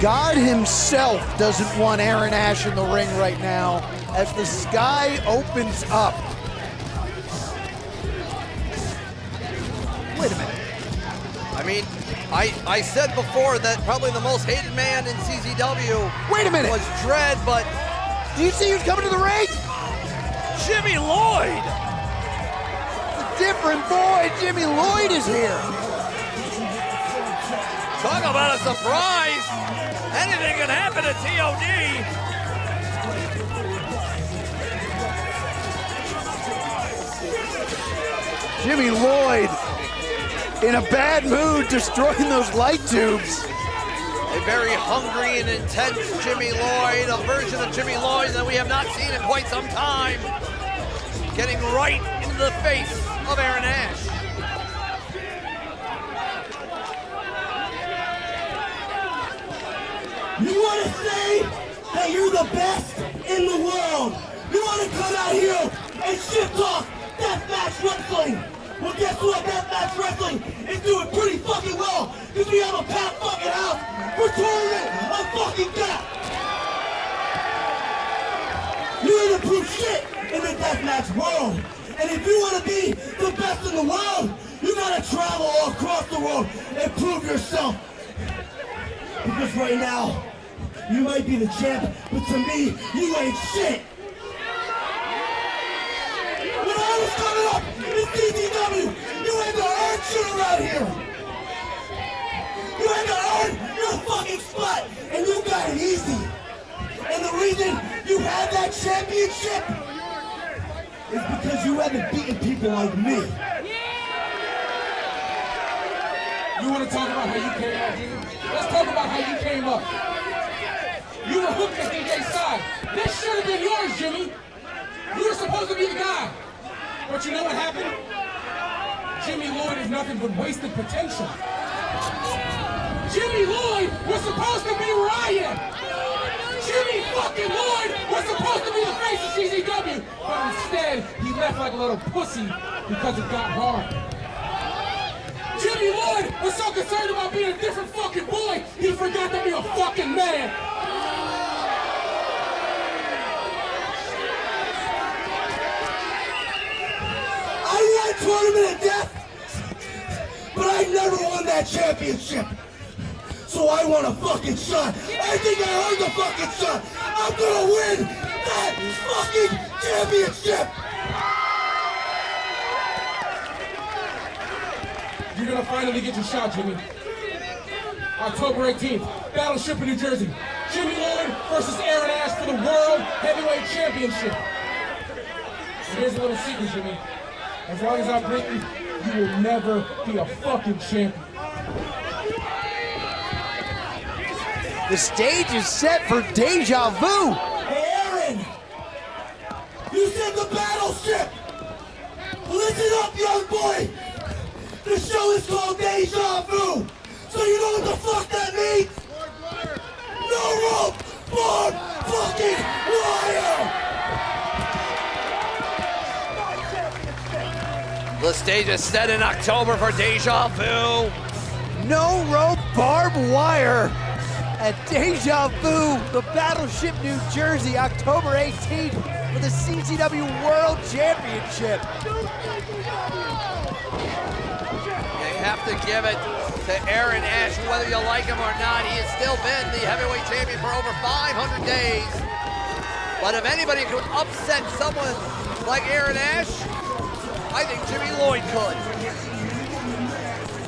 God himself doesn't want Aaron Ash in the ring right now as the sky opens up. Wait a minute. I mean, I said before that probably the most hated man in CZW Wait a minute. was Dredd, but Do you see who's coming to the ring? Jimmy Lloyd! A different boy, Jimmy Lloyd is here. Talk about a surprise! Anything can happen at TOD! Jimmy Lloyd in a bad mood, destroying those light tubes. A very hungry and intense Jimmy Lloyd, a version of Jimmy Lloyd that we have not seen in quite some time. Getting right into the face of Aaron Ash. You want to say that you're the best in the world? You want to come out here and shit talk deathmatch wrestling? Well, guess what? Deathmatch wrestling is doing pretty fucking well because we have a packed fucking house for Tournament of fucking Death. You ain't improved shit in the deathmatch world. And if you want to be the best in the world, you gotta travel all across the world and prove yourself. Because right now, you might be the champ, but to me, you ain't shit. When I was coming up in CZW, you had to earn shit around here. You had to earn your fucking spot, and you got it easy. And the reason you had that championship is because you haven't beaten people like me. You want to talk about how you came up, Jimmy? Let's talk about how you came up. You were hooked at DJ's side. This should have been yours, Jimmy. You were supposed to be the guy. But you know what happened? Jimmy Lloyd is nothing but wasted potential. Jimmy Lloyd was supposed to be where I am. Jimmy fucking Lloyd was supposed to be the face of CZW. But instead, he left like a little pussy because it got hard. Jimmy Lloyd was so concerned about being a different fucking boy, he forgot to be a fucking man. I won Tournament of Death, but I never won that championship. So I want a fucking shot. I think I earned the fucking shot. I'm gonna win that fucking championship. You're gonna finally get your shot, Jimmy. October 18th, Battleship in New Jersey. Jimmy Lloyd versus Aaron Ash for the World Heavyweight Championship. And here's a little secret, Jimmy. As long as I'm breathing, you will never be a fucking champion. The stage is set for Deja Vu. Hey, Aaron! You said the Battleship! Listen up, young boy! The show is called Deja Vu! So you know what the fuck that means? No rope for fucking wire! The stage is set in October for Deja Vu. No rope barbed wire at Deja Vu, the Battleship, New Jersey, October 18th for the CZW World Championship. have to give it to Aaron Ash, whether you like him or not. He has still been the heavyweight champion for over 500 days. But if anybody could upset someone like Aaron Ash, I think Jimmy Lloyd could.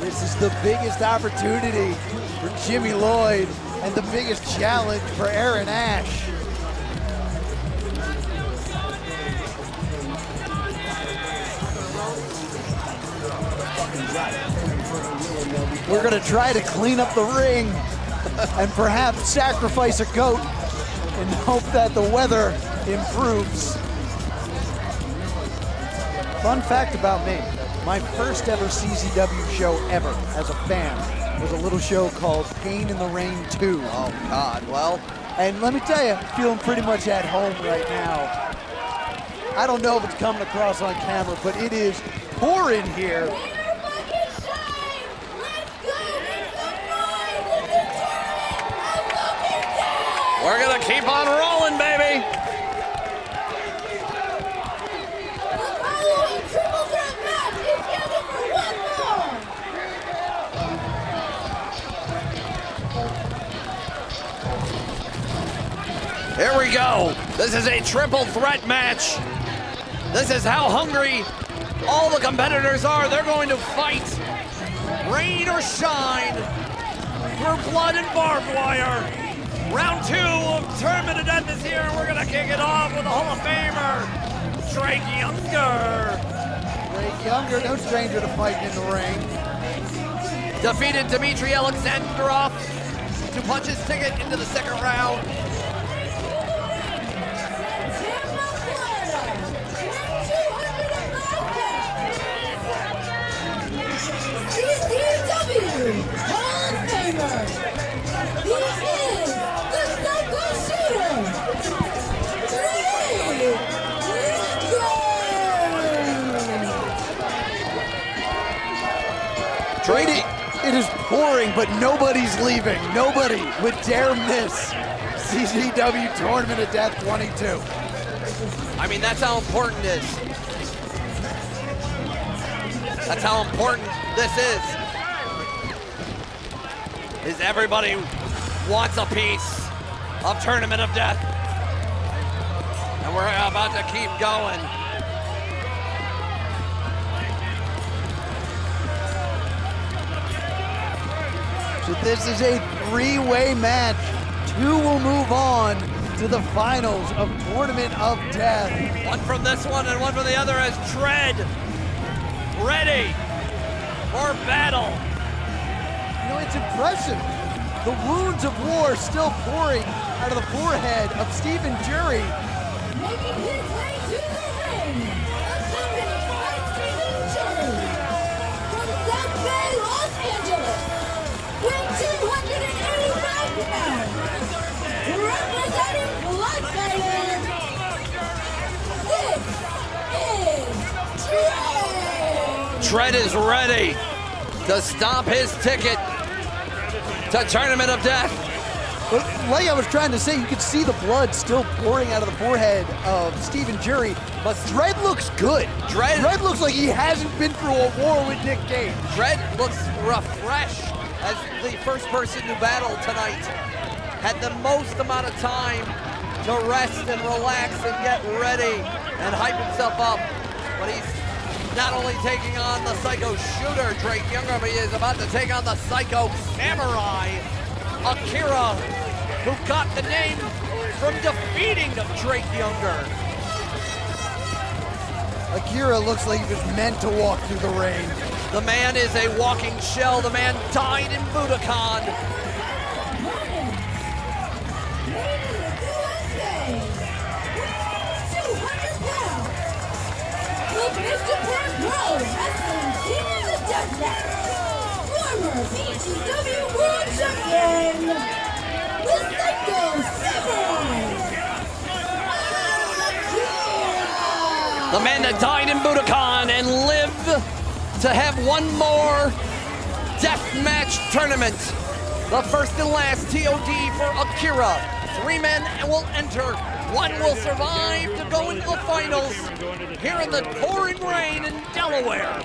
This is the biggest opportunity for Jimmy Lloyd and the biggest challenge for Aaron Ash. We're gonna try to clean up the ring and perhaps sacrifice a goat and hope that the weather improves. Fun fact about me, my first ever CZW show ever as a fan was a little show called Pain in the Rain 2. Oh God, well. And let me tell you, I'm feeling pretty much at home right now. I don't know if it's coming across on camera, but it is pouring here. We're gonna keep on rolling, baby. The following triple threat match is scheduled for one more. Here we go. This is a triple threat match. This is how hungry all the competitors are. They're going to fight, rain or shine, through blood and barbed wire. Round 2 of Tournament of Death is here, and we're gonna kick it off with the Hall of Famer, Drake Younger. Drake Younger, no stranger to fighting in the ring. Defeated Dmitry Alexandrov to punch his ticket into the second round. CZW Hall of Famer. He is the Psycho Shooter, Drake Younger. Drake, it is pouring, but nobody's leaving. Nobody would dare miss CZW Tournament of Death 22. I mean, that's how important it is. That's how important this is everybody wants a piece of Tournament of Death. And we're about to keep going. So this is a three-way match. 2 will move on to the finals of Tournament of Death. One from this one and one from the other as Tread ready for battle. You know, it's impressive. The wounds of war still pouring out of the forehead of Stephen Jury. Making his way to the ring, accompanied by Stephen Jury from South Bay, Los Angeles, weighing 285 pounds, representing Bloodfire. This is Tread. Tread is ready to stomp his ticket to Tournament of Death. But like I was trying to say, you can see the blood still pouring out of the forehead of Stephen Jury, but Dredd looks good. Dredd looks like he hasn't been through a war with Nick Gage. Dredd looks refreshed as the first person to battle tonight. Had the most amount of time to rest and relax and get ready and hype himself up. But he's not only taking on the Psycho Shooter, Drake Younger, but he is about to take on the Psycho Samurai, Akira, who got the name from defeating Drake Younger. Akira looks like he was meant to walk through the rain. The man is a walking shell. The man died in Budokan. Mr. Pro Wrestling King of the Deathmatch, former BGW World Champion, the Psycho Samurai, The man that died in Budokan and lived to have one more deathmatch tournament. The first and last TOD for Akira. 3 men will enter. 1 will survive to go into the finals here in the pouring rain in Delaware.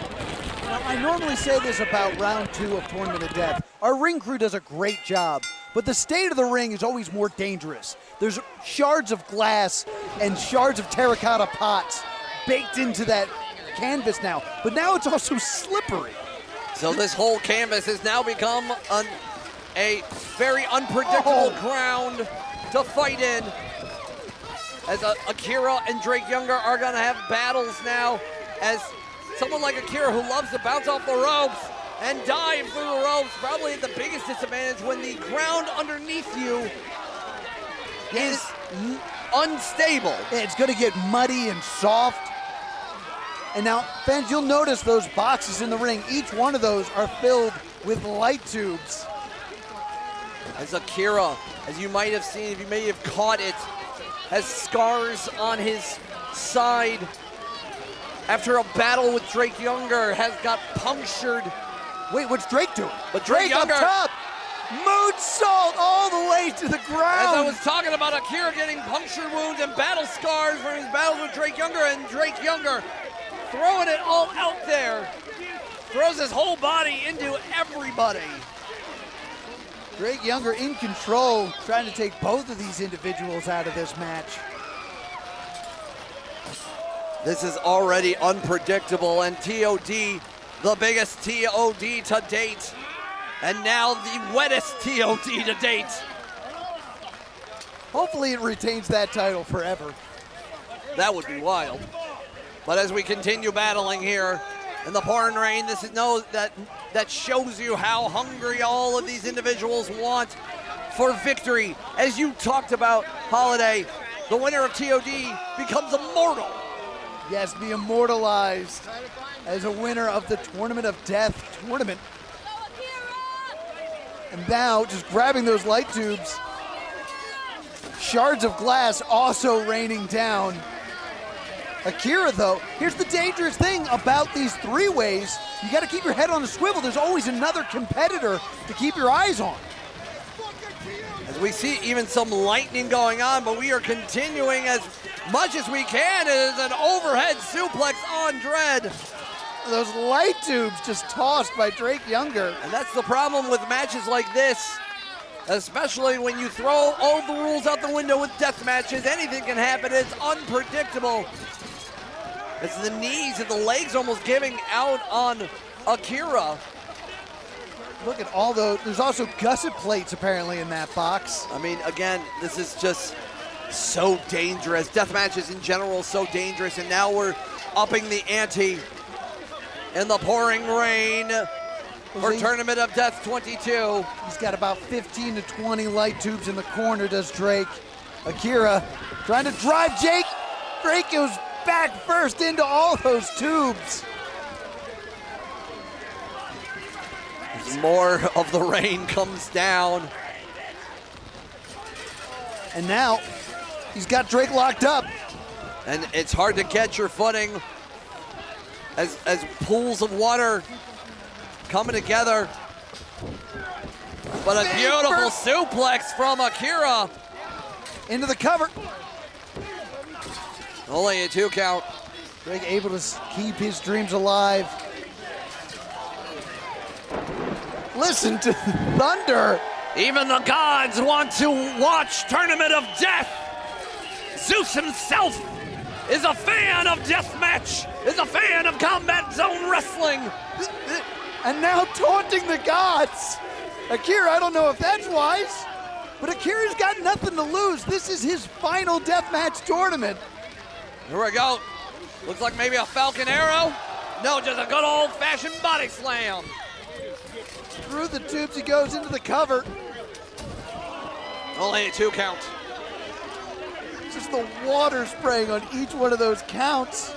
Now, I normally say this about round 2 of Tournament of Death. Our ring crew does a great job, but the state of the ring is always more dangerous. There's shards of glass and shards of terracotta pots baked into that canvas now, but now it's also slippery. So this whole canvas has now become a very unpredictable ground to fight in. As Akira and Drake Younger are gonna have battles now, as someone like Akira who loves to bounce off the ropes and dive through the ropes, probably at the biggest disadvantage when the ground underneath you is unstable. Yeah, it's gonna get muddy and soft. And now, fans, you'll notice those boxes in the ring. Each one of those are filled with light tubes. As Akira, as you might have seen, if you may have caught it, has scars on his side after a battle with Drake Younger, has got punctured. Wait, what's Drake doing? But Drake Younger, up top, moonsault all the way to the ground. As I was talking about Akira getting punctured wounds and battle scars from his battles with Drake Younger, and Drake Younger throwing it all out there. Throws his whole body into everybody. Drake Younger in control, trying to take both of these individuals out of this match. This is already unpredictable, and TOD, the biggest TOD to date, and now the wettest TOD to date. Hopefully it retains that title forever. That would be wild. But as we continue battling here in the pouring rain, this is that shows you how hungry all of these individuals want for victory. As you talked about, Holiday, the winner of TOD becomes immortal. Yes, be immortalized as a winner of the Tournament of Death tournament. And now, just grabbing those light tubes, shards of glass also raining down. Akira, though, here's the dangerous thing about these three-ways. You got to keep your head on a swivel. There's always another competitor to keep your eyes on. As we see even some lightning going on, but we are continuing as much as we can. It is an overhead suplex on Dredd. Those light tubes just tossed by Drake Younger. And that's the problem with matches like this, especially when you throw all the rules out the window with death matches. Anything can happen. It's unpredictable. It's the knees and the legs almost giving out on Akira. Look at all those. There's also gusset plates apparently in that box. I mean, again, this is just so dangerous. Death matches in general, so dangerous. And now we're upping the ante in the pouring rain for Tournament of Death 22. He's got about 15 to 20 light tubes in the corner, does Drake. Akira trying to drive Jake. Drake goes back first into all those tubes. As more of the rain comes down. And now he's got Drake locked up. And it's hard to catch your footing as pools of water coming together. But a beautiful suplex from Akira. Into the cover. Only a 2 count. Drake able to keep his dreams alive. Listen to thunder. Even the gods want to watch Tournament of Death. Zeus himself is a fan of deathmatch, is a fan of Combat Zone Wrestling. And now taunting the gods. Akira, I don't know if that's wise, but Akira's got nothing to lose. This is his final deathmatch tournament. Here we go. Looks like maybe a Falcon Arrow. No, just a good old-fashioned body slam. Through the tubes he goes into the cover. Only a 2 count. Just the water spraying on each one of those counts.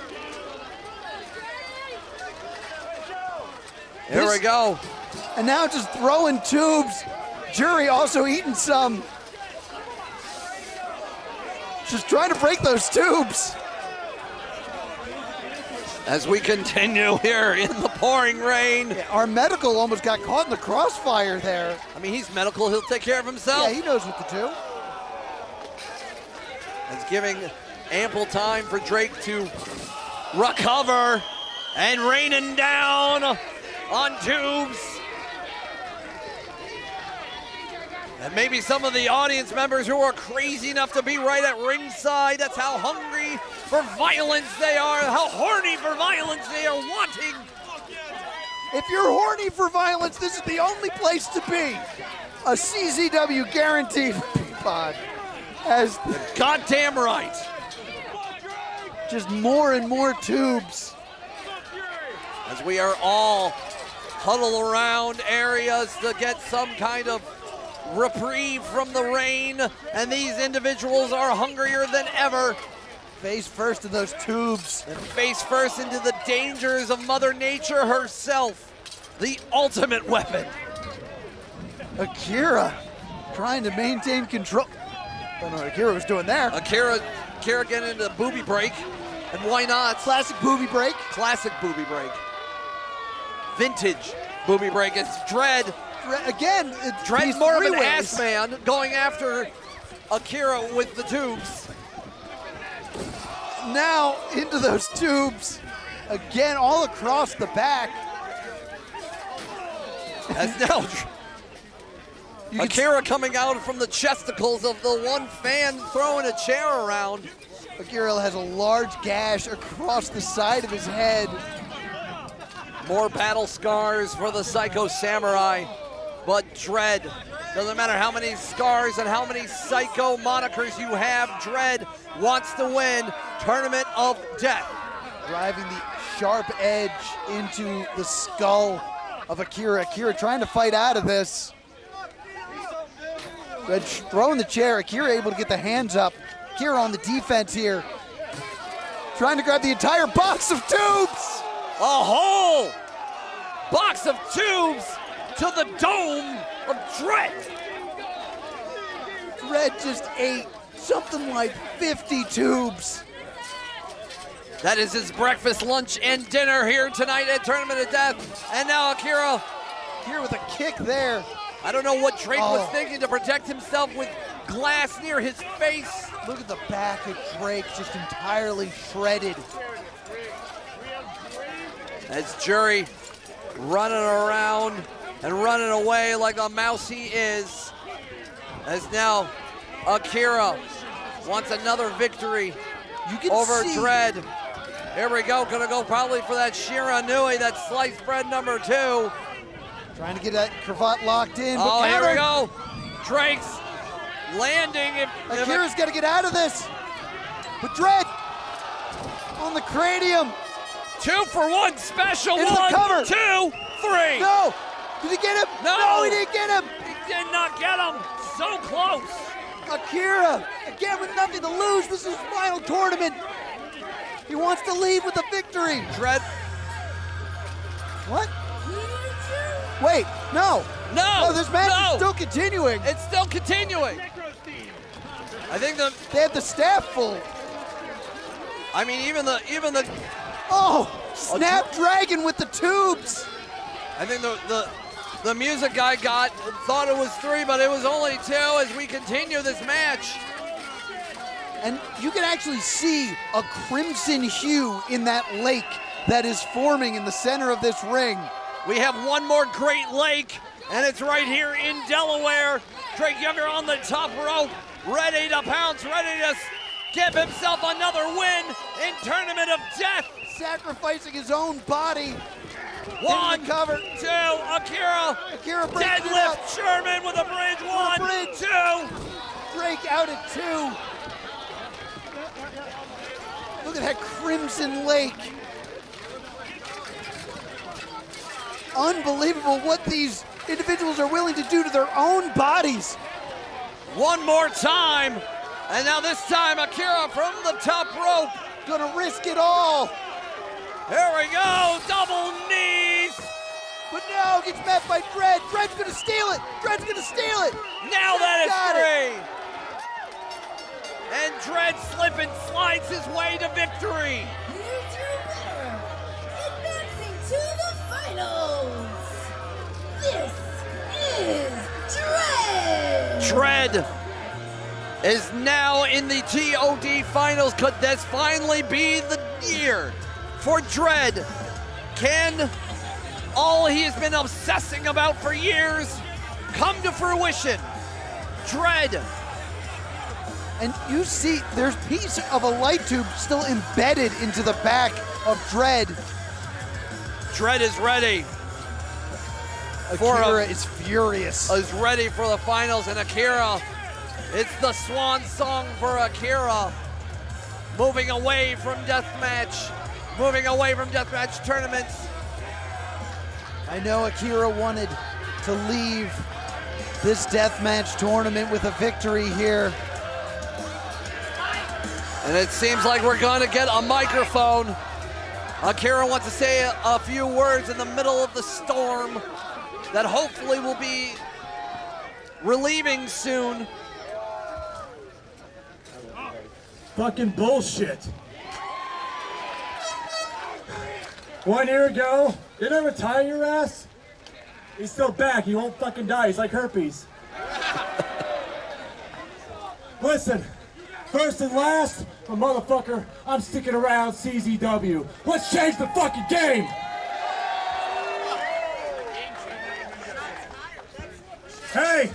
Here we go. And now just throwing tubes. Jury also eating some. Just trying to break those tubes. As we continue here in the pouring rain. Yeah, our medical almost got caught in the crossfire there. I mean, he's medical. He'll take care of himself. Yeah, he knows what to do. It's giving ample time for Drake to recover. and raining down on tubes. And maybe some of the audience members who are crazy enough to be right at ringside. That's how hungry for violence they are, how horny for violence they are wanting. If you're horny for violence, this is the only place to be. A CZW guarantee for Peapod. As goddamn right. Just more and more tubes. As we are all huddled around areas to get some kind of reprieve from the rain, and these individuals are hungrier than ever. Face first in those tubes. And face first into the dangers of Mother Nature herself, the ultimate weapon. Akira trying to maintain control. Don't know what Akira was doing there. Akira getting into the booby break, and why not? Classic booby break. Classic booby break. Vintage booby break. It's Dread. Again, Dread's more of an ass man going after Akira with the tubes. Now into those tubes. Again, all across the back. As now Akira coming out from the chesticles of the one fan throwing a chair around. Akira has a large gash across the side of his head. More battle scars for the Psycho Samurai. But Dread, doesn't matter how many scars and how many Psycho monikers you have, Dread wants to win Tournament of Death. Driving the sharp edge into the skull of Akira. Akira trying to fight out of this. Dread throwing the chair. Akira able to get the hands up. Akira on the defense here. Trying to grab the entire box of tubes. A whole box of tubes to the dome of Dread. Dread just ate something like 50 tubes. That is his breakfast, lunch, and dinner here tonight at Tournament of Death. And now Akira here with a kick there. I don't know what Drake was thinking to protect himself with glass near his face. Look at the back of Drake, just entirely shredded. As Jury running around and running away like a mouse he is. As now Akira wants another victory over Dread. Here we go, gonna go probably for that Shiranui, that sliced bread number 2. Trying to get that cravat locked in. Oh, but here we go. Drake's landing. Akira's got to get out of this. But Dread on the cranium. 2-for-1 special. Into 1, the cover. 2, 3. No. Did he get him? No, he didn't get him. He did not get him. So close. Akira, again with nothing to lose. This is his final tournament. He wants to leave with a victory. Dread. What? Wait, no. No, this match is still continuing. It's still continuing. I think they have the staff full. I mean, even the Snapdragon with the tubes. I think the music guy thought it was 3, but it was only 2 as we continue this match. And you can actually see a crimson hue in that lake that is forming in the center of this ring. We have one more Great Lake, and it's right here in Delaware. Drake Younger on the top rope, ready to pounce, ready to give himself another win in Tournament of Death. Sacrificing his own body. 1, cover. 2, Akira deadlift Sherman with a bridge. 1, 2. Drake out at 2. Look at that crimson lake. Unbelievable what these individuals are willing to do to their own bodies. One more time, and now this time Akira from the top rope. Gonna risk it all. Here we go, double knees. But no, gets met by Dread. Dread's gonna steal it. Dread's gonna steal it. Now that is 3. And Dread slip and slides his way to victory. Here's your winner, advancing to the finals. This is Dread. Dread is now in the TOD finals. Could this finally be the year for Dread Can all he has been obsessing about for years come to fruition? Dread. And you see there's a piece of a light tube still embedded into the back of Dread. Dread is ready. Akira is furious. Is ready for the finals, and Akira, it's the swan song for Akira. Moving away from deathmatch, tournaments. I know Akira wanted to leave this deathmatch tournament with a victory here. And it seems like we're gonna get a microphone. Akira wants to say a few words in the middle of the storm that hopefully will be relieving soon. Fucking bullshit. 1 year ago, did I retire your ass? He's still back, he won't fucking die, he's like herpes. Listen, first and last, but motherfucker, I'm sticking around CZW. Let's change the fucking game! Hey!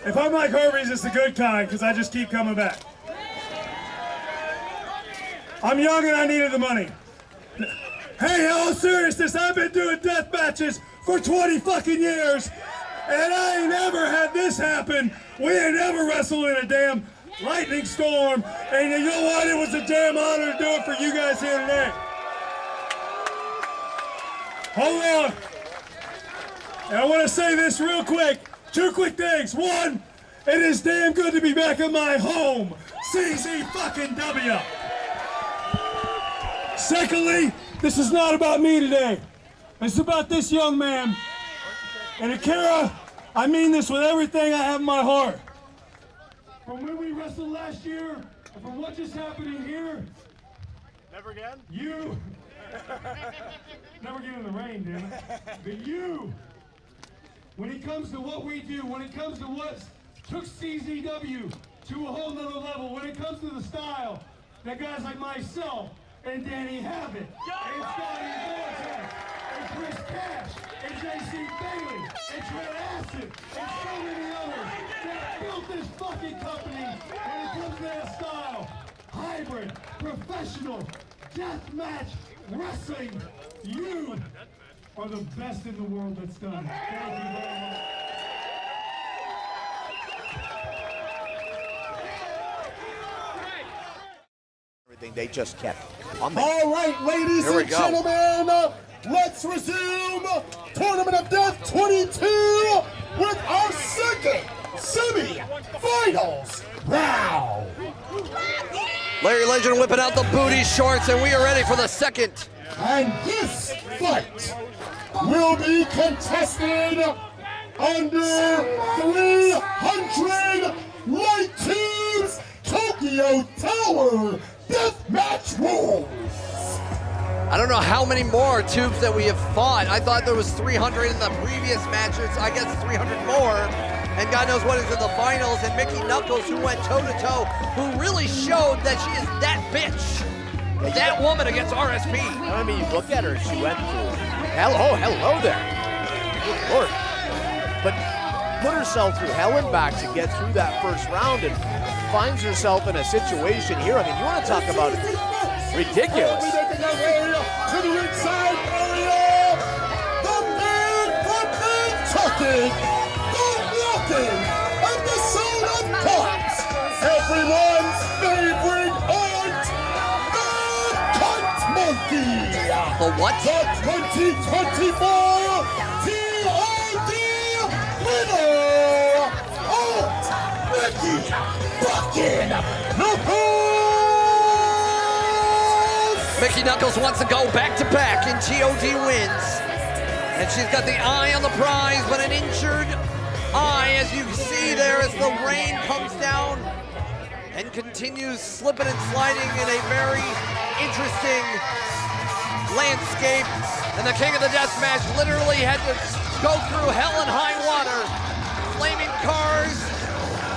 If I'm like herpes, it's the good kind, because I just keep coming back. I'm young and I needed the money. Hey, in all seriousness, I've been doing death matches for 20 fucking years, and I ain't never had this happen. We ain't never wrestled in a damn lightning storm, and you know what? It was a damn honor to do it for you guys here today. Hold on. And I want to say this real quick. 2 quick things. One, it is damn good to be back in my home, CZ fucking W. Secondly, this is not about me today. It's about this young man. And Akira, I mean this with everything I have in my heart. From when we wrestled last year, and from what just happened in here. Never again? You. Never again in the rain, damn it. But you. When it comes to what we do, when it comes to what took CZW to a whole nother level, when it comes to the style that guys like myself and Danny Havoc, and Scotty Vortex, and Chris Cash, and JC Bailey, and Trent Acid, and so many others that built this fucking company when it comes to that style. Hybrid, professional, deathmatch, wrestling. You are the best in the world that's done. Thank you very much. Everything they just kept on. All right, ladies and gentlemen, let's resume Tournament of Death 22 with our second semi-finals round. Larry Legend whipping out the booty shorts, and we are ready for the second. And this fight will be contested under 300 light tubes Tokyo Tower deathmatch rules. I don't know how many more tubes that we have fought. I thought there was 300 in the previous matches. I guess 300 more. And God knows what is in the finals. And Mickey Knuckles, who went toe-to-toe, who really showed that she is that bitch. That woman against RSP. I mean, you look at her, she went through. Hello there. Good Lord. But put herself through hell and back to get through that first round and finds herself in a situation here. I mean, you want to talk about ridiculous. To the inside area, the man from Kentucky, the walking episode of Cops, everyone's favorite aunt, the Cunt Monkey. The what? The 2024 TRD winner, Aunt Mickey fucking Knuckles. Mickey Knuckles wants to go back-to-back in TOD wins. And she's got the eye on the prize, but an injured eye, as you see there, as the rain comes down and continues slipping and sliding in a very interesting landscape. And the King of the Deathmatch literally had to go through hell and high water. Flaming cars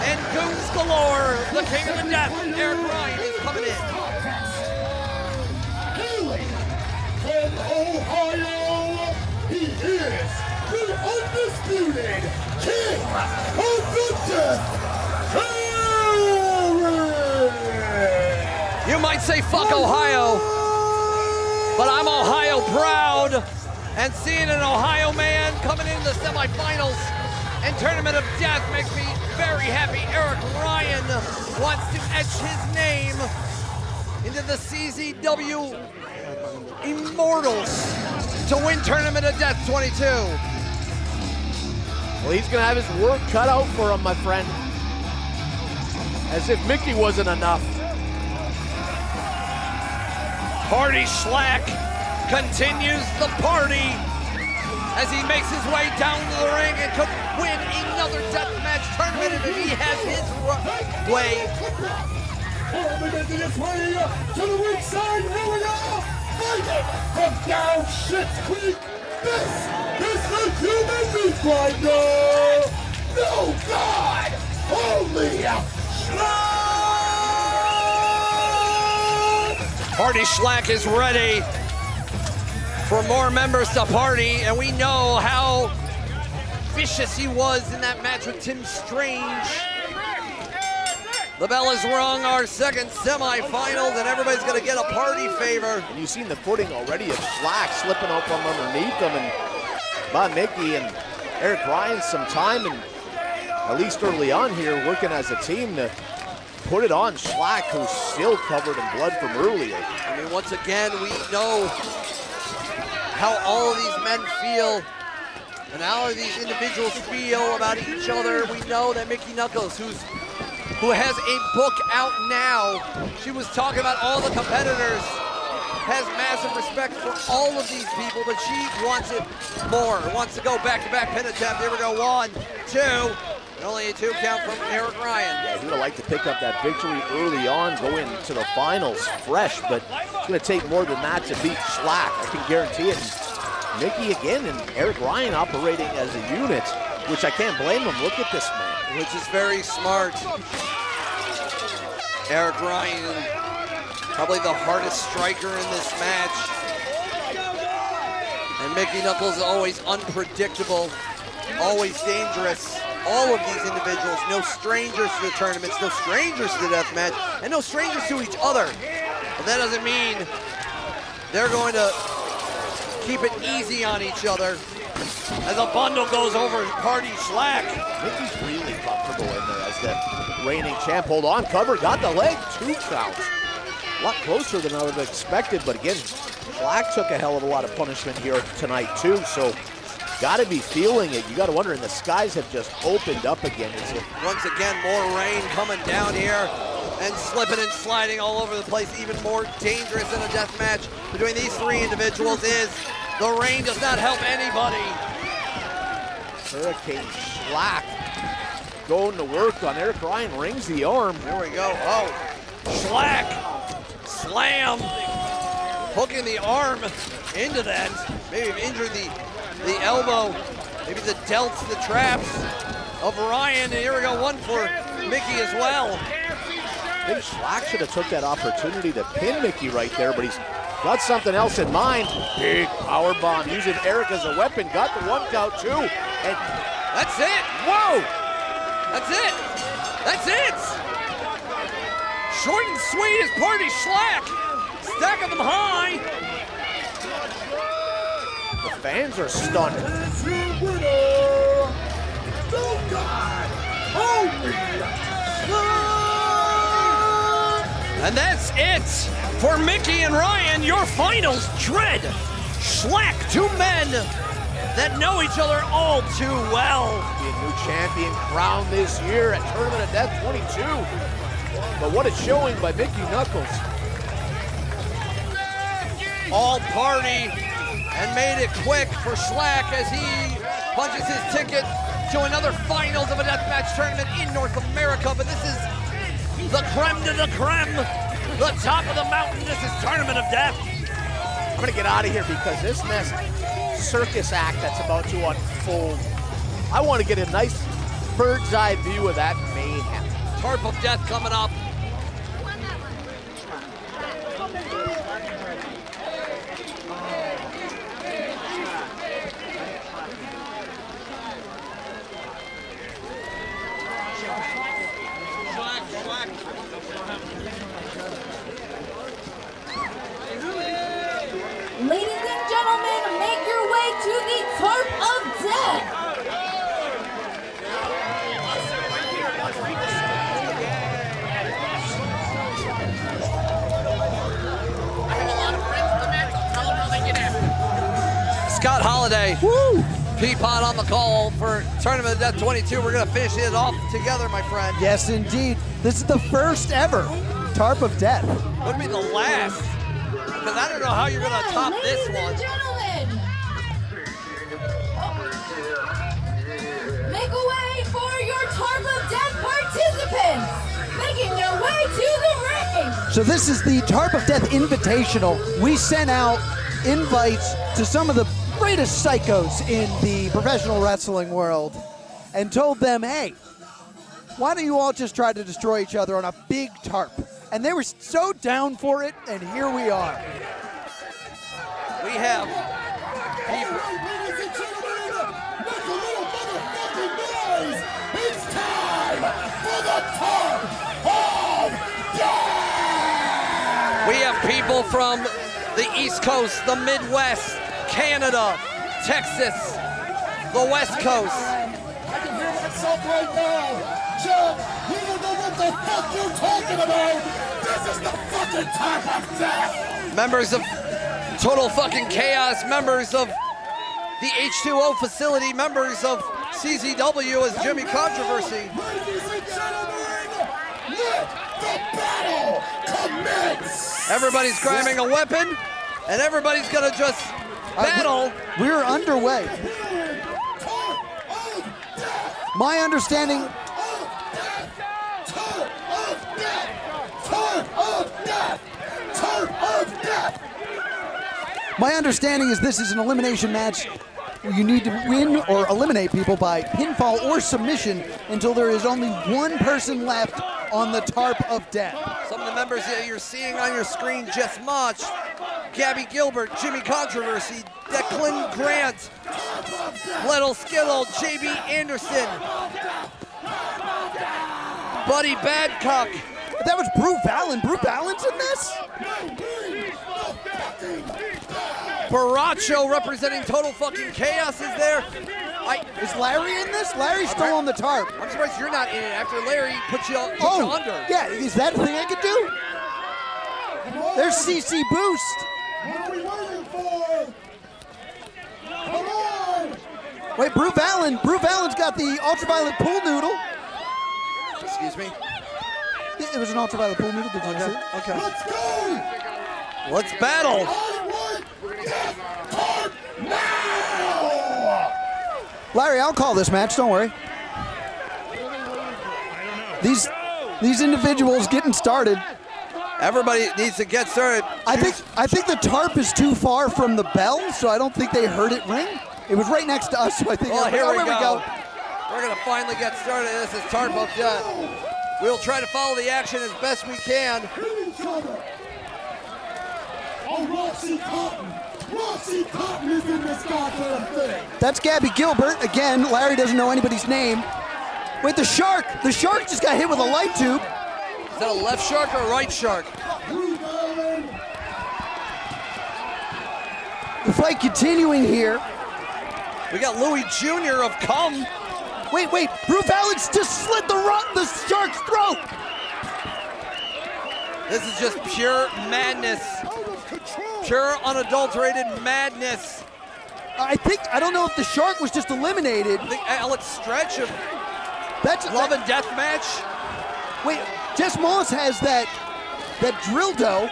and goons galore. The King of the Death, Eric Ryan, is coming in. For Ohio, he is the undisputed king of the Death Match! You might say fuck Ohio, but I'm Ohio proud. And seeing an Ohio man coming into the semifinals and Tournament of Death makes me very happy. Eric Ryan wants to etch his name into the CZW Immortals to win Tournament of Death 22. Well, he's going to have his work cut out for him, my friend. As if Mickey wasn't enough. Party Schlack continues the party as he makes his way down to the ring and could win another deathmatch tournament if he has his way. Making its way to the ringside, here we are, fighting from down Shit's Creek. This is the human beat grinder. No God, only Schlack. Party Schlack is ready for more members to party, and we know how vicious he was in that match with Tim Strange. The bell is rung, our second semifinals, and everybody's gonna get a party favor. And you've seen the footing already of Schlack slipping out from underneath him, and Bob Mickey and Eric Ryan some time, and at least early on here, working as a team to put it on Schlack, who's still covered in blood from earlier. I mean, once again, we know how all of these men feel and how these individuals feel about each other. We know that Mickey Knuckles, who has a book out now, she was talking about all the competitors, has massive respect for all of these people, but she wants it more, wants to go back-to-back pin attempt. Here we go, 1, 2, and only a 2 count from Eric Ryan. Yeah, he would have liked to pick up that victory early on, go into the finals fresh, but it's going to take more than that to beat Schlack, I can guarantee it. And Mickey again and Eric Ryan operating as a unit, which I can't blame him. Look at this man. Which is very smart. Eric Ryan, probably the hardest striker in this match. And Mickey Knuckles is always unpredictable, always dangerous. All of these individuals, no strangers to the tournaments, no strangers to the deathmatch, and no strangers to each other. But that doesn't mean they're going to keep it easy on each other as a bundle goes over Party Schlack. Mickey's really comfortable in there as the reigning champ. Hold on, cover, got the leg, 2 counts. A lot closer than I would have expected, but again, Schlack took a hell of a lot of punishment here tonight too, so got to be feeling it. You got to wonder, and the skies have just opened up again. Once again, more rain coming down here and slipping and sliding all over the place. Even more dangerous in a death match between these 3 individuals is the rain does not help anybody. Hurricane Schlack going to work on Eric Ryan, rings the arm. There we go. Oh, Schlack, slam, hooking the arm into that. Maybe injured the elbow, maybe the delts, the traps of Ryan. And here we go, 1 for Mickey as well. I think Schlack should have took that opportunity to pin Mickey right there, but he's got something else in mind. Big power bomb, using Eric as a weapon. Got the 1 count too. And that's it. Whoa! That's it. That's it. Short and sweet is Party Schlack. Stacking them high. The fans are stunned. And that's it for Mickey and Ryan. Your finals dread. Schlack, 2 men that know each other all too well. Be a new champion crowned this year at Tournament of Death 22. But what a showing by Mickey Knuckles. All party and made it quick for Schlack as he punches his ticket to another finals of a deathmatch tournament in North America. But this is the creme de la creme, the top of the mountain. This is Tournament of Death. I'm gonna get out of here because this next circus act that's about to unfold, I want to get a nice bird's eye view of that mayhem. Tarp of Death coming up. Ladies and gentlemen, make your way to the Tarp of Death. Scott Holiday, Peapod on the call for Tournament of Death 22. We're going to finish it off together, my friend. Yes, indeed. This is the first ever Tarp of Death. Would be the last, because I don't know how you're going to top this one. Ladies and gentlemen, make a way for your Tarp of Death participants, making their way to the ring. So this is the Tarp of Death Invitational. We sent out invites to some of the greatest psychos in the professional wrestling world and told them, hey, why don't you all just try to destroy each other on a big tarp? And they were so down for it, and here we are. We have Ladies and gentlemen, make a little motherfucking noise. It's time for the Tarp of Death. We have people from the East Coast, the Midwest, Canada, Texas, the West Coast. I can hear myself right now. Chuck, you don't know what the fuck you're talking about. This is the fucking Tarp of Death. Members of Total Fucking Chaos, members of the H2O facility, members of CZW as Jimmy Controversy. Ladies and gentlemen, let the battle commence. Everybody's grabbing a weapon, and everybody's gonna just battle. We're underway. My understanding. My understanding is this is an elimination match where you need to win or eliminate people by pinfall or submission until there is only one person left on the Tarp of Death. Some of the members that you're seeing on your screen just matched: Gabby Gilbert, Jimmy Controversy, Declan Grant, Little Skittle, JB Anderson, Buddy Badcock. That was Brew Vallon. Brew Vallon's in this? Baracho representing Total Fucking Chaos is there. Is Larry in this? Larry's still on the tarp. I'm surprised you're not in it after Larry put you under. Yeah, is that a thing I could do? There's CC Boost. What are we waiting for? Come on! Wait, Brew Vallon's got the ultraviolet pool noodle. Excuse me? It was an ultraviolet pool noodle. Did you see it? Okay. Let's go! Let's battle. Larry, I'll call this match. Don't worry. These individuals getting started. Everybody needs to get started. I think the tarp is too far from the bell, so I don't think they heard it ring. It was right next to us, so I think. Well, here we go. We're gonna finally get started. This is Tarp of Death. We'll try to follow the action as best we can. Oh, Roxy Cotton! Roxy Cotton is in this goddamn thing! That's Gabby Gilbert. Again, Larry doesn't know anybody's name. Wait, the shark! The shark just got hit with a light tube. Is that a left shark or a right shark? The fight continuing here. We got Louis Jr. of Cum. Wait, Brew Vallon's just slit the shark's throat. This is just pure madness. Pure unadulterated madness. I don't know if the shark was just eliminated. The Alex Stretch of Love and Death match. Wait, Jess Moss has that drill dough.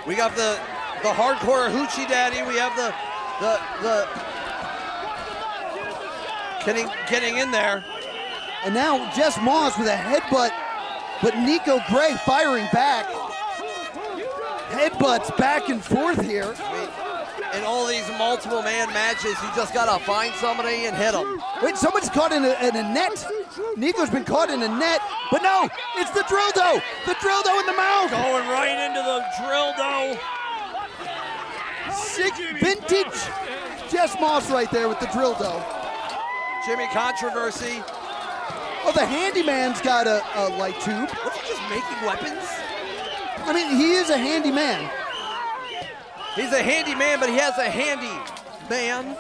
We got the hardcore hoochie daddy. We have the getting in there. And now Jess Moss with a headbutt, but Nico Gray firing back. Headbutts back and forth here. In all these multiple man matches, you just gotta find somebody and hit them. Wait, someone's caught in a net. Nico's been caught in a net, but no, it's the drill dough. The drill dough in the mouth. Going right into the drill dough. Sick vintage Jess Moss right there with the drill dough. Jimmy Controversy Oh, the handyman's got a light tube. Was he just making weapons? I mean, he is a handyman. He's a handyman, but he has a handy man.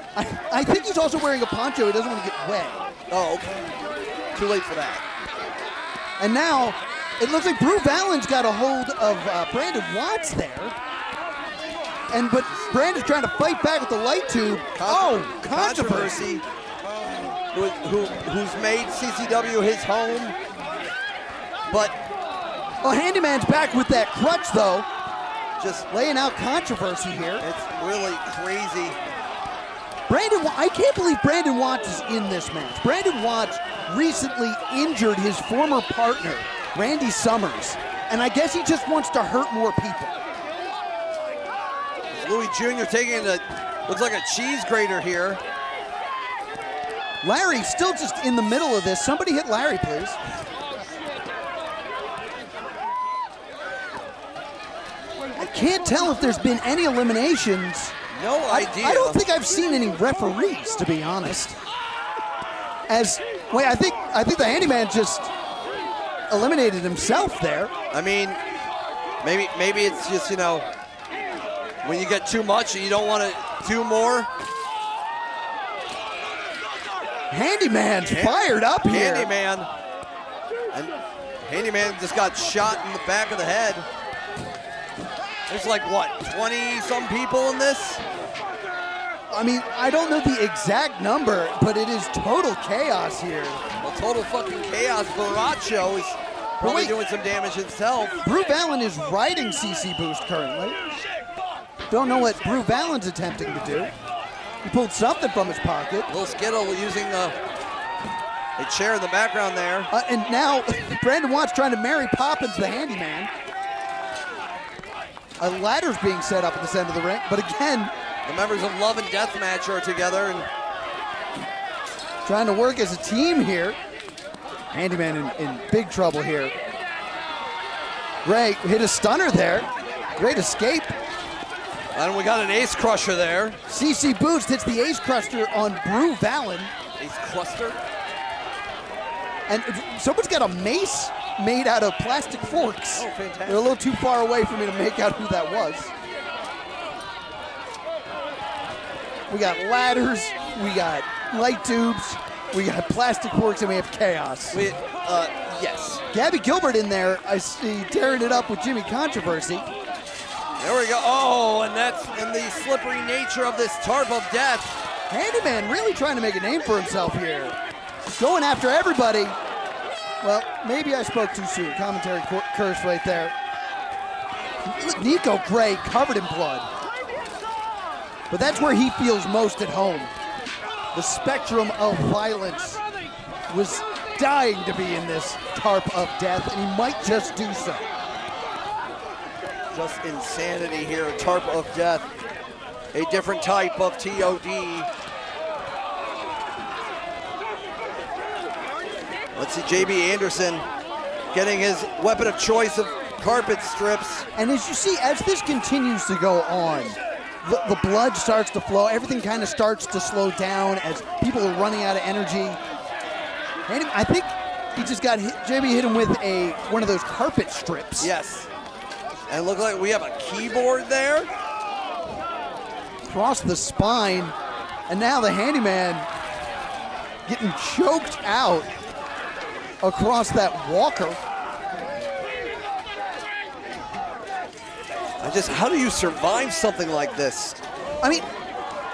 I think he's also wearing a poncho. He doesn't want to get wet. Oh, okay. Too late for that. And now, it looks like Brew Vallen's got a hold of Brandon Watts there. But Brandon's trying to fight back with the light tube. Controversy. Who's made CCW his home. But Handyman's back with that crutch, though. Just laying out controversy here. It's really crazy. I can't believe Brandon Watts is in this match. Brandon Watts recently injured his former partner, Randy Summers, and I guess he just wants to hurt more people. Louis Jr. taking looks like a cheese grater here. Larry still just in the middle of this. Somebody hit Larry, please. I can't tell if there's been any eliminations. No idea. I don't think I've seen any referees, to be honest. I think the handyman just eliminated himself there. I mean, maybe it's just, when you get too much and you don't want to do more. Handyman's fired up here. Handyman just got shot in the back of the head. There's like, what, 20-some people in this? I mean, I don't know the exact number, but it is total chaos here. Well, total fucking chaos. Baracho is probably doing some damage himself. Brew Vallen is riding CC Boost currently. Don't know what Brew Vallen's attempting to do. He pulled something from his pocket. Little Skittle using a chair in the background there. And now Brandon Watts trying to marry Poppins, the handyman. A ladder's being set up at this end of the ring, but again, the members of Love and Deathmatch are together and trying to work as a team here. Handyman in big trouble here. Ray hit a stunner there. Great escape. And we got an ace crusher there. CC Boost hits the ace crusher on Brew Vallen. Ace cluster. And someone's got a mace made out of plastic forks. Oh, fantastic. They're a little too far away for me to make out who that was. We got ladders, we got light tubes, we got plastic forks, and we have chaos. Yes. Gabby Gilbert in there, I see, tearing it up with Jimmy Controversy. There we go. Oh, and that's in the slippery nature of this tarp of death. Handyman really trying to make a name for himself here. Going after everybody. Well, maybe I spoke too soon. Commentary curse right there. Look, Nico Gray covered in blood. But that's where he feels most at home. The spectrum of violence was dying to be in this tarp of death, and he might just do so. Just insanity here, tarp of death. A different type of TOD. Let's see JB Anderson getting his weapon of choice of carpet strips. And as you see, as this continues to go on, the blood starts to flow. Everything kind of starts to slow down as people are running out of energy. And I think he just got hit. JB hit him with one of those carpet strips. Yes. And it looked like we have a keyboard there. Across the spine. And now the handyman getting choked out across that walker. How do you survive something like this? I mean,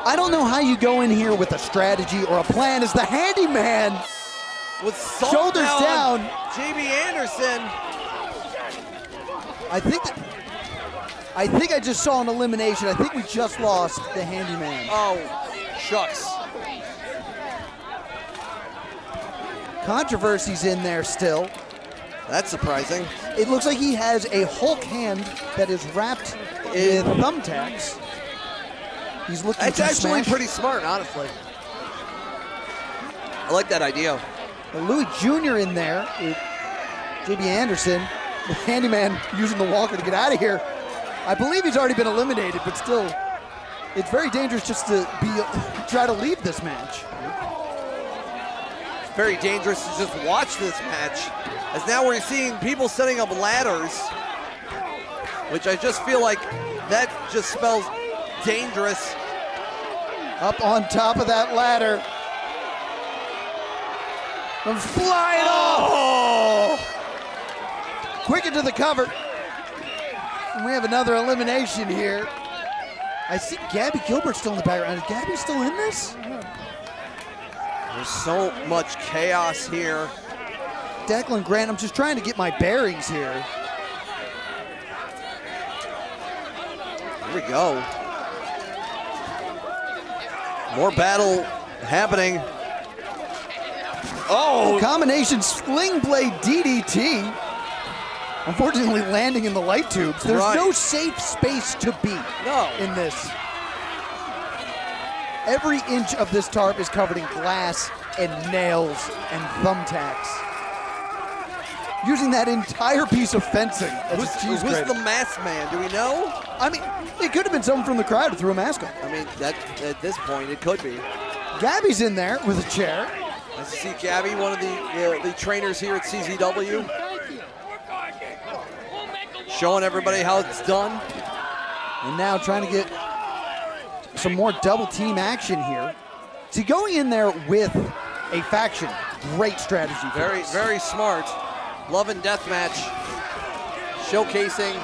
I don't know how you go in here with a strategy or a plan as the handyman with shoulders down. JB Anderson. I think I just saw an elimination. I think we just lost the handyman. Oh, shucks. Controversy's in there still. That's surprising. It looks like he has a Hulk hand that is wrapped in thumbtacks. He's looking That's to actually smash. pretty smart, honestly. I like that idea. Louis Jr. in there with JB Anderson. The handyman using the walker to get out of here. I believe he's already been eliminated, but still, it's very dangerous just to try to leave this match. very dangerous to just watch this match, as now we're seeing people setting up ladders, which I just feel like that just spells dangerous. Up on top of that ladder. I'm flying off. Quick into the cover. And we have another elimination here. I see Gabby Gilbert still in the background. Is Gabby still in this? There's so much chaos here. Declan Grant, I'm just trying to get my bearings here. Here we go. More battle happening. Oh! Combination Sling Blade DDT. Unfortunately landing in the light tubes. There's no safe space to be in this. Every inch of this tarp is covered in glass and nails and thumbtacks. Using that entire piece of fencing as a cheese Who's grater. the masked man? Do we know? I mean, it could have been someone from the crowd who threw a mask on. I mean, that at this point, it could be. Gabby's in there with a chair. Nice to see Gabby, one of the trainers here at CZW. Showing everybody how it's done. And now trying to get some more double team action here. See, going in there with a faction, great strategy. Very, very smart. Love and Deathmatch showcasing.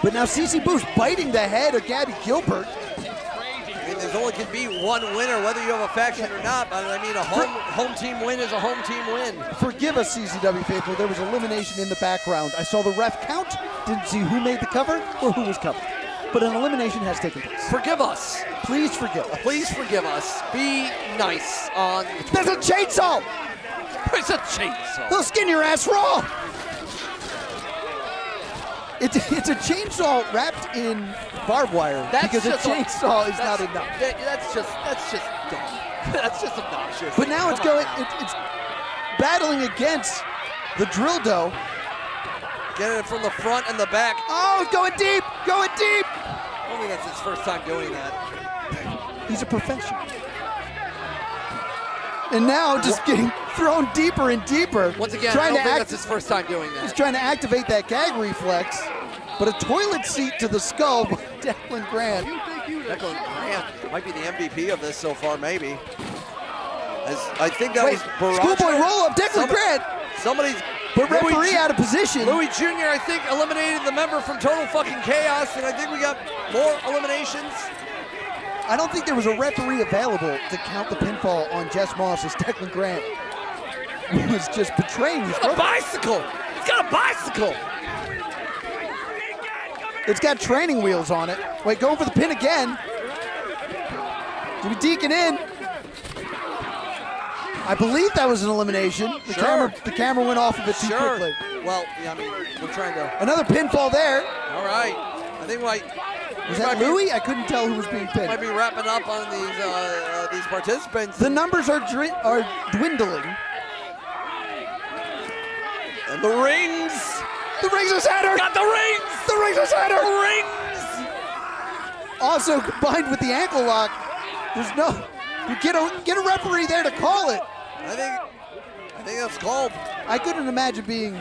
But now CC Boost biting the head of Gabby Gilbert. I mean, there's only can be one winner, whether you have a faction or not. But I mean, a home team win is a home team win. Forgive us, CZW faithful. There was elimination in the background. I saw the ref count, didn't see who made the cover or who was covered. But an elimination has taken place. Forgive us. Please forgive us. Please forgive us. Be nice on. There's a chainsaw. There's a chainsaw. They'll skin your ass raw. It's a chainsaw wrapped in barbed wire because a chainsaw is not enough. That's just dumb. That's just obnoxious. But now it's battling against the drill dough. Getting it from the front and the back. Oh, going deep, going deep. I don't think that's his first time doing that. He's a professional. And now just getting thrown deeper and deeper. Once again, I don't think that's his first time doing that. He's trying to activate that gag reflex, but a toilet seat to the skull by Declan Grant. Declan Grant might be the MVP of this so far, maybe. As I think that was Barrage. Schoolboy roll up, Declan Grant. Somebody's put referee out of position. Louis Jr., I think, eliminated the member from Total Fucking Chaos, and I think we got more eliminations. I don't think there was a referee available to count the pinfall on Jess Moss as Declan Grant was just betraying his girlfriend. A bicycle! It's got a bicycle! It's got training wheels on it. Wait, going for the pin again. Jimmy Deacon in. I believe that was an elimination. The camera went off of it too quickly. Well, yeah, I mean, we're trying to... Another pinfall there. All right. I think was that Louis? I couldn't tell who was being pinned. Might be wrapping up on these participants. The numbers are dwindling. And the rings. The rings are center. Got the rings. The rings are center. The rings. Also combined with the ankle lock. There's no. You get a referee there to call it. I think that's called. I couldn't imagine being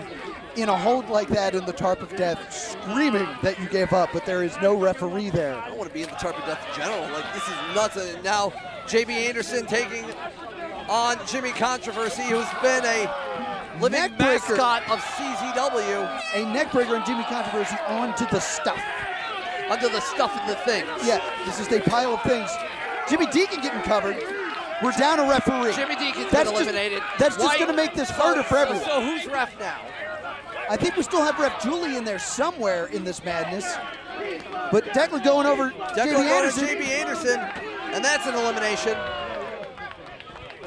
in a hold like that in the Tarp of Death, screaming that you gave up, but there is no referee there. I don't want to be in the Tarp of Death in general. Like, this is nuts. And now JB Anderson taking on Jimmy Controversy, who's been a living mascot of CZW. A neckbreaker and Jimmy Controversy onto the stuff. Onto the stuff and the things. Yeah, this is a pile of things. Jimmy Deacon getting covered. We're down a referee. Jimmy Deacon's been eliminated. That's just going to make this harder for everyone. So who's ref now? I think we still have Ref Julie in there somewhere in this madness. But Declan going over JB Anderson, and that's an elimination.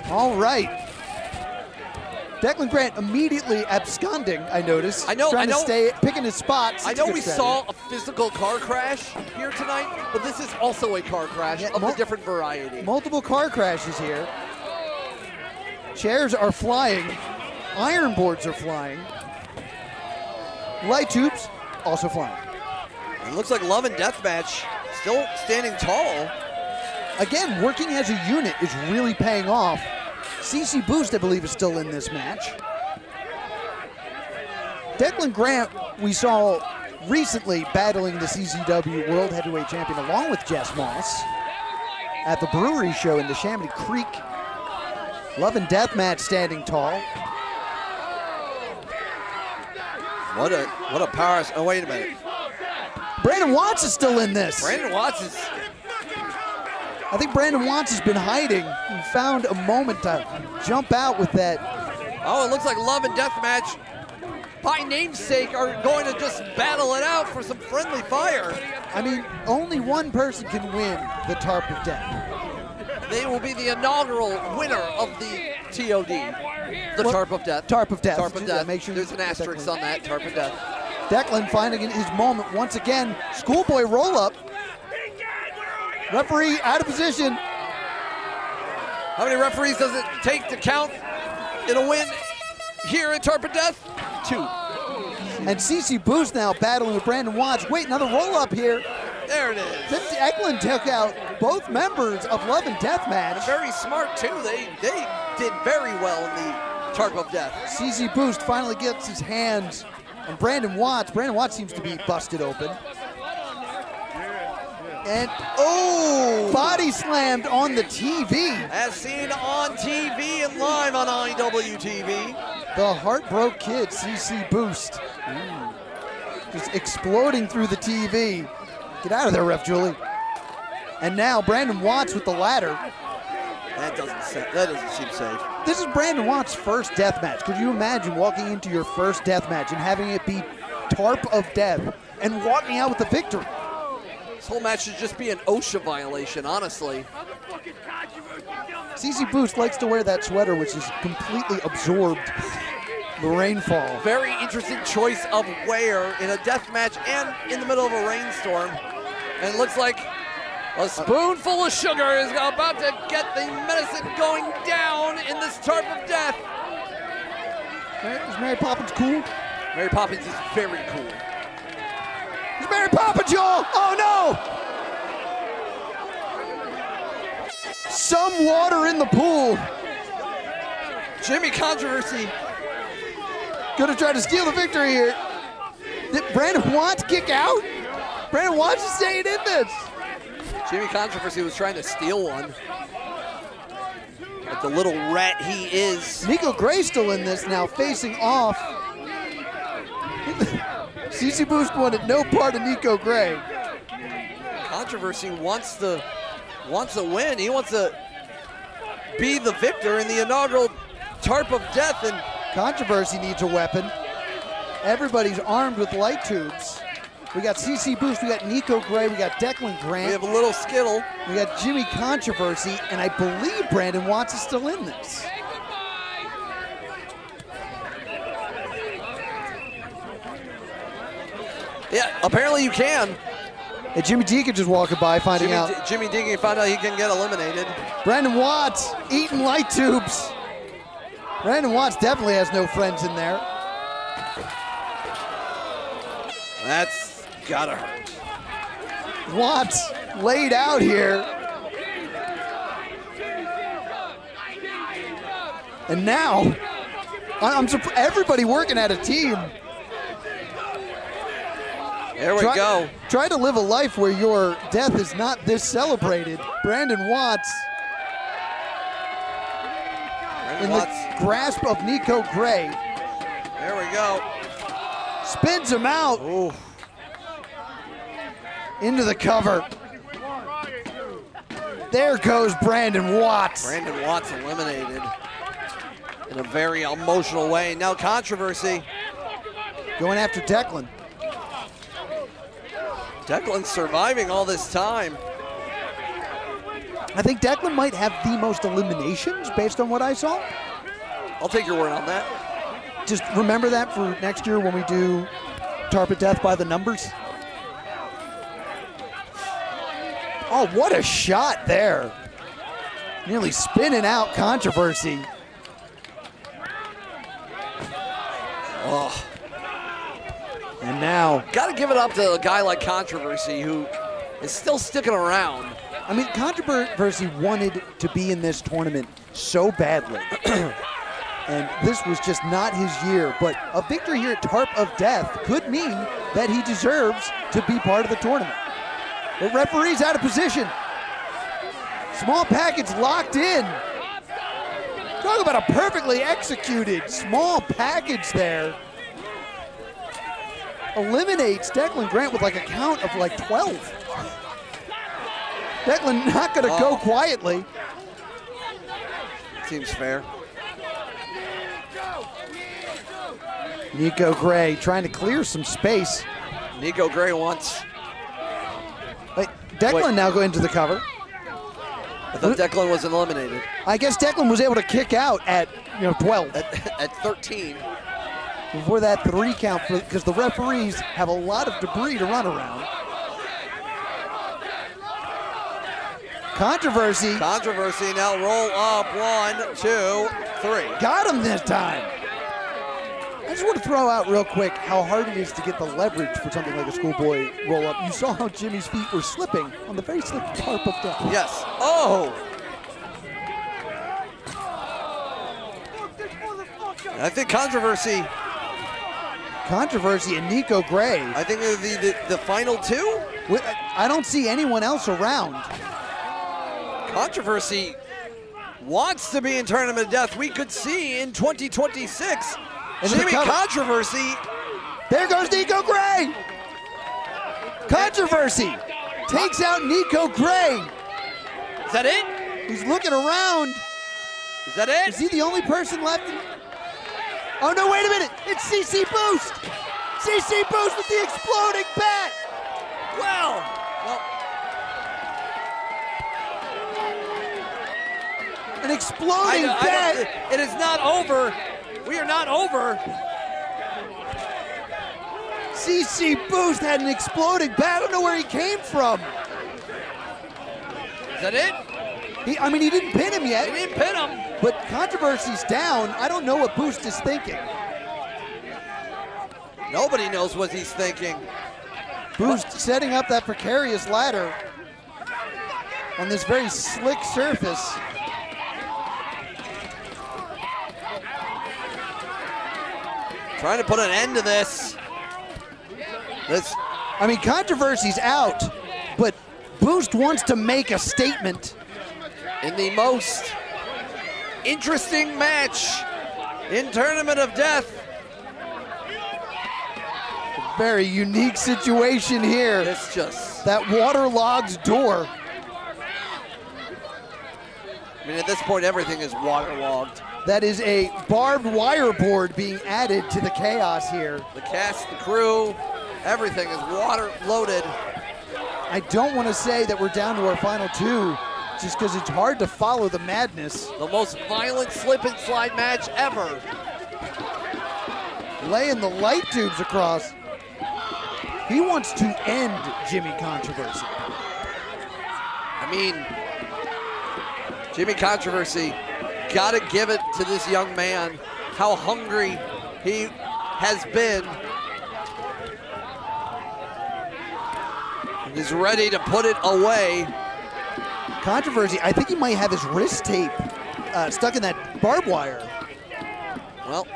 All right. Declan Grant immediately absconding, I noticed. Trying to stay, picking his spots. I know we saw a physical car crash here tonight, but this is also a car crash of a different variety. Multiple car crashes here. Chairs are flying. Iron boards are flying. Light tubes also flying. It looks like Love and Deathmatch still standing tall. Again, working as a unit is really paying off. CC Boost, I believe, is still in this match. Declan Grant, we saw recently battling the CZW World Heavyweight Champion along with Jess Moss at the brewery show in the Chamonix Creek. Love and Death match standing tall. What a power. Oh, wait a minute. Brandon Watts is still in this. Brandon Watts is... I think Brandon Watts has been hiding. He found a moment to jump out with that. Oh, it looks like Love and Death match by namesake are going to just battle it out for some friendly fire. I mean, only one person can win the Tarp of Death. They will be the inaugural winner of the TOD. The Tarp of Death. Tarp of Death. Tarp of Death. Make sure there's an asterisk on that, Tarp of Death. Declan finding his moment once again. Schoolboy roll-up. Referee out of position. How many referees does it take to count in a win here at Tarp of Death? 2. And CC Boost now battling with Brandon Watts. Wait, another roll-up here. There it is. Then Declan took out both members of Love and Death match. Very smart, too. They did very well in the Tarp of Death. CC Boost finally gets his hands on Brandon Watts. Brandon Watts seems to be busted open. And, oh, body slammed on the TV. As seen on TV and live on IWTV. The Heartbroke Kid, CC Boost. Just exploding through the TV. Get out of there, Ref Julie. And now Brandon Watts with the ladder. That doesn't seem safe. This is Brandon Watts' first death match. Could you imagine walking into your first death match and having it be Tarp of Death and walking out with the victory? This whole match should just be an OSHA violation, honestly. CC Boost likes to wear that sweater, which is completely absorbed the rainfall. Very interesting choice of wear in a death match and in the middle of a rainstorm. And it looks like a spoonful of sugar is about to get the medicine going down in this Tarp of Death. Is Mary Poppins cool? Mary Poppins is very cool. It's Mary Poppins, y'all! Oh no! Some water in the pool. Jimmy Controversy gonna try to steal the victory here. Did Brandon Watts kick out? Brandon Watts is staying in this. Jimmy Controversy was trying to steal one. But the little rat he is. Nico Gray still in this now, facing off. CC Boost wanted no part of Nico Gray. Controversy wants a win. He wants to be the victor in the inaugural Tarp of Death. And Controversy needs a weapon. Everybody's armed with light tubes. We got CC Boost, we got Nico Gray, we got Declan Grant. We have a little Skittle. We got Jimmy Controversy, and I believe Brandon Watts is still in this. Yeah, apparently you can. And Jimmy Deacon just walking by, finding out. Jimmy Deacon found out he can get eliminated. Brandon Watts eating light tubes. Brandon Watts definitely has no friends in there. That's gotta hurt. Watts laid out here. And now, I'm surprised everybody working at a team. There we go. Try to live a life where your death is not this celebrated. Brandon Watts in the grasp of Nico Gray. There we go. Spins him out. Ooh. Into the cover. There goes Brandon Watts. Brandon Watts eliminated in a very emotional way. Now Controversy going after Declan. Declan's surviving all this time. I think Declan might have the most eliminations based on what I saw. I'll take your word on that. Just remember that for next year when we do Tarp of Death by the numbers. Oh, what a shot there. Nearly spinning out Controversy. Oh. And now, gotta give it up to a guy like Controversy who is still sticking around. I mean, Controversy wanted to be in this tournament so badly. And this was just not his year. But a victory here at Tarp of Death could mean that he deserves to be part of the tournament. The referee's out of position. Small package locked in. Talk about a perfectly executed small package there. Eliminates Declan Grant with like a count of like 12. Declan not gonna go quietly. Seems fair. Nico Gray trying to clear some space. Nico Gray wants. Wait, Declan now go into the cover. I thought Declan wasn't eliminated. I guess Declan was able to kick out at 12. At 13. Before that 3 count, because the referees have a lot of debris to run around. Controversy. Controversy now roll up. 1, 2, 3. Got him this time. I just want to throw out real quick how hard it is to get the leverage for something like a schoolboy roll up. You saw how Jimmy's feet were slipping on the very slick Tarp of Death. Yes. Oh! I think Controversy and Nico Gray. I think they're the final 2. I don't see anyone else around. Controversy wants to be in Tournament of Death. We could see in 2026. Jimmy Controversy. There goes Nico Gray. Controversy takes out Nico Gray. Is that it? He's looking around. Is that it? Is he the only person left? Oh no, wait a minute. It's CC Boost. CC Boost with the exploding bat. Well. An exploding bat. It is not over. We are not over. CC Boost had an exploding bat. I don't know where he came from. Is that it? He didn't pin him yet. He didn't pin him. But Controversy's down. I don't know what Boost is thinking. Nobody knows what he's thinking. Boost setting up that precarious ladder on this very slick surface. Trying to put an end to this. Controversy's out, but Boost wants to make a statement. In the most interesting match in Tournament of Death. A very unique situation here. It's just that waterlogged door. At this point, everything is waterlogged. That is a barbed wire board being added to the chaos here. The cast, the crew, everything is water loaded. I don't want to say that we're down to our final 2, just because it's hard to follow the madness. The most violent slip and slide match ever. Laying the light tubes across. He wants to end Jimmy Controversy. Jimmy Controversy, gotta give it to this young man, how hungry he has been. He's ready to put it away. Controversy, I think he might have his wrist tape stuck in that barbed wire. Well,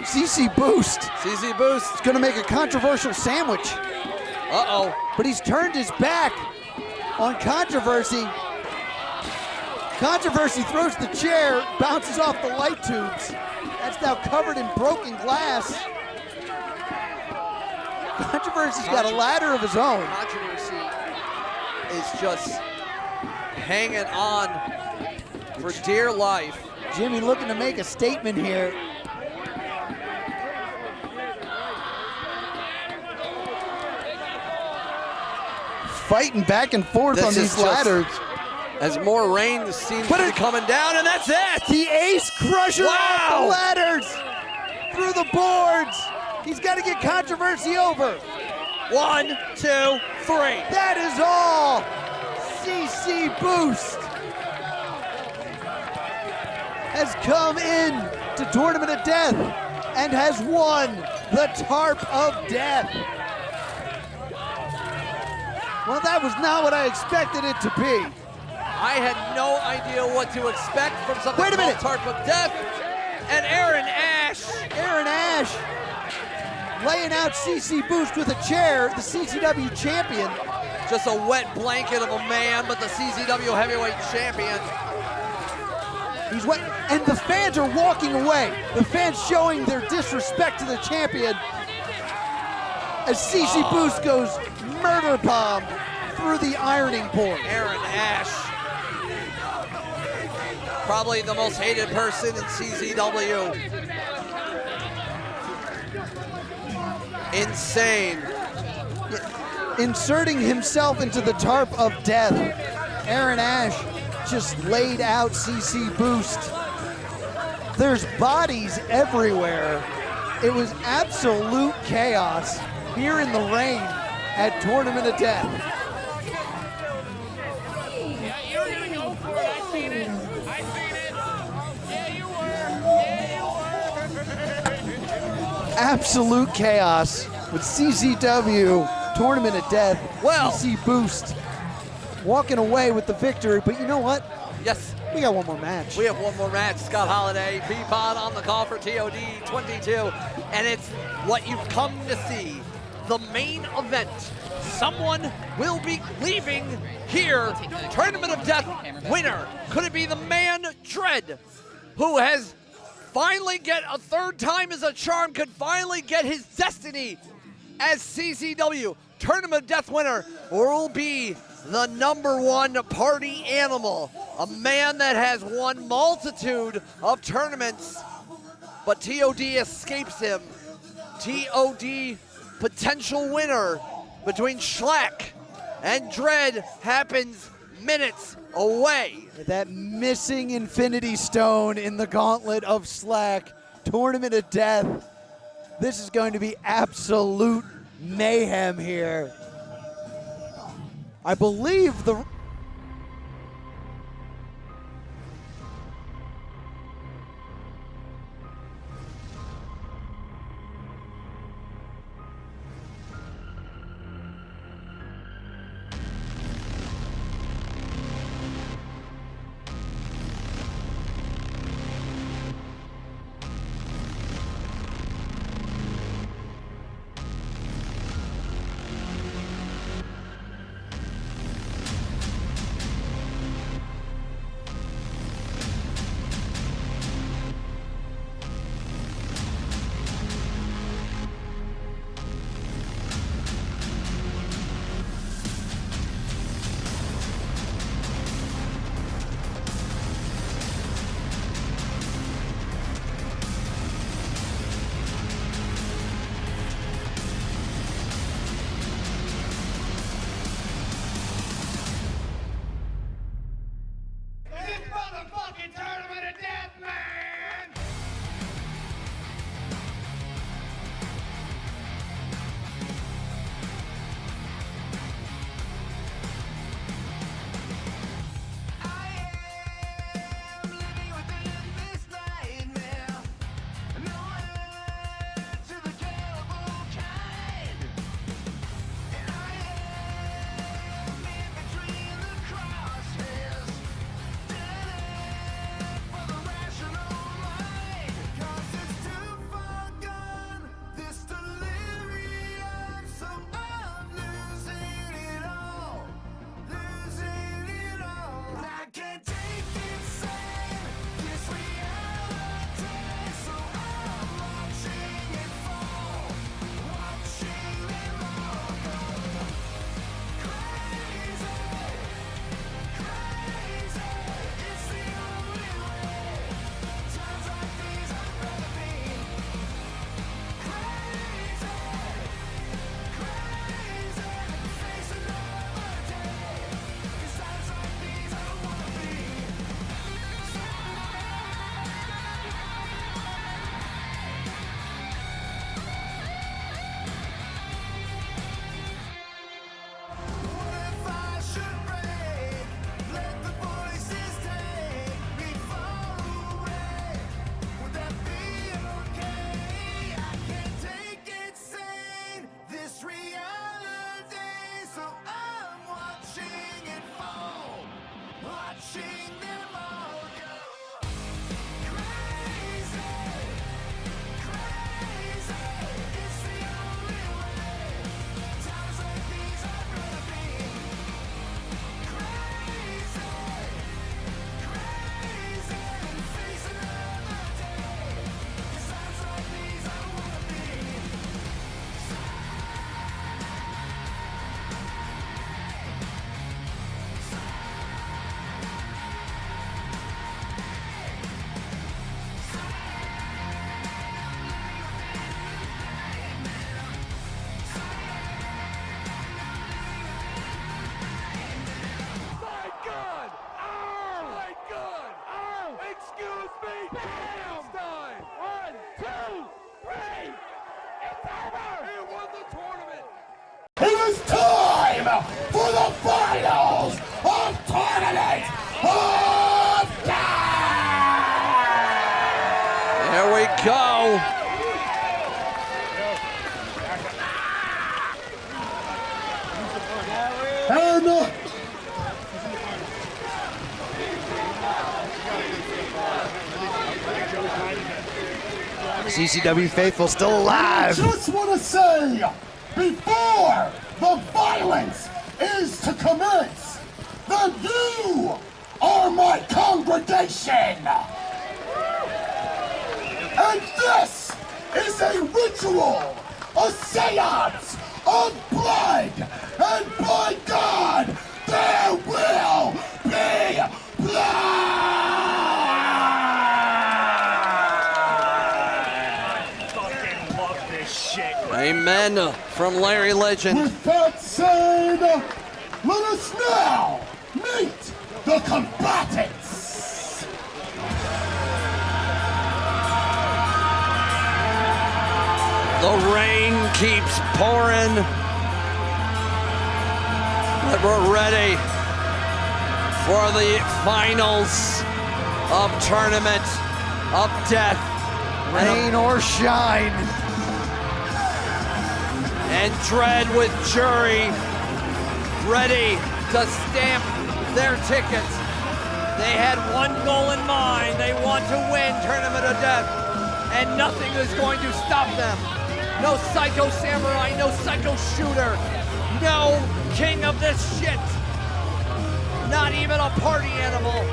CC Boost. CC Boost is gonna make a controversial sandwich. Uh-oh. But he's turned his back on Controversy. Controversy throws the chair, bounces off the light tubes. That's now covered in broken glass. Controversy's got a ladder of his own. Controversy is just hanging on for dear life. Jimmy looking to make a statement here. Fighting back and forth on these ladders. As more rain seems to be coming down, and that's it! The ace crusher off the ladders! Through the boards! He's got to get Controversy over. 1, 2, 3. That is all! CC Boost has come in to Tournament of Death and has won the Tarp of Death. Well, that was not what I expected it to be. I had no idea what to expect from something Wait a minute. called Tarp of Death. And Aaron Ash laying out CC Boost with a chair, the CCW champion. Just a wet blanket of a man, but the CZW heavyweight champion. He's wet, and the fans are walking away. The fans showing their disrespect to the champion as CC Boost goes murder bomb through the ironing board. Aaron Ash, probably the most hated person in CZW. Insane. Inserting himself into the tarp of death. Aaron Ash just laid out CC Boost. There's bodies everywhere. It was absolute chaos here in the rain at Tournament of Death. Yeah, you're gonna go for it. I seen it. Yeah, you were. Absolute chaos with CZW Tournament of Death. Well, CC Boost walking away with the victory, but you know what? Yes. We got one more match. We have one more match. Scott Holiday, Peapod on the call for TOD 22, and it's what you've come to see. The main event. Someone will be leaving here. Tournament of Death winner. Could it be the man Dread, who has finally get a third time as a charm, could finally get his destiny as CZW Tournament of Death winner, or will be the #1 party animal, a man that has won multitude of tournaments, but TOD escapes him. TOD potential winner between Schlack and Dread happens minutes away. That missing Infinity Stone in the gauntlet of Slack. Tournament of Death. This is going to be absolute mayhem here. I believe the... It is time for the finals of Tournament of Death! There we go. And CCW faithful still alive. I just want to say, before the violence is to commence, that you are my congregation. And this is a ritual, a seance of blood. And by God, there will be blood! Fucking love this shit. Amen from Larry Legend. With that said, let us now meet the combatants. The rain keeps pouring, but we're ready for the finals of Tournament of Death. Rain or shine. And Dread with Jury ready to stamp their tickets. They had one goal in mind. They want to win Tournament of Death, and nothing is going to stop them. No Psycho Samurai, no Psycho Shooter, no king of this shit. Not even a party animal.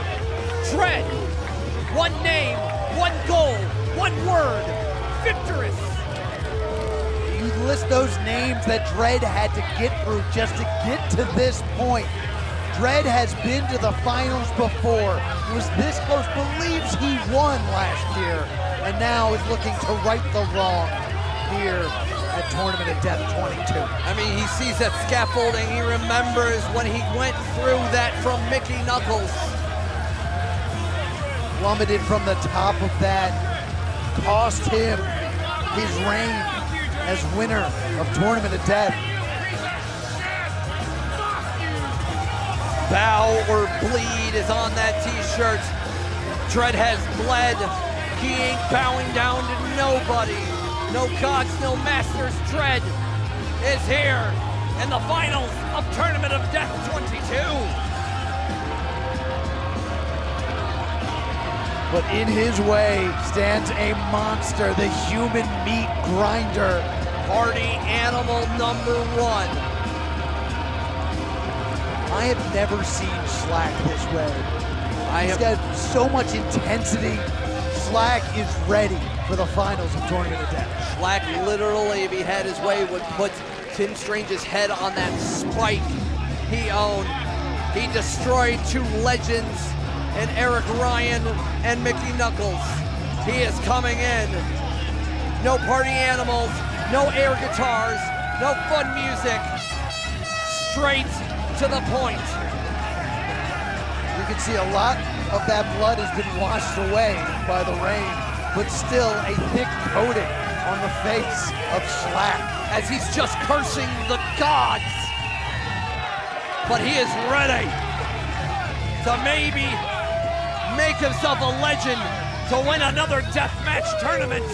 Dread, one name, one goal, one word, victorious. You list those names that Dread had to get through just to get to this point. Dread has been to the finals before. He was this close, believes he won last year, and now is looking to right the wrong here at Tournament of Death 22. I mean, he sees that scaffolding. He remembers when he went through that from Mickey Knuckles. Plummeted from the top of that, cost him his reign as winner of Tournament of Death. Bow or bleed is on that t-shirt. Dread has bled. He ain't bowing down to nobody. No gods, no masters. Dread is here in the finals of Tournament of Death 22. But in his way stands a monster, the human meat grinder. Party animal number one. I have never seen Slack this way. He's got so much intensity. Slack is ready for the finals of Tournament of Death. Slack literally, if he had his way, would put Tim Strange's head on that spike he owned. He destroyed two legends in Eric Ryan and Mickey Knuckles. He is coming in. No party animals, no air guitars, no fun music. Straight to the point. You can see a lot of that blood has been washed away by the rain, but still a thick coating on the face of Slack. As he's just cursing the gods. But he is ready to maybe make himself a legend to win another deathmatch tournament.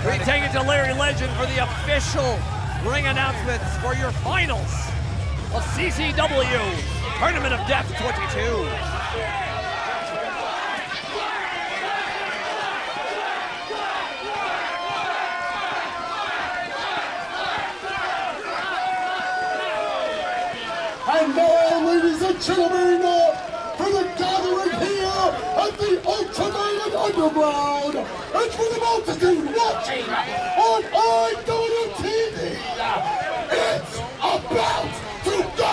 We take it to Larry Legend for the official ring announcements for your finals of CCW Tournament of Death 22. And now, ladies and gentlemen, for the gathering here at the Ultimate Underground, and for the multitude watching on IWTV, it's about to go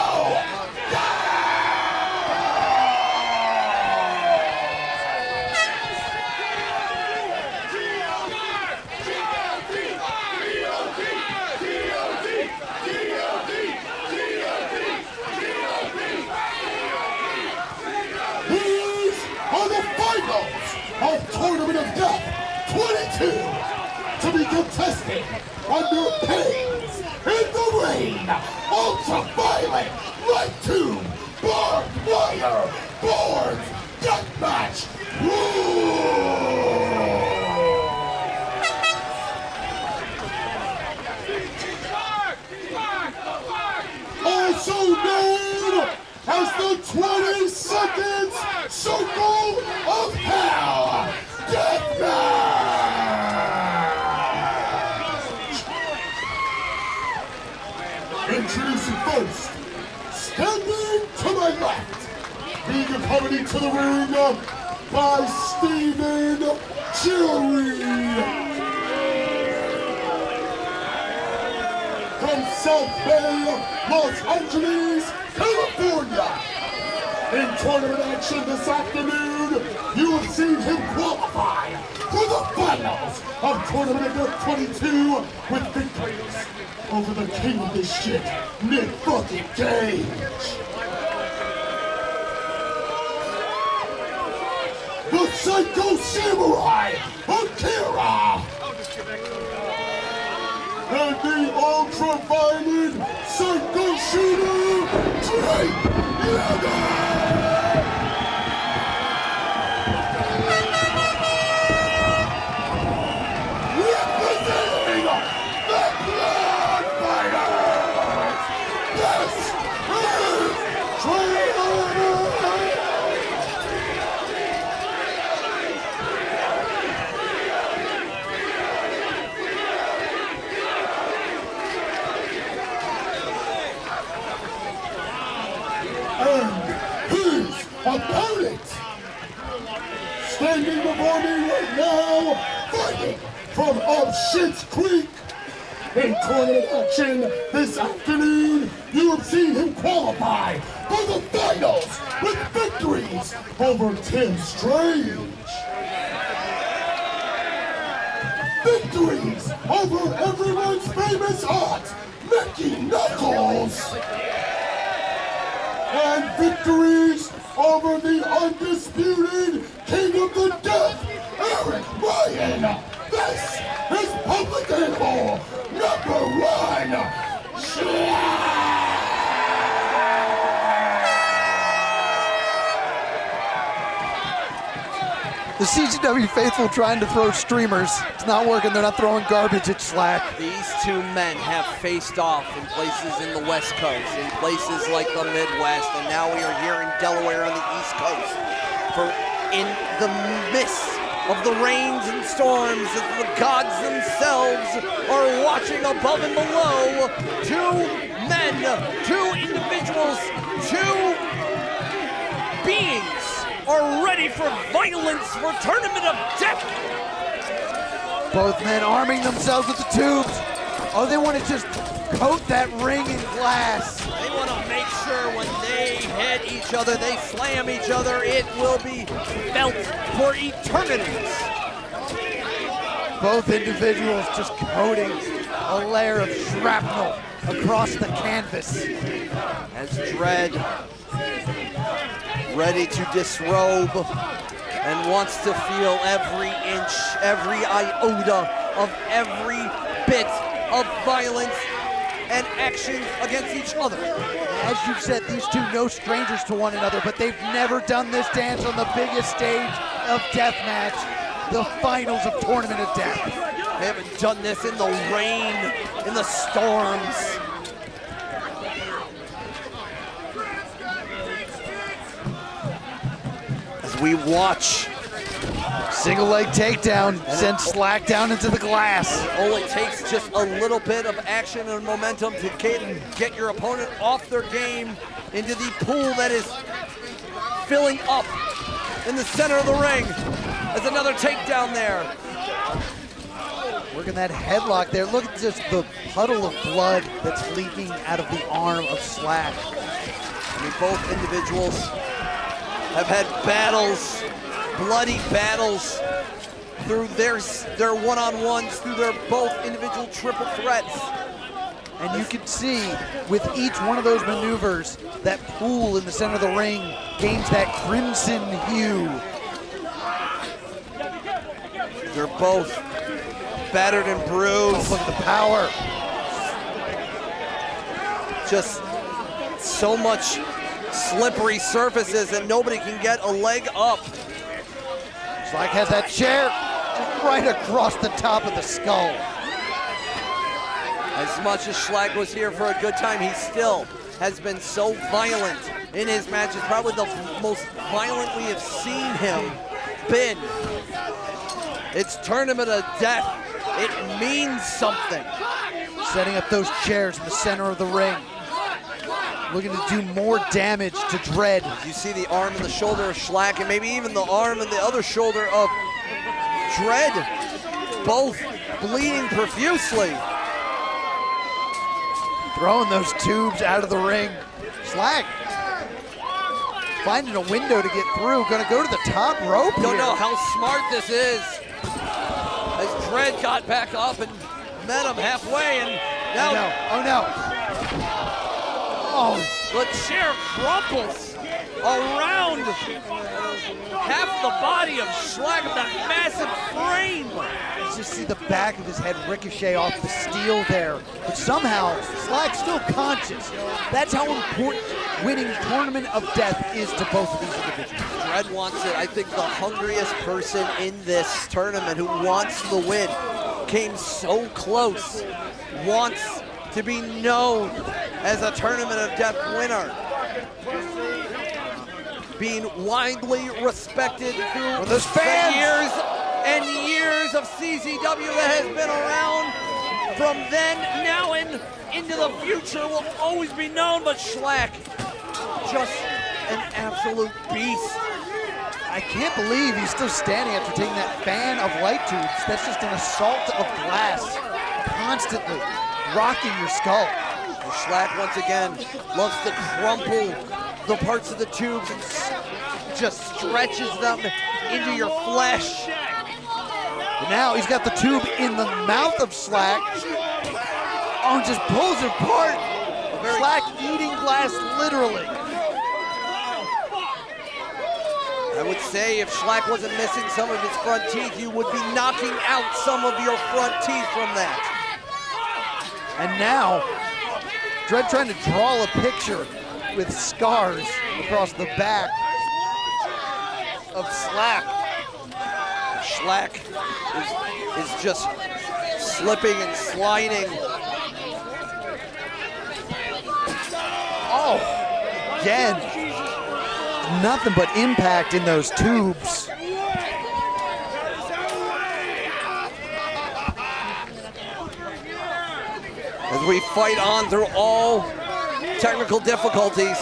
These are the finals of Tournament of Death 22! to be contested under pains in the rain. Ultra-violent, right to barbed wire, boards, deathmatch. Also known as the 20 Seconds Circle of Hell Deathmatch! Introducing first, standing to my left, being accompanied to the ring by Stephen Jury. From South Bay, Los Angeles, California. In tournament action this afternoon, you have seen him qualify for the finals of TournamentXXII with victories over the king of this shit, Nick fucking Gage. The Psycho Samurai, Akira. And the ultra-violent Psycho Shooter, Drake Yager! Representing the Blood Fighters, this is Trailer! And his opponent, standing before me right now, fighting from up Schitt's Creek. In tournament action this afternoon, you have seen him qualify for the finals with victories over Tim Strange. Victories over everyone's famous aunt, Mickey Knuckles. And victories over the undisputed King of the Death, Eric Ryan. This is Public Animal #1. The CZW faithful trying to throw streamers. It's not working. They're not throwing garbage at Slack. These two men have faced off in places in the West Coast, in places like the Midwest, and now we are here in Delaware on the East Coast. For in the midst of the rains and storms, as the gods themselves are watching above and below, two men, two individuals, two beings are ready for violence for Tournament of Death. Both men arming themselves with the tubes. Oh, they want to just coat that ring in glass. They want to make sure when they hit each other, they slam each other, it will be felt for eternities. Both individuals just coating a layer of shrapnel across the canvas. As Dredd, ready to disrobe and wants to feel every inch, every iota of every bit of violence and action against each other. As you've said, these two no strangers to one another, but they've never done this dance on the biggest stage of deathmatch, the finals of Tournament of Death. They haven't done this in the rain, in the storms. As we watch. Single leg takedown, sends Slack down into the glass. All it takes just a little bit of action and momentum to get your opponent off their game into the pool that is filling up in the center of the ring. There's another takedown there. Working that headlock there. Look at just the puddle of blood that's leaking out of the arm of Slack. I mean, both individuals have had battles, bloody battles through their one-on-ones, through their both individual triple threats. And you can see with each one of those maneuvers, that pool in the center of the ring gains that crimson hue. They're both battered and bruised. Look at the power. Just so much slippery surfaces and nobody can get a leg up. Slack has that chair just right across the top of the skull. As much as Schlag was here for a good time, he still has been so violent in his matches. Probably the most violent we have seen him been. It's Tournament of Death. It means something. Setting up those chairs in the center of the ring. Looking to do more damage to Dread. You see the arm and the shoulder of Schlag, and maybe even the arm and the other shoulder of Dread, both bleeding profusely. Throwing those tubes out of the ring. Schlag finding a window to get through. Gonna go to the top rope here. Don't know how smart this is. As Dread got back up and met him halfway, and now... Oh no. Oh, the chair crumples around half the body of Schlag with that massive frame. You just see the back of his head ricochet off the steel there. But somehow, Slag's still conscious. That's how important winning Tournament of Death is to both of these individuals. Dread wants it. I think the hungriest person in this tournament who wants the win came so close, wants to be known as a Tournament of Death winner. Being widely respected through those fans. The years and years of CZW that has been around from then, now, and into the future will always be known, but Schlag, just an absolute beast. I can't believe he's still standing after taking that fan of light tubes. That's just an assault of glass, constantly rocking your skull. And Schlag once again loves to crumple the parts of the tubes and just stretches them into your flesh. And now he's got the tube in the mouth of Schlag. Oh, and just pulls it apart. Schlag eating glass, literally. I would say if Schlag wasn't missing some of his front teeth, you would be knocking out some of your front teeth from that. And now, Dread trying to draw a picture with scars across the back of Schlag. Schlag is just slipping and sliding. Oh, again. Nothing but impact in those tubes. As we fight on through all technical difficulties.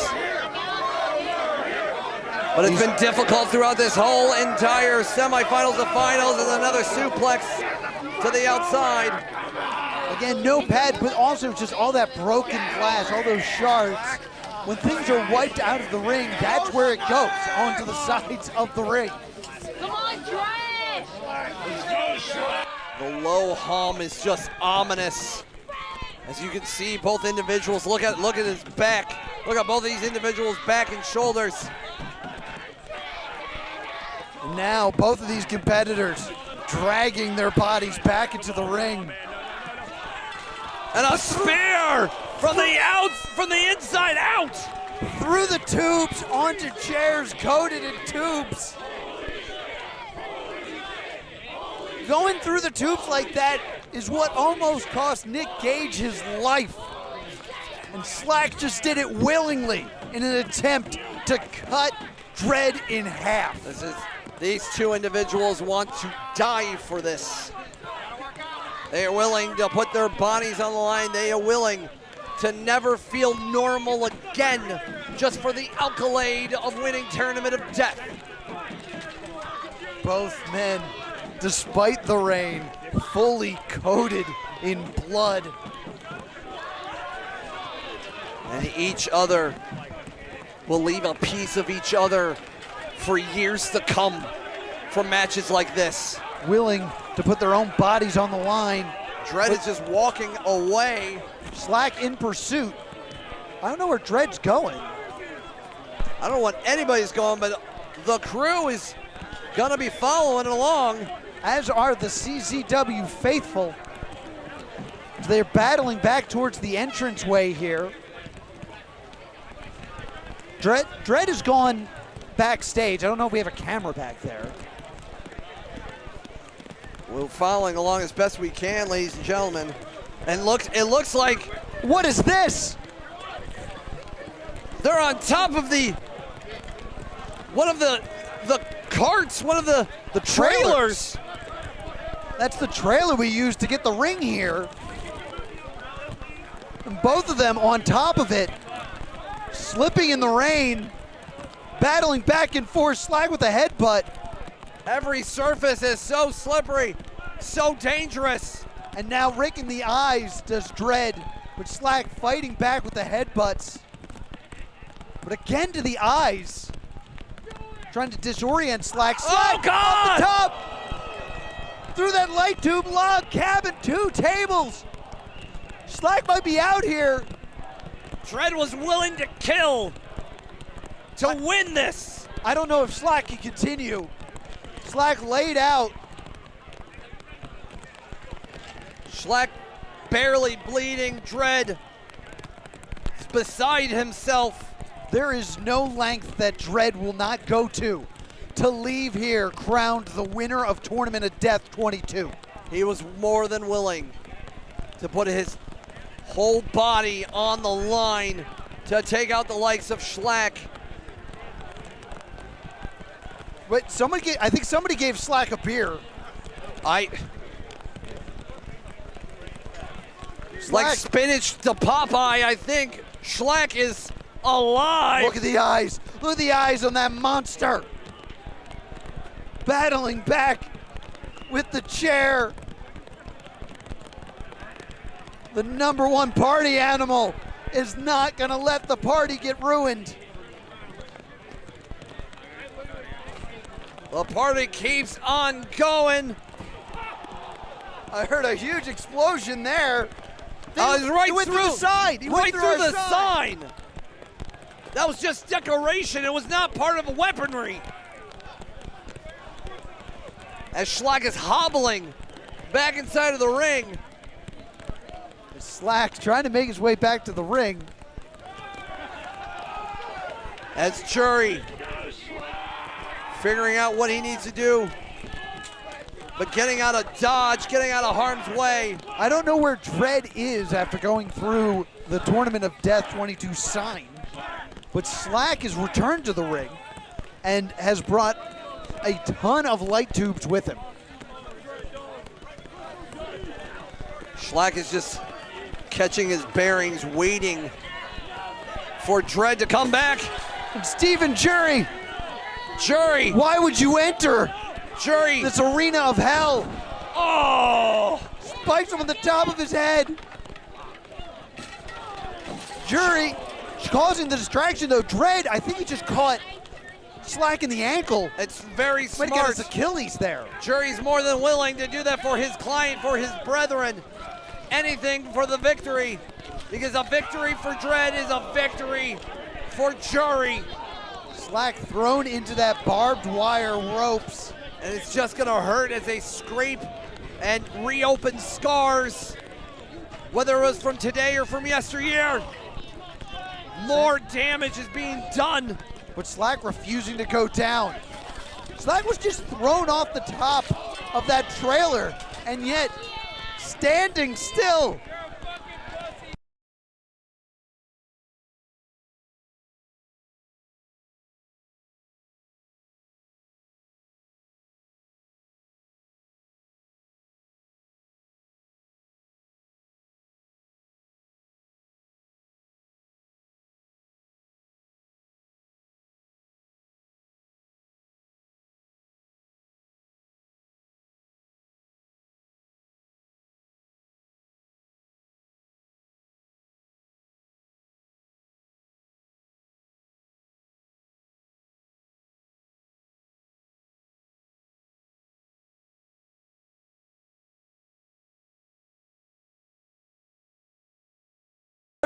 But it's been difficult throughout this whole entire semifinals and finals, and another suplex to the outside. Again, no pad, but also just all that broken glass, all those shards. When things are wiped out of the ring, that's where it goes, onto the sides of the ring. Come on, Dread! The low hum is just ominous. As you can see, both individuals, look at his back. Look at both of these individuals' back and shoulders. And now both of these competitors dragging their bodies back into the ring. And a spear from the inside out. Through the tubes, onto chairs coated in tubes. Going through the tubes like that is what almost cost Nick Gage his life. And Schlag just did it willingly in an attempt to cut Dread in half. These two individuals want to die for this. They are willing to put their bodies on the line. They are willing to never feel normal again just for the accolade of winning Tournament of Death. Both men, despite the rain, fully coated in blood. And each other will leave a piece of each other for years to come from matches like this. Willing to put their own bodies on the line. Dread is just walking away. Schlag in pursuit. I don't know where Dread's going. I don't know what anybody's going, but the crew is gonna be following along. as are the CZW faithful. They're battling back towards the entranceway here. Dread has gone backstage. I don't know if we have a camera back there. We're following along as best we can, ladies and gentlemen. And it looks like... What is this? They're on top of one of the carts, one of the trailers. That's the trailer we used to get the ring here. And both of them on top of it, slipping in the rain, battling back and forth. Slag with a headbutt. Every surface is so slippery, so dangerous. And now raking the eyes does Dread, with Slag fighting back with the headbutts. But again to the eyes. Trying to disorient Slag. Slag oh, God! Off the top! Through that light tube log cabin, 2 tables. Slag might be out here. Dread was willing to kill to win this. I don't know if Slag can continue. Slag laid out. Slag barely bleeding. Dread is beside himself. There is no length that Dread will not go to leave here crowned the winner of Tournament of Death 22. He was more than willing to put his whole body on the line to take out the likes of Slag. But I think somebody gave Slag a beer. Like spinach to Popeye, I think Slag is alive. Look at the eyes. Look at the eyes on that monster. Battling back with the chair. The #1 party animal is not gonna let the party get ruined. The party keeps on going. I heard a huge explosion there. He went through the side. He went went through the sign. That was just decoration. It was not part of weaponry. As Slag is hobbling back inside of the ring. Slag trying to make his way back to the ring. As Jury figuring out what he needs to do. But getting out of dodge, getting out of harm's way. I don't know where Dread is after going through the Tournament of Death 22 sign, but Slag has returned to the ring and has brought a ton of light tubes with him. Slag is just catching his bearings, waiting for Dread to come back. And Stephen Jury. Jury. Why would you enter Jury this arena of hell? Oh! Spikes him on the top of his head. Jury causing the distraction though. Dread, I think he just caught Slag in the ankle. It's very smart. Might have got his Achilles there. Jury's more than willing to do that for his client, for his brethren. Anything for the victory. Because a victory for Dread is a victory for Jury. Slag thrown into that barbed wire ropes. And it's just gonna hurt as they scrape and reopen scars. Whether it was from today or from yesteryear. More damage is being done. But Slag refusing to go down. Slag was just thrown off the top of that trailer and yet standing still.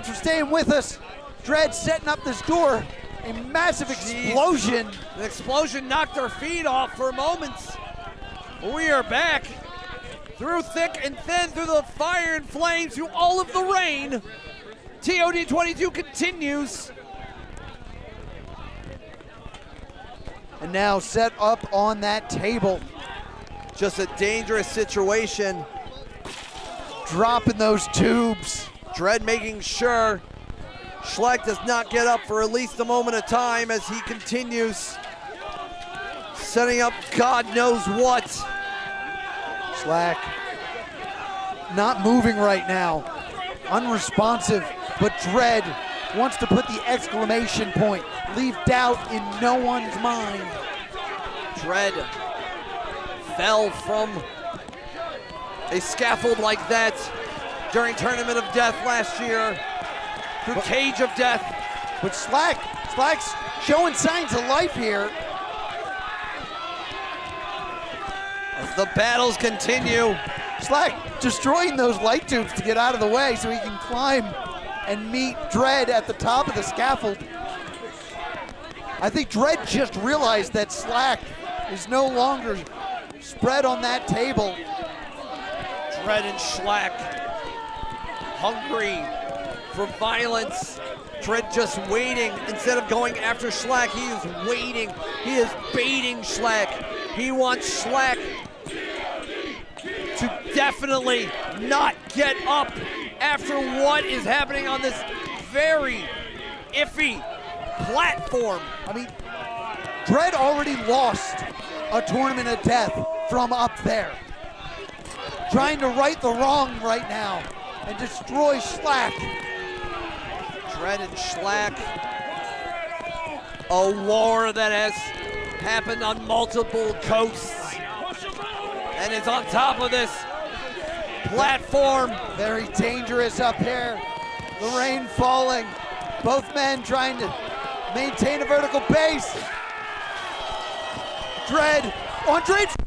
For staying with us. Dread setting up this door. A massive explosion. The explosion knocked our feet off for moments. We are back through thick and thin, through the fire and flames, through all of the rain. TOD 22 continues. And now set up on that table. Just a dangerous situation. Dropping those tubes. Dredd making sure Schleck does not get up for at least a moment of time as he continues setting up God knows what. Schleck not moving right now. Unresponsive, but Dredd wants to put the exclamation point. Leave doubt in no one's mind. Dredd fell from a scaffold like that during Tournament of Death last year, through Cage of Death. But Slack's showing signs of life here. As the battles continue. Slack destroying those light tubes to get out of the way so he can climb and meet Dredd at the top of the scaffold. I think Dredd just realized that Slack is no longer spread on that table. Dredd and Schlack, hungry for violence. Dredd just waiting. Instead of going after Schlack, he is waiting. He is baiting Schlack. He wants Schlack to definitely not get up after what is happening on this very iffy platform. I mean, Dredd already lost a Tournament of Death from up there. Trying to right the wrong right now and destroy Schlack. Dredd and Schlack, a war that has happened on multiple coasts, and it's on top of this platform. Very dangerous up here. The rain falling. Both men trying to maintain a vertical base. Dredd on Dredd.